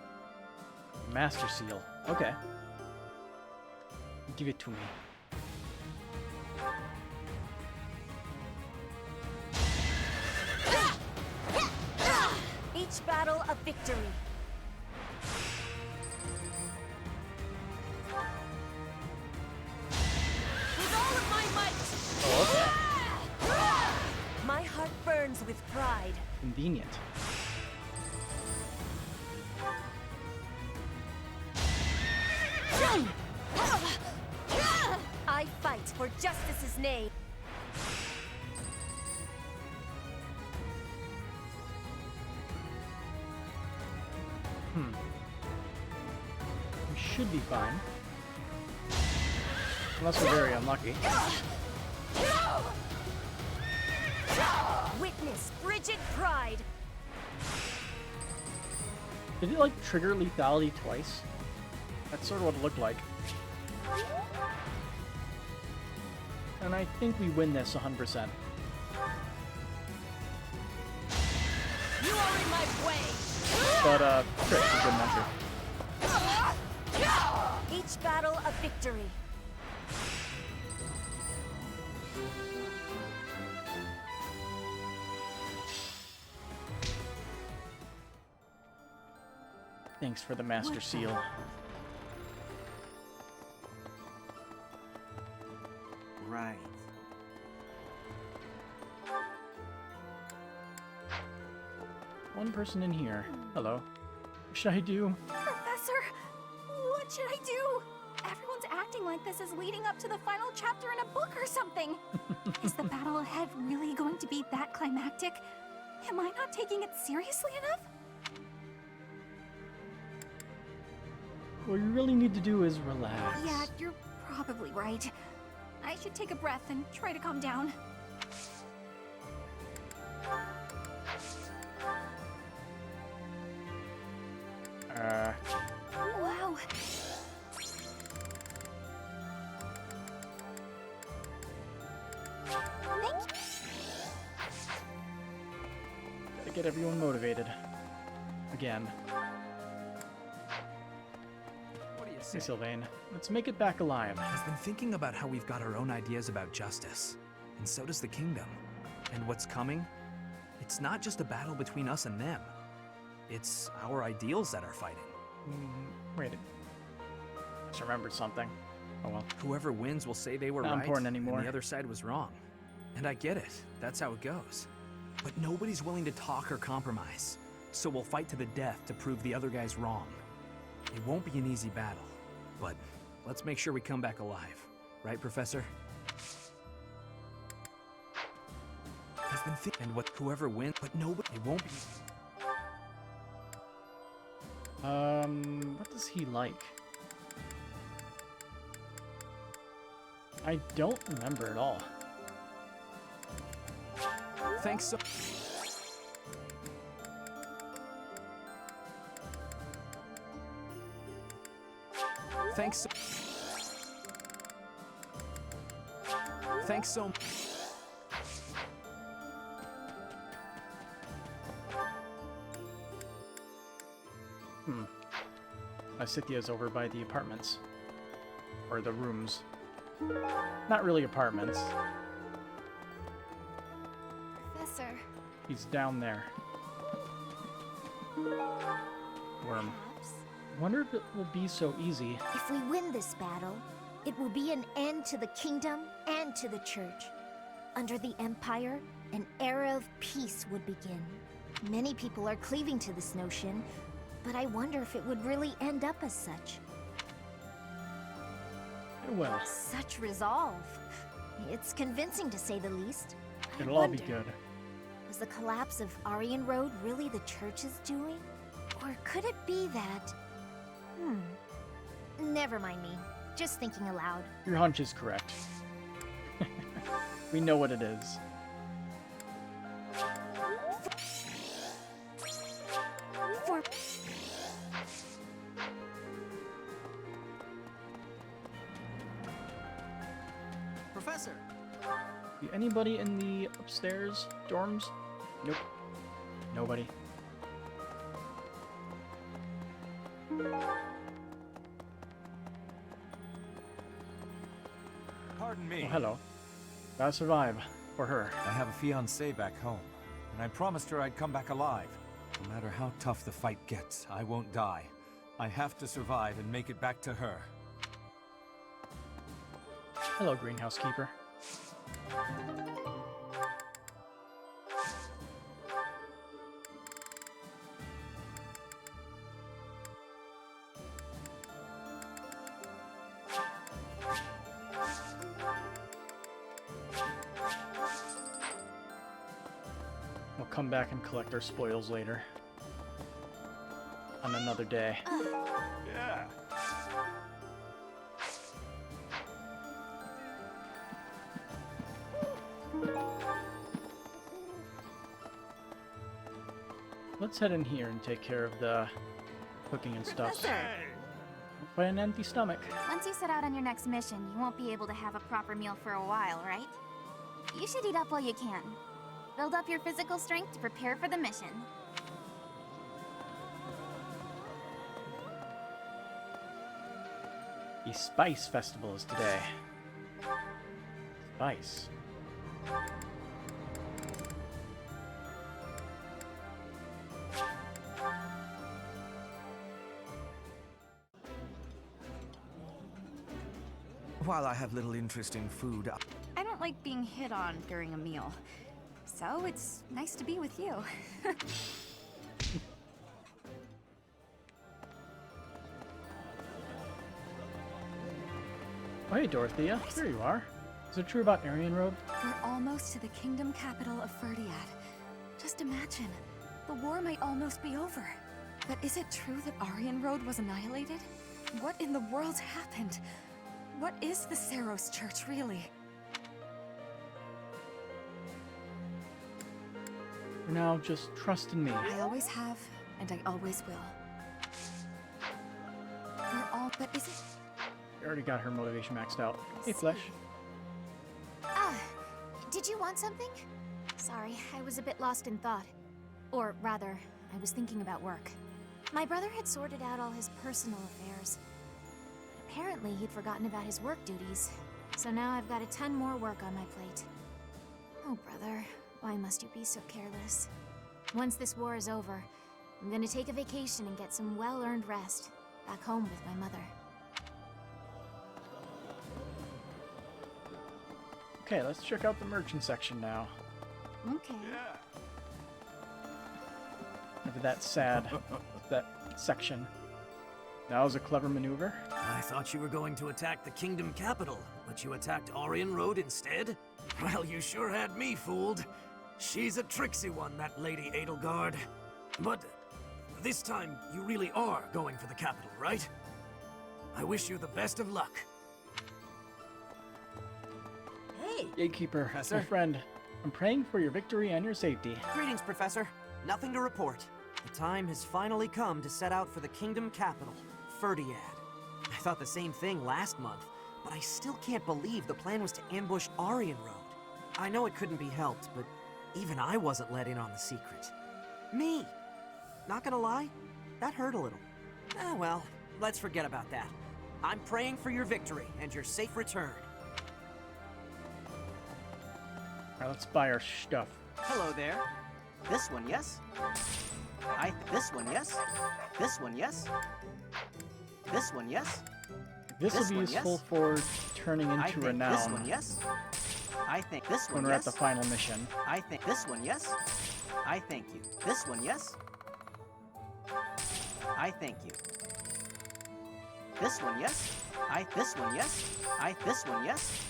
Master Seal. Okay. Give it to me. Each battle a victory. With all of my might. Oh, okay. My heart burns with pride. Convenient. I fight for justice's name. We should be fine. Unless we're very unlucky. Witness frigid pride. Did it, like, trigger lethality twice? That's sort of what it looked like. And I think we win this 100%. You are in my way. But, crit for good measure. Each battle a victory. Thanks for the Master Seal. Right. One person in here. Hello. What should I do? Professor, what should I do? Everyone's acting like this is leading up to the final chapter in a book or something. Is the battle ahead really going to be that climactic? Am I not taking it seriously enough? What you really need to do is relax. Yeah, you're probably right. I should take a breath and try to calm down. Wow. Thank you. Gotta get everyone motivated. Again. What do you Hey, say? Sylvain. Let's make it back alive. I've been thinking about how we've got our own ideas about justice, and so does the kingdom. And what's coming? It's not just a battle between us and them. It's our ideals that are fighting. Wait. I just remembered something. Oh well. Whoever wins will say they were Not right, important anymore. and the other side was wrong. And I get it. That's how it goes. But nobody's willing to talk or compromise. So we'll fight to the death to prove the other guy's wrong. It won't be an easy battle, but let's make sure we come back alive. Right, Professor? I've been thinking, and whoever wins, but nobody, it won't be. What does he like? I don't remember at all. Thanks so. Thanks so. Thanks so much. Scythia's over by the apartments. Or the rooms. Not really apartments. Professor. He's down there. Worm. Wonder if it will be so easy. If we win this battle, it will be an end to the kingdom and to the church. Under the Empire, an era of peace would begin. Many people are cleaving to this notion, but I wonder if it would really end up as such. Well, Such resolve. It's convincing to say the least. it'll all be good. Was the collapse of Arianrhod really the church's doing? Or could it be that... Never mind me. Just thinking aloud. Your hunch is correct. We know what it is. Professor! See anybody in the upstairs dorms? Nope. Nobody. Pardon me. Oh, hello. Gotta survive. For her. I have a fiancée back home, and I promised her I'd come back alive. No matter how tough the fight gets, I won't die. I have to survive and make it back to her. Hello, Greenhouse Keeper. We'll come back and collect our spoils later. On another day. Yeah. Let's head in here and take care of the cooking and stuff. Professor! By an empty stomach. Once you set out on your next mission, you won't be able to have a proper meal for a while, right? You should eat up while you can. Build up your physical strength to prepare for the mission. The Spice Festival is today. Spice. While I have little interest in food, I don't like being hit on during a meal. So it's nice to be with you. Oh, hey, Dorothea. There you are. Is it true about Arianrhod? We're almost to the kingdom capital of Ferdiad. Just imagine, the war might almost be over. But is it true that Arianrhod was annihilated? What in the world happened? What is the Saros Church, really? For now, just trust in me. I always have, and I always will. We're all, but is it... We already got her motivation maxed out. Hey, Flesh. Did you want something? Sorry, I was a bit lost in thought. Or rather, I was thinking about work. My brother had sorted out all his personal affairs. But apparently, he'd forgotten about his work duties. So now I've got a ton more work on my plate. Oh, brother, why must you be so careless? Once this war is over, I'm gonna take a vacation and get some well-earned rest. Back home with my mother. Okay, let's check out the merchant section now. Okay. Maybe that's sad. That section. That was a clever maneuver. I thought you were going to attack the kingdom capital, but you attacked Arianrhod instead? Well, you sure had me fooled. She's a tricksy one, that Lady Edelgard. But this time, you really are going for the capital, right? I wish you the best of luck. Hey! Gatekeeper, Professor? my friend. I'm praying for your victory and your safety. Greetings, Professor. Nothing to report. The time has finally come to set out for the kingdom capital, Ferdiad. I thought the same thing last month, but I still can't believe the plan was to ambush Arianrhod. I know it couldn't be helped, but even I wasn't let in on the secret. Me! Not gonna lie, that hurt a little. Ah, well, let's forget about that. I'm praying for your victory and your safe return. Alright, let's buy our stuff. Hello there. This one, yes? This one, yes? This one, yes? This one, yes? This will be one, useful yes? for turning I into think renown this one, yes? I think this one, when we're yes? at the final mission. I think this one, yes? I thank you. This one, yes? I thank you. This one, yes? This one, yes? This one, yes?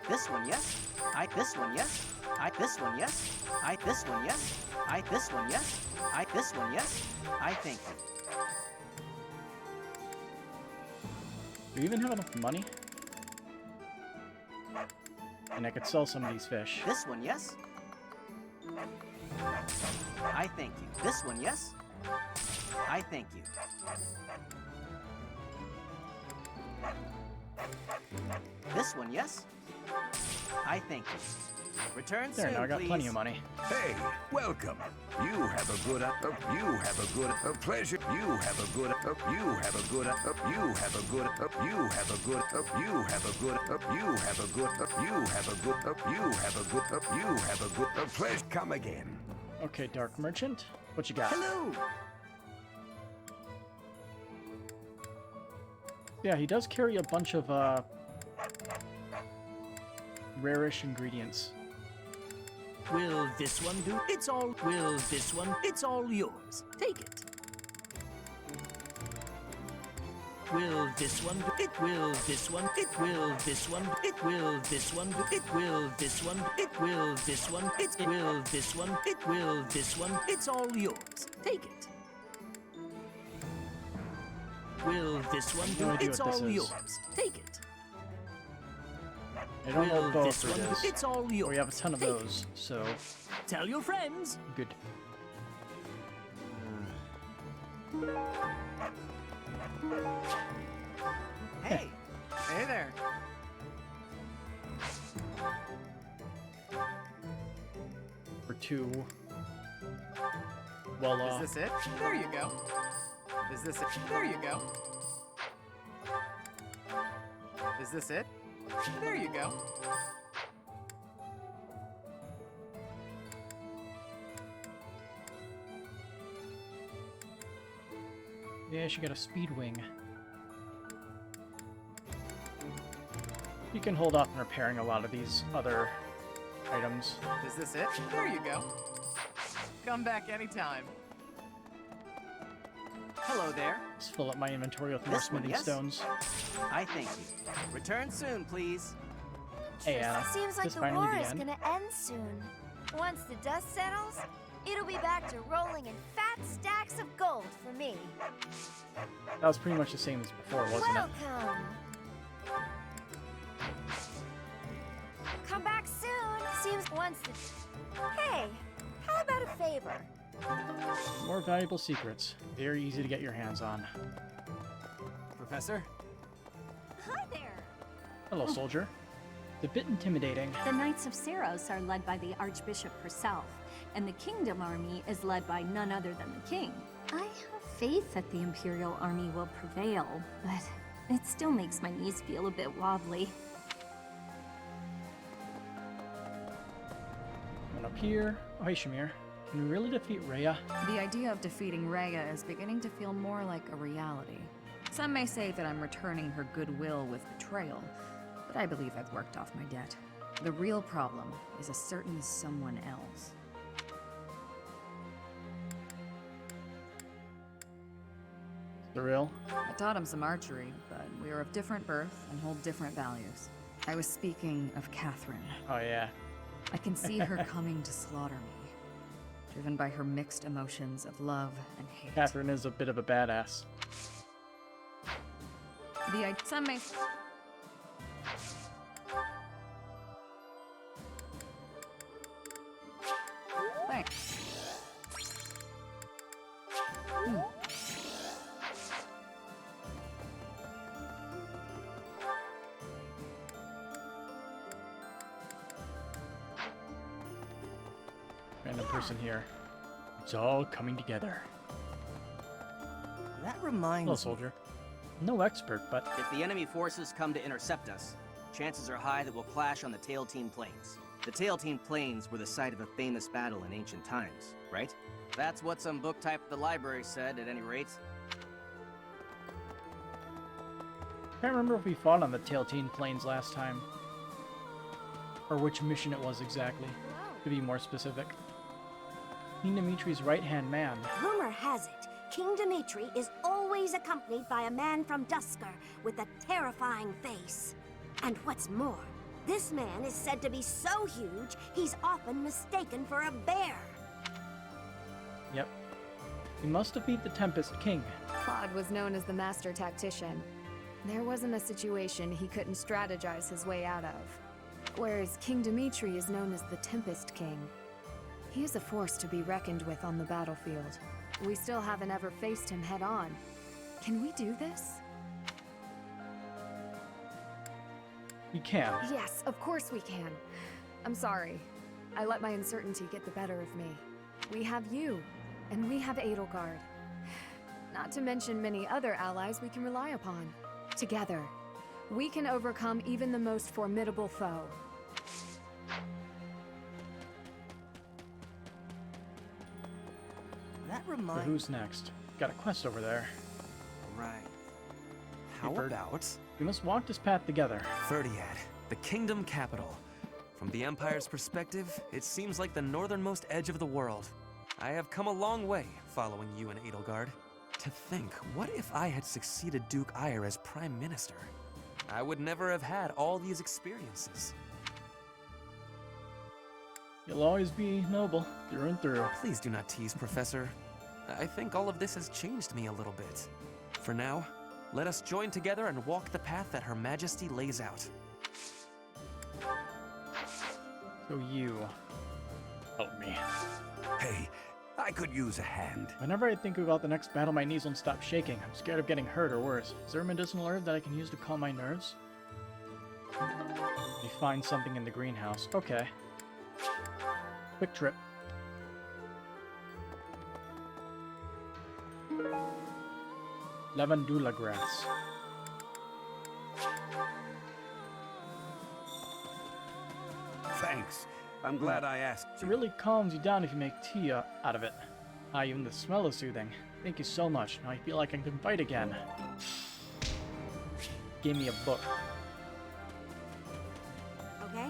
This one, yes? This one, yes? This one, yes? This one, yes? This one, yes? This one, yes? I thank you. Do we even have enough money? And I could sell some of these fish. This one, yes? I thank you. This one, yes? I thank you. This one, yes? I thank you. Return There, soon, now I got please. plenty of money. Hey, welcome. You have a good, you have a good, pleasure. You have a good, you have a good, you have a good, you have a good, you have a good, you have a good, you have a good, you have a good, you have a good, pleasure. Come again. Okay, Dark Merchant, what you got? Hello. Yeah, he does carry a bunch of rarish ingredients. Will this one do? It's all. Will this one? It's all yours. Take it. Will this one do? It will this one. It will this one. It will this one. It will this one. It will this one. It will this one. It will this one. It's all yours. Take it. Will this one do? No idea It's what this all is. yours. Take it. I don't know Will what this both it one- is. it's all yours. We have a ton of Take those, so Tell your friends. good. Hey. Hey there. For two. Well, Is this it? There you go. Is this it? There you go. Is this it? There you go. yeah, she got a speed wing. You can hold off on repairing a lot of these other items. Is this it? There you go. Come back anytime. Hello there. Let's fill up my inventory with more This one, smithing yes? stones. I thank you. Return soon, please. Hey, Anna. Seems like This the finally war the is end? gonna end soon. Once the dust settles, it'll be back to rolling in fat stacks of gold for me. That was pretty much the same as before, wasn't it? Welcome. Come back soon. Seems once the... Hey, how about a favor? More valuable secrets. Very easy to get your hands on. Professor? Hi there. Hello, soldier. It's a bit intimidating. The Knights of Seros are led by the Archbishop herself, and the Kingdom Army is led by none other than the King. I have faith that the Imperial Army will prevail, but it still makes my knees feel a bit wobbly. And up here. Oh, hey, Shamir. Can we really defeat Rhea? The idea of defeating Rhea is beginning to feel more like a reality. Some may say that I'm returning her goodwill with betrayal, but I believe I've worked off my debt. The real problem is a certain someone else. Surreal. I taught him some archery, but we are of different birth and hold different values. I was speaking of Catherine. Oh, yeah. I can see her coming to slaughter me, driven by her mixed emotions of love and hate. Catherine is a bit of a badass. Some may... Thanks. Random person here. It's all coming together. That reminds Hello, me. soldier. No expert, but If the enemy forces come to intercept us, chances are high that we'll clash on the Tailtean Plains. The Tailtean Plains were the site of a famous battle in ancient times, right? That's what some book type at the library said, at any rate. can't remember if we fought on the Tailtean Plains last time. Or which mission it was exactly, to be more specific. King Dimitri's right-hand man. Rumor has it, King Dimitri is always accompanied by a man from Dusker with a terrifying face. And what's more, this man is said to be so huge, he's often mistaken for a bear. Yep. We must defeat the Tempest King. Claude was known as the master tactician. There wasn't a situation he couldn't strategize his way out of. Whereas King Dimitri is known as the Tempest King. He is a force to be reckoned with on the battlefield. We still haven't ever faced him head-on. Can we do this? We can. Yes, of course we can. I'm sorry. I let my uncertainty get the better of me. We have you, and we have Edelgard. Not to mention many other allies we can rely upon. Together, we can overcome even the most formidable foe. That So reminds who's next? Got a quest over there. Right. How Hey, Bird. about We must walk this path together. Ferdiad, the kingdom capital. From the Empire's perspective, it seems like the northernmost edge of the world. I have come a long way following you and Edelgard. To think, what if I had succeeded Duke Ire as Prime Minister? I would never have had all these experiences. You'll always be noble, through and through. Please do not tease, Professor. I think all of this has changed me a little bit. For now, let us join together and walk the path that Her Majesty lays out. So you... help me. Hey, I could use a hand. Whenever I think about the next battle, my knees won't stop shaking. I'm scared of getting hurt or worse. Is there a medicinal herb that I can use to calm my nerves? You find something in the greenhouse. Okay. Quick trip. Lavandula grass. Thanks. I'm glad I asked. It really calms you down if you make tea out of it. Even the smell is soothing. Thank you so much. Now I feel like I can fight again. Give me a book. Okay?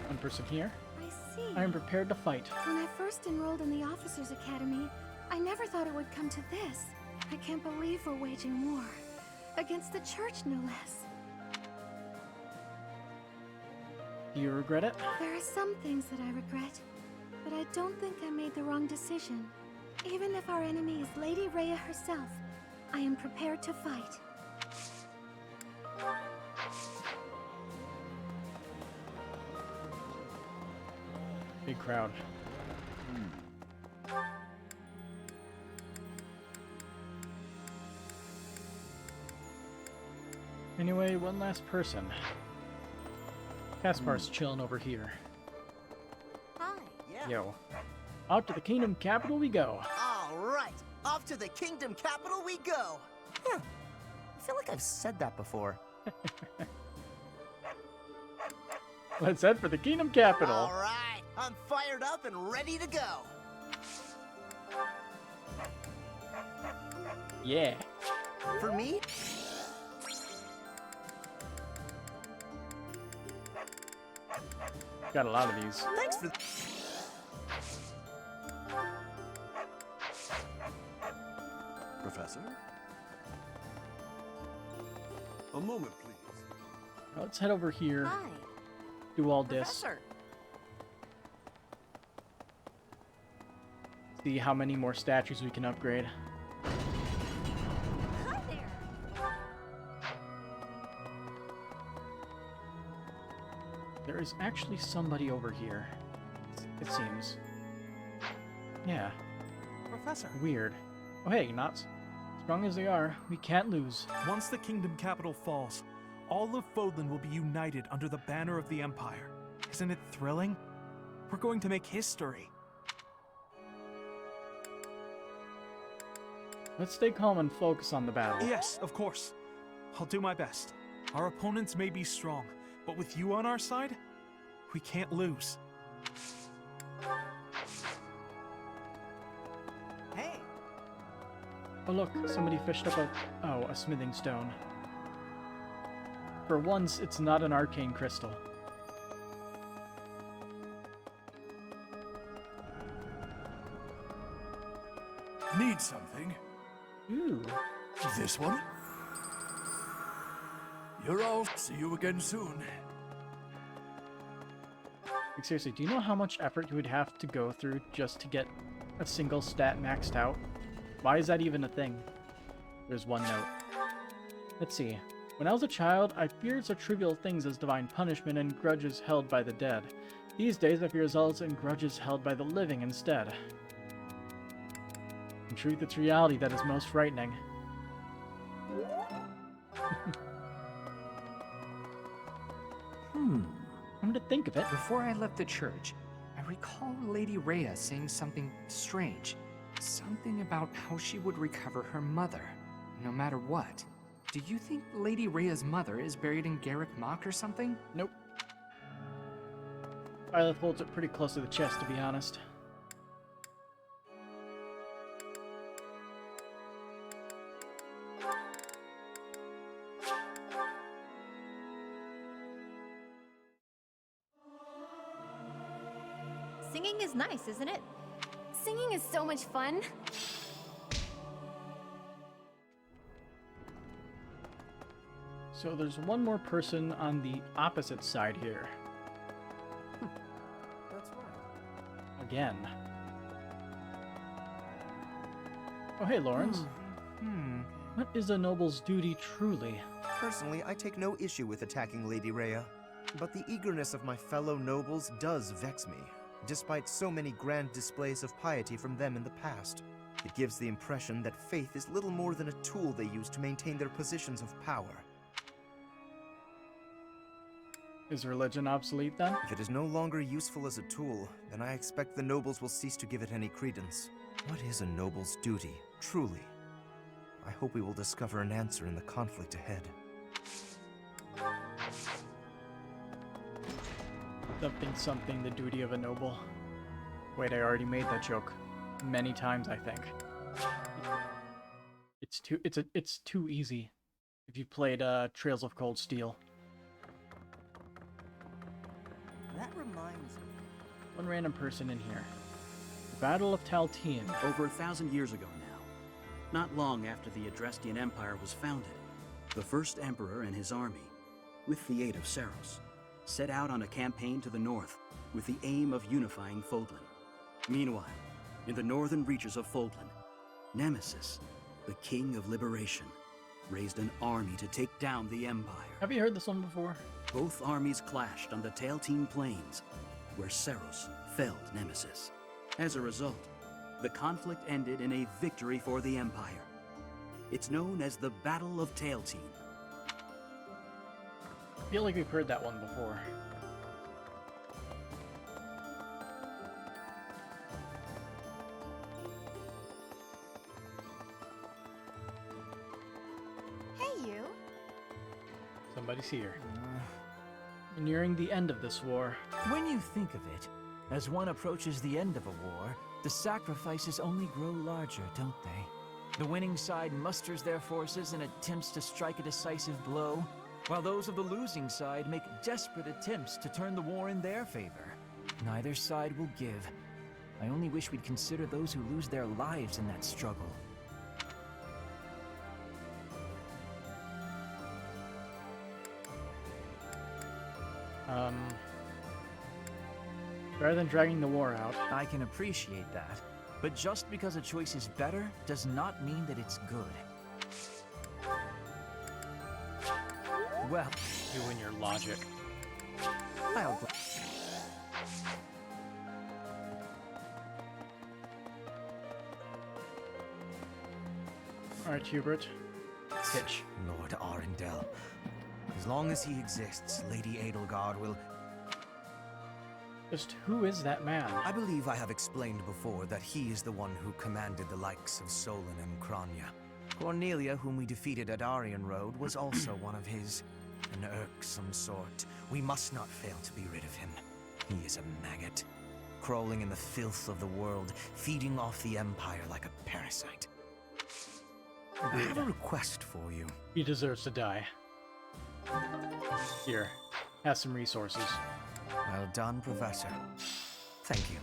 One person here. I see. I am prepared to fight. When I first enrolled in the Officers Academy, I never thought it would come to this. I can't believe we're waging war. Against the church, no less. Do you regret it? There are some things that I regret, but I don't think I made the wrong decision. Even if our enemy is Lady Rhea herself, I am prepared to fight. Big crowd. Anyway, one last person. Caspar's chilling over here. Hi. Yeah. Yo. Out to the kingdom capital we go. All right. Off to the kingdom capital we go. Huh. I feel like I've said that before. Let's head for the kingdom capital. All right. I'm fired up and ready to go. Yeah. For me? Got a lot of these. Thanks for... Professor? A moment, please. Now let's head over here. Hi. Do all this. Professor. See how many more statues we can upgrade. Hi there. There is actually somebody over here. It seems. Yeah. Professor. Weird. Oh hey, not strong as they are, we can't lose. Once the kingdom capital falls, all of Fodlan will be united under the banner of the Empire. Isn't it thrilling? We're going to make history. Let's stay calm and focus on the battle. Yes, of course. I'll do my best. Our opponents may be strong, but with you on our side, we can't lose. Hey! Oh look, somebody fished up a smithing stone. For once, it's not an arcane crystal. Need something? Ooh. This one? You're all. See you again soon. Like, seriously, do you know how much effort you would have to go through just to get a single stat maxed out? Why is that even a thing? There's one note. Let's see. When I was a child, I feared such trivial things as divine punishment and grudges held by the dead. These days, I fear results and grudges held by the living instead. In truth, it's reality that is most frightening. Come to think of it. Before I left the church, I recall Lady Rhea saying something strange. Something about how she would recover her mother, no matter what. Do you think Lady Rhea's mother is buried in Garrick Mock or something? Nope. Violet holds it pretty close to the chest, to be honest. Singing is nice, isn't it? Singing is so much fun. So there's one more person on the opposite side here. That's right. Again. Oh hey, Lawrence. What is a noble's duty truly? Personally, I take no issue with attacking Lady Rhea, but the eagerness of my fellow nobles does vex me, despite so many grand displays of piety from them in the past. It gives the impression that faith is little more than a tool they use to maintain their positions of power. Is religion obsolete then? If it is no longer useful as a tool, then I expect the nobles will cease to give it any credence. What is a noble's duty, truly? I hope we will discover an answer in the conflict ahead. Something, the duty of a noble. Wait, I already made that joke many times, I think. It's too easy if you played Trails of Cold Steel. That reminds me. One random person in here. The Battle of Taltine. Over 1,000 years ago now, not long after the Adrestian Empire was founded, the first emperor and his army, with the aid of Saros, set out on a campaign to the north with the aim of unifying Fodlan. Meanwhile, in the northern reaches of Fodlan, Nemesis, the King of Liberation, raised an army to take down the Empire. Have you heard this one before? Both armies clashed on the Taltine Plains, where Saros felled Nemesis. As a result, the conflict ended in a victory for the Empire. It's known as the Battle of Taltine. I feel like we've heard that one before. Hey, you. Somebody's here. We're nearing the end of this war. When you think of it, as one approaches the end of a war, the sacrifices only grow larger, don't they? The winning side musters their forces and attempts to strike a decisive blow, while those of the losing side make desperate attempts to turn the war in their favor. Neither side will give. I only wish we'd consider those who lose their lives in that struggle. Rather than dragging the war out. I can appreciate that, but just because a choice is better does not mean that it's good. Well, you and your logic. I'll... Alright, Hubert. Pitch. Lord Arundel. As long as he exists, Lady Edelgard will... Just who is that man? I believe I have explained before that he is the one who commanded the likes of Solon and Crania. Cornelia, whom we defeated at Arianrhod, was also one of his. An irksome sort. We must not fail to be rid of him. He is a maggot, crawling in the filth of the world, feeding off the Empire like a parasite. I have a request for you. He deserves to die. Here, have some resources. Well done, Professor. Thank you.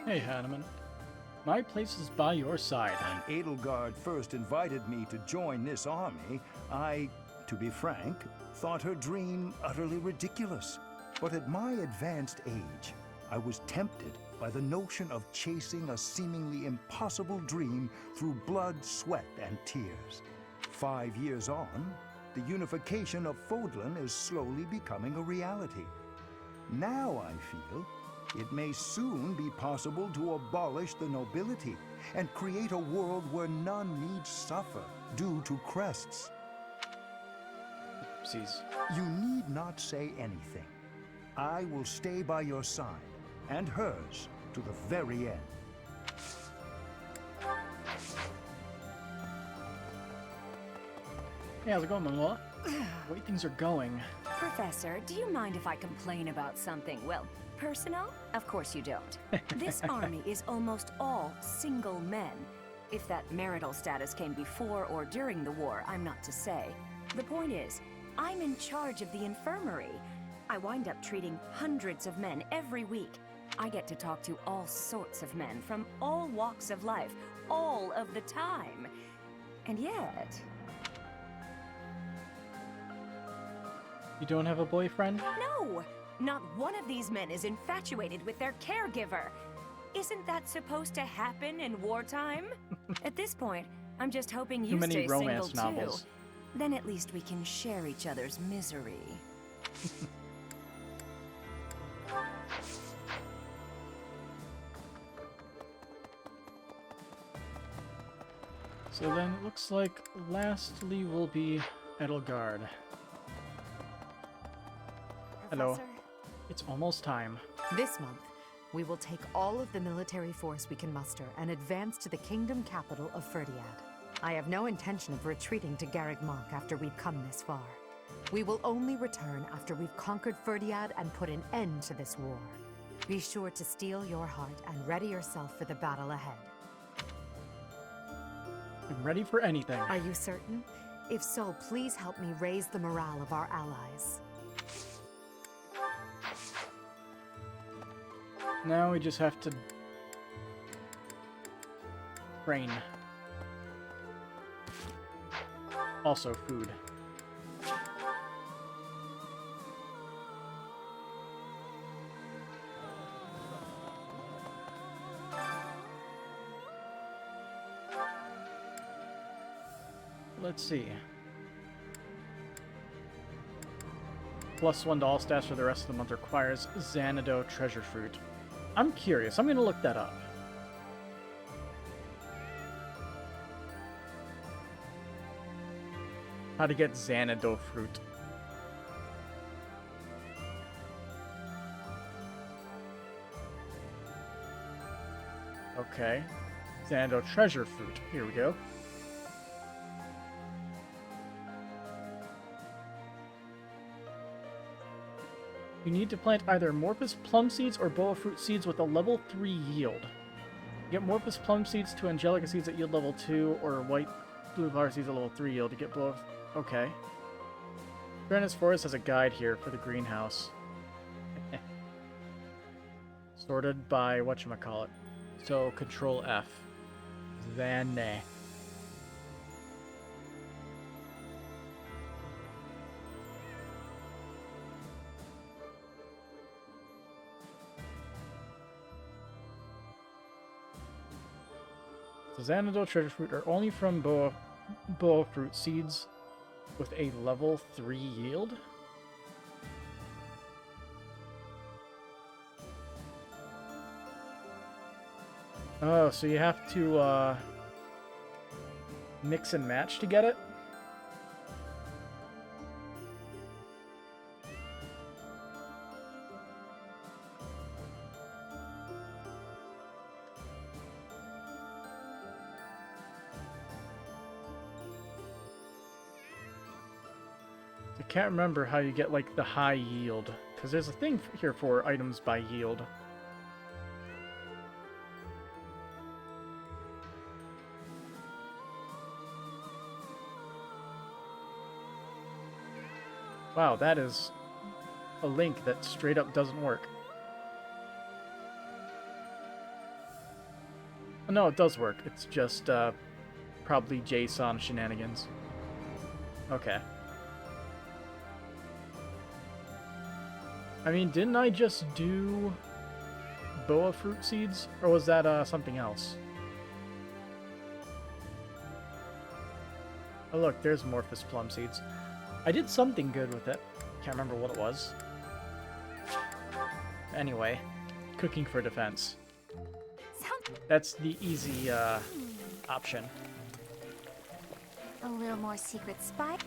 Hey, Hanneman. My place is by your side. When Edelgard first invited me to join this army, I, to be frank, thought her dream utterly ridiculous. But at my advanced age, I was tempted by the notion of chasing a seemingly impossible dream through blood, sweat, and tears. 5 years on, the unification of Fodlan is slowly becoming a reality. Now I feel it may soon be possible to abolish the nobility and create a world where none need suffer due to crests. Oopsies. You need not say anything. I will stay by your side, and hers, to the very end. Hey, how's it going, Manuela? The way things are going. Professor, do you mind if I complain about something, well, personal? Of course you don't. This army is almost all single men. If that marital status came before or during the war, I'm not to say. The point is, I'm in charge of the infirmary. I wind up treating hundreds of men every week. I get to talk to all sorts of men from all walks of life, all of the time. And yet... You don't have a boyfriend? No! Not one of these men is infatuated with their caregiver. Isn't that supposed to happen in wartime? At this point, I'm just hoping you stay single too. Then at least we can share each other's misery. So then it looks like lastly will be Edelgard. Hello. It's almost time. This month, we will take all of the military force we can muster and advance to the kingdom capital of Ferdiad. I have no intention of retreating to Garreg Mach after we've come this far. We will only return after we've conquered Ferdiad and put an end to this war. Be sure to steel your heart and ready yourself for the battle ahead. I'm ready for anything. Are you certain? If so, please help me raise the morale of our allies. Now we just have to train. Also food. Let's see. +1 to all stats for the rest of the month requires Xanadu treasure fruit. I'm curious. I'm going to look that up. How to get Xanadu fruit. Okay. Xanadu treasure fruit. Here we go. You need to plant either Morpus plum seeds or boa fruit seeds with a level 3 yield. Get Morpus plum seeds to Angelica seeds that yield level 2, or white blue flower seeds at level 3 yield to get both. Okay. Granite Forest has a guide here for the greenhouse. Sorted by whatchamacallit. So, Control F. Then. So Xanadu treasure fruit are only from boa fruit seeds with a level 3 yield? Oh, so you have to mix and match to get it? I can't remember how you get, like, the high yield, because there's a thing here for items by yield. Wow, that is a link that straight up doesn't work. No, it does work. It's just, probably JSON shenanigans. Okay. I mean, didn't I just do boa fruit seeds? Or was that, something else? Oh look, there's Morphus plum seeds. I did something good with it. Can't remember what it was. Anyway, cooking for defense. That's the easy, option. A little more secret spy.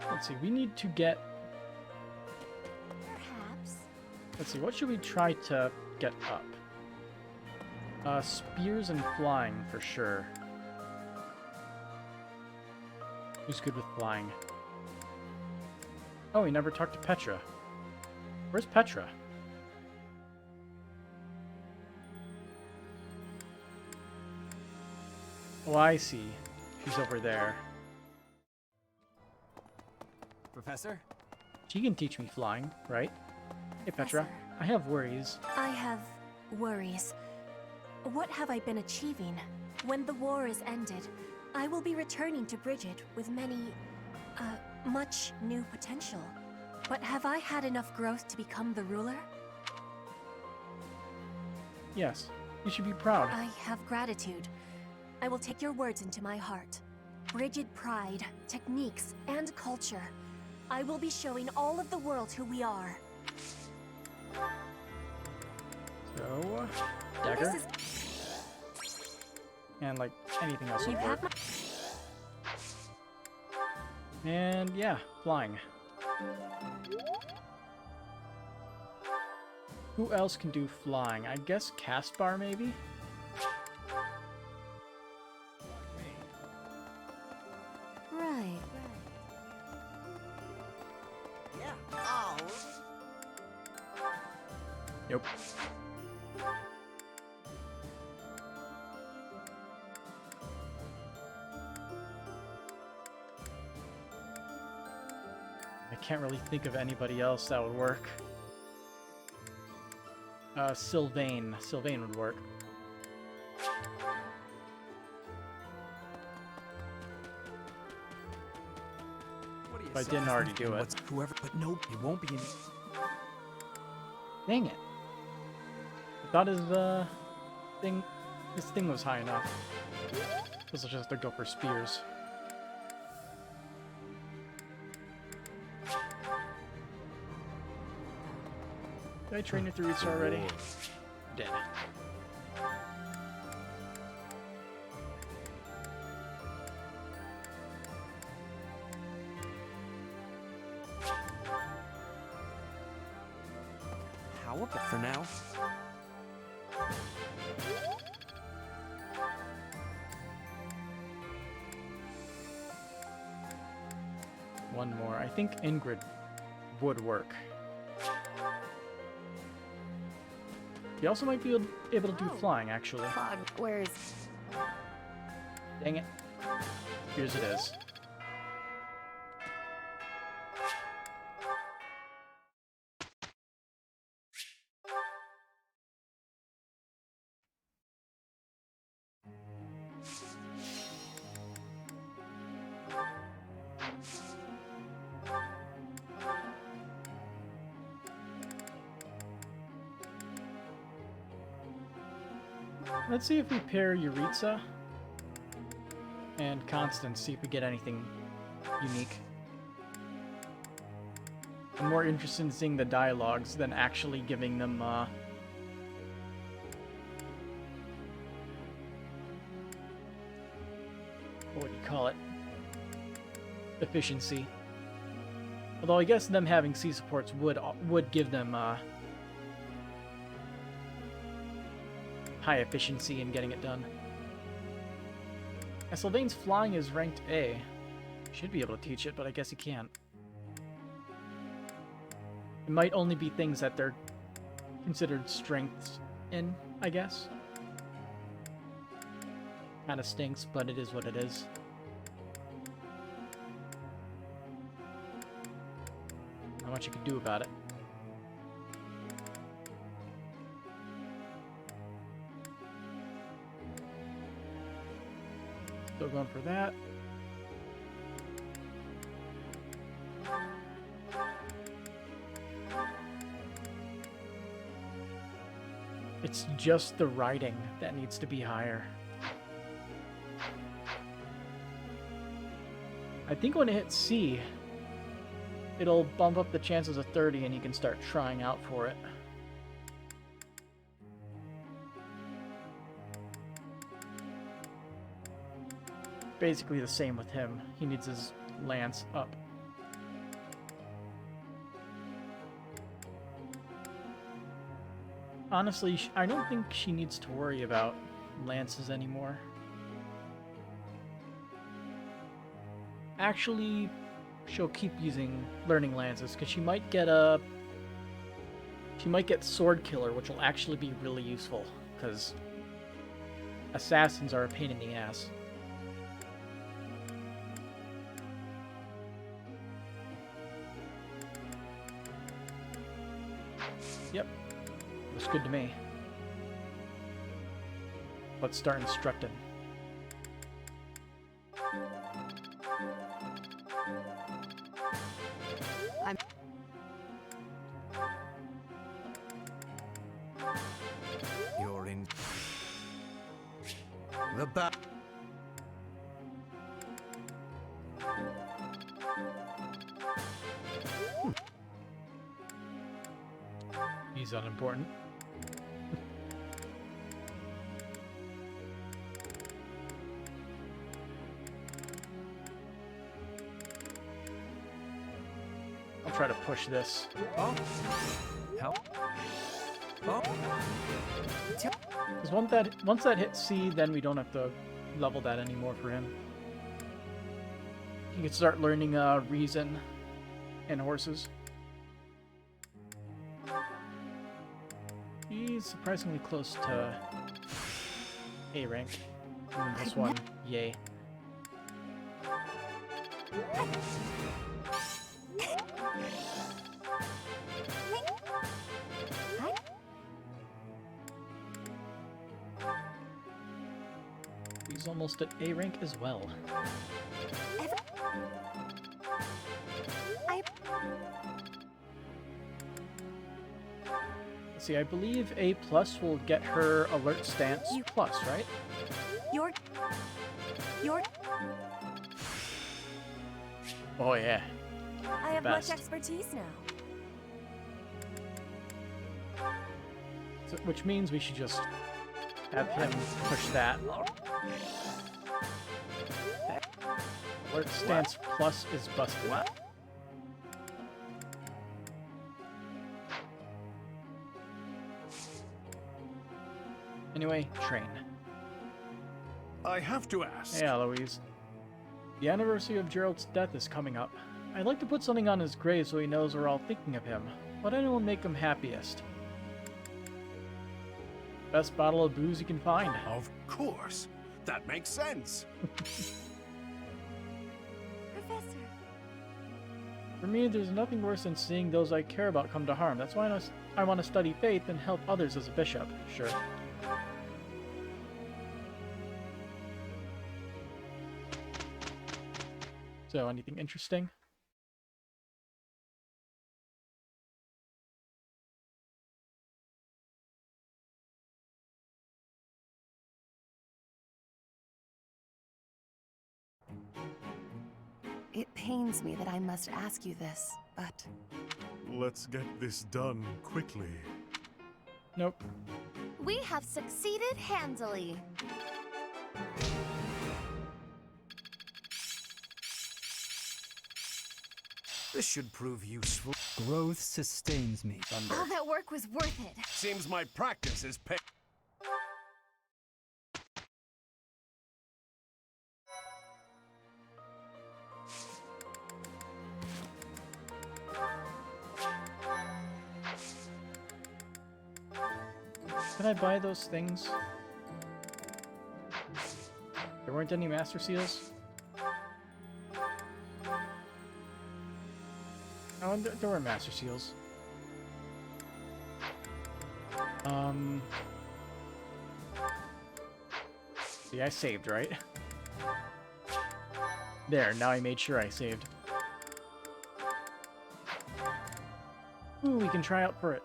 Let's see, we need to get... Perhaps. Let's see, what should we try to get up? Spears and flying, for sure. Who's good with flying? Oh, we never talked to Petra. Where's Petra? Oh, I see. She's over there. Professor? She can teach me flying, right? Hey, Petra. I have worries. I have worries. What have I been achieving? When the war is ended, I will be returning to Bridget with much new potential. But have I had enough growth to become the ruler? Yes, you should be proud. I have gratitude. I will take your words into my heart. Bridget pride, techniques, and culture. I will be showing all of the world who we are. So, dagger. And, like, anything else will work. And, yeah, flying. Who else can do flying? I guess Caspar, maybe? Right. Yeah. Oh. Nope. I can't really think of anybody else that would work. Sylvain. Sylvain would work. If I didn't already do it. Whoever, but no, it won't be any. Dang it. I thought his, thing was high enough. This will just have to go for spears. Did I train it through Reach already? Did. How about for now? one more. I think Ingrid would work. He also might be able to do flying, actually. Where's... Dang it. Here's it is. Let's see if we pair Yuritsa and Constance, see if we get anything unique. I'm more interested in seeing the dialogues than actually giving them, what do you call it? Efficiency. Although I guess them having C supports would give them, high efficiency in getting it done. Sylvain's flying is ranked A. Should be able to teach it, but I guess he can't. It might only be things that they're considered strengths in, I guess. Kinda stinks, but it is what it is. Not much you can do about it. Still going for that. It's just the writing that needs to be higher. I think when it hits C, it'll bump up the chances of 30 and you can start trying out for it. Basically the same with him. He needs his lance up. Honestly, I don't think she needs to worry about lances anymore. Actually, she'll keep learning lances, because she might get Sword Killer, which will actually be really useful, because assassins are a pain in the ass. Yep. Looks good to me. Let's start instructing. You're in the back. He's unimportant. I'll try to push this. Oh. Help. Oh. Because once that hits C, then we don't have to level that anymore for him. He can start learning reason and horses. He's surprisingly close to A rank. Even this one, yay. He's almost at A rank as well. See, I believe A+ will get her alert stance plus, right? Oh yeah. I have Best. much expertise now. So, which means we should just have him push that. Alert stance plus is busted. Anyway, train. I have to ask. Hey, Eloise. The anniversary of Gerald's death is coming up. I'd like to put something on his grave so he knows we're all thinking of him. What will make him happiest? Best bottle of booze you can find. Of course. That makes sense. Professor. For me, there's nothing worse than seeing those I care about come to harm. That's why I want to study faith and help others as a bishop. Sure. So, anything interesting? It pains me that I must ask you this, but... Let's get this done quickly. Nope. We have succeeded handily. This should prove useful. Growth sustains me, Thunder. All that work was worth it. Seems my practice is pay. Can I buy those things? There weren't any Master Seals? Oh, there were Master Seals. See, I saved, right? There, now I made sure I saved. Ooh, we can try out for it.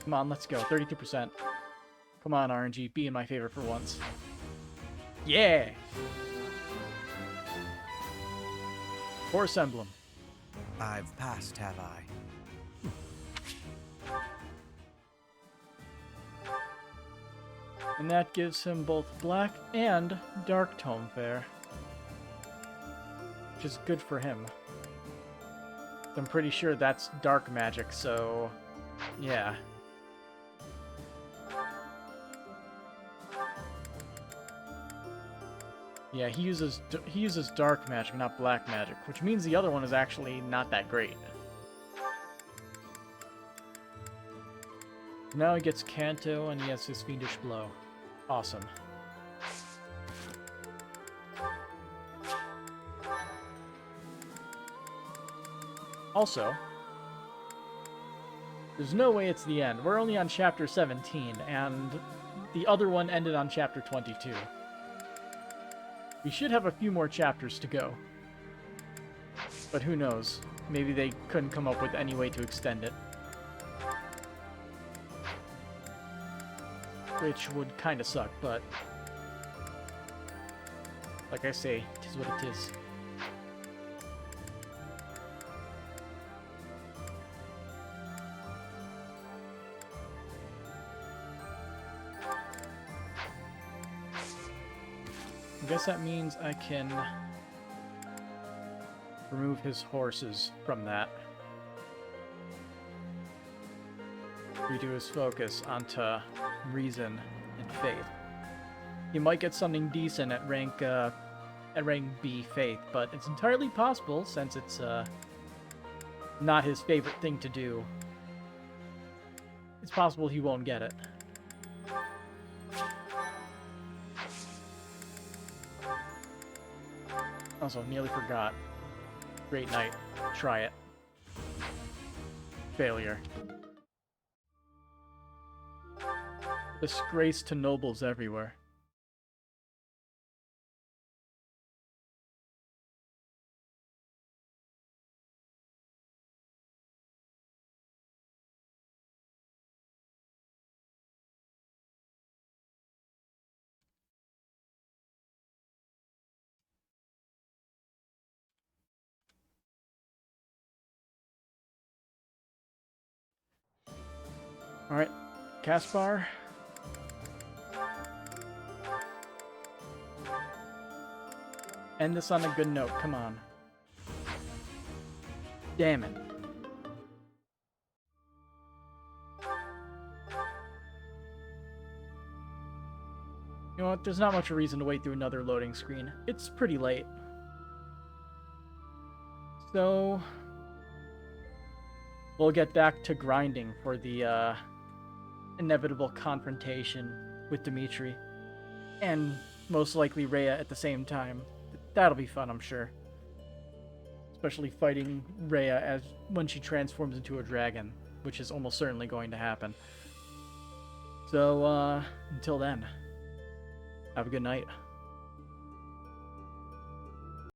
Come on, let's go. 32%. Come on, RNG. Be in my favor for once. Yeah! Horse Emblem. I've passed, have I? And that gives him both black and dark tome fare. Which is good for him. I'm pretty sure that's dark magic, so... yeah. Yeah, he uses dark magic, not black magic, which means the other one is actually not that great. Now he gets Kanto, and he has his Fiendish Blow. Awesome. Also, there's no way it's the end. We're only on chapter 17, and the other one ended on chapter 22. We should have a few more chapters to go. But who knows? Maybe they couldn't come up with any way to extend it. Which would kind of suck, but... like I say, 'tis what it is. I guess that means I can remove his horses from that. Redo his focus onto reason and faith. He might get something decent at rank B faith, but it's entirely possible since it's not his favorite thing to do. It's possible he won't get it. Also, nearly forgot. Great night. Try it. Failure. Disgrace to nobles everywhere. Alright, Caspar. End this on a good note, come on. Damn it. You know what, there's not much reason to wait through another loading screen. It's pretty late. So we'll get back to grinding for the inevitable confrontation with Dimitri, and most likely Rhea at the same time. That'll be fun, I'm sure. Especially fighting Rhea as when she transforms into a dragon, which is almost certainly going to happen. So until then, have a good night.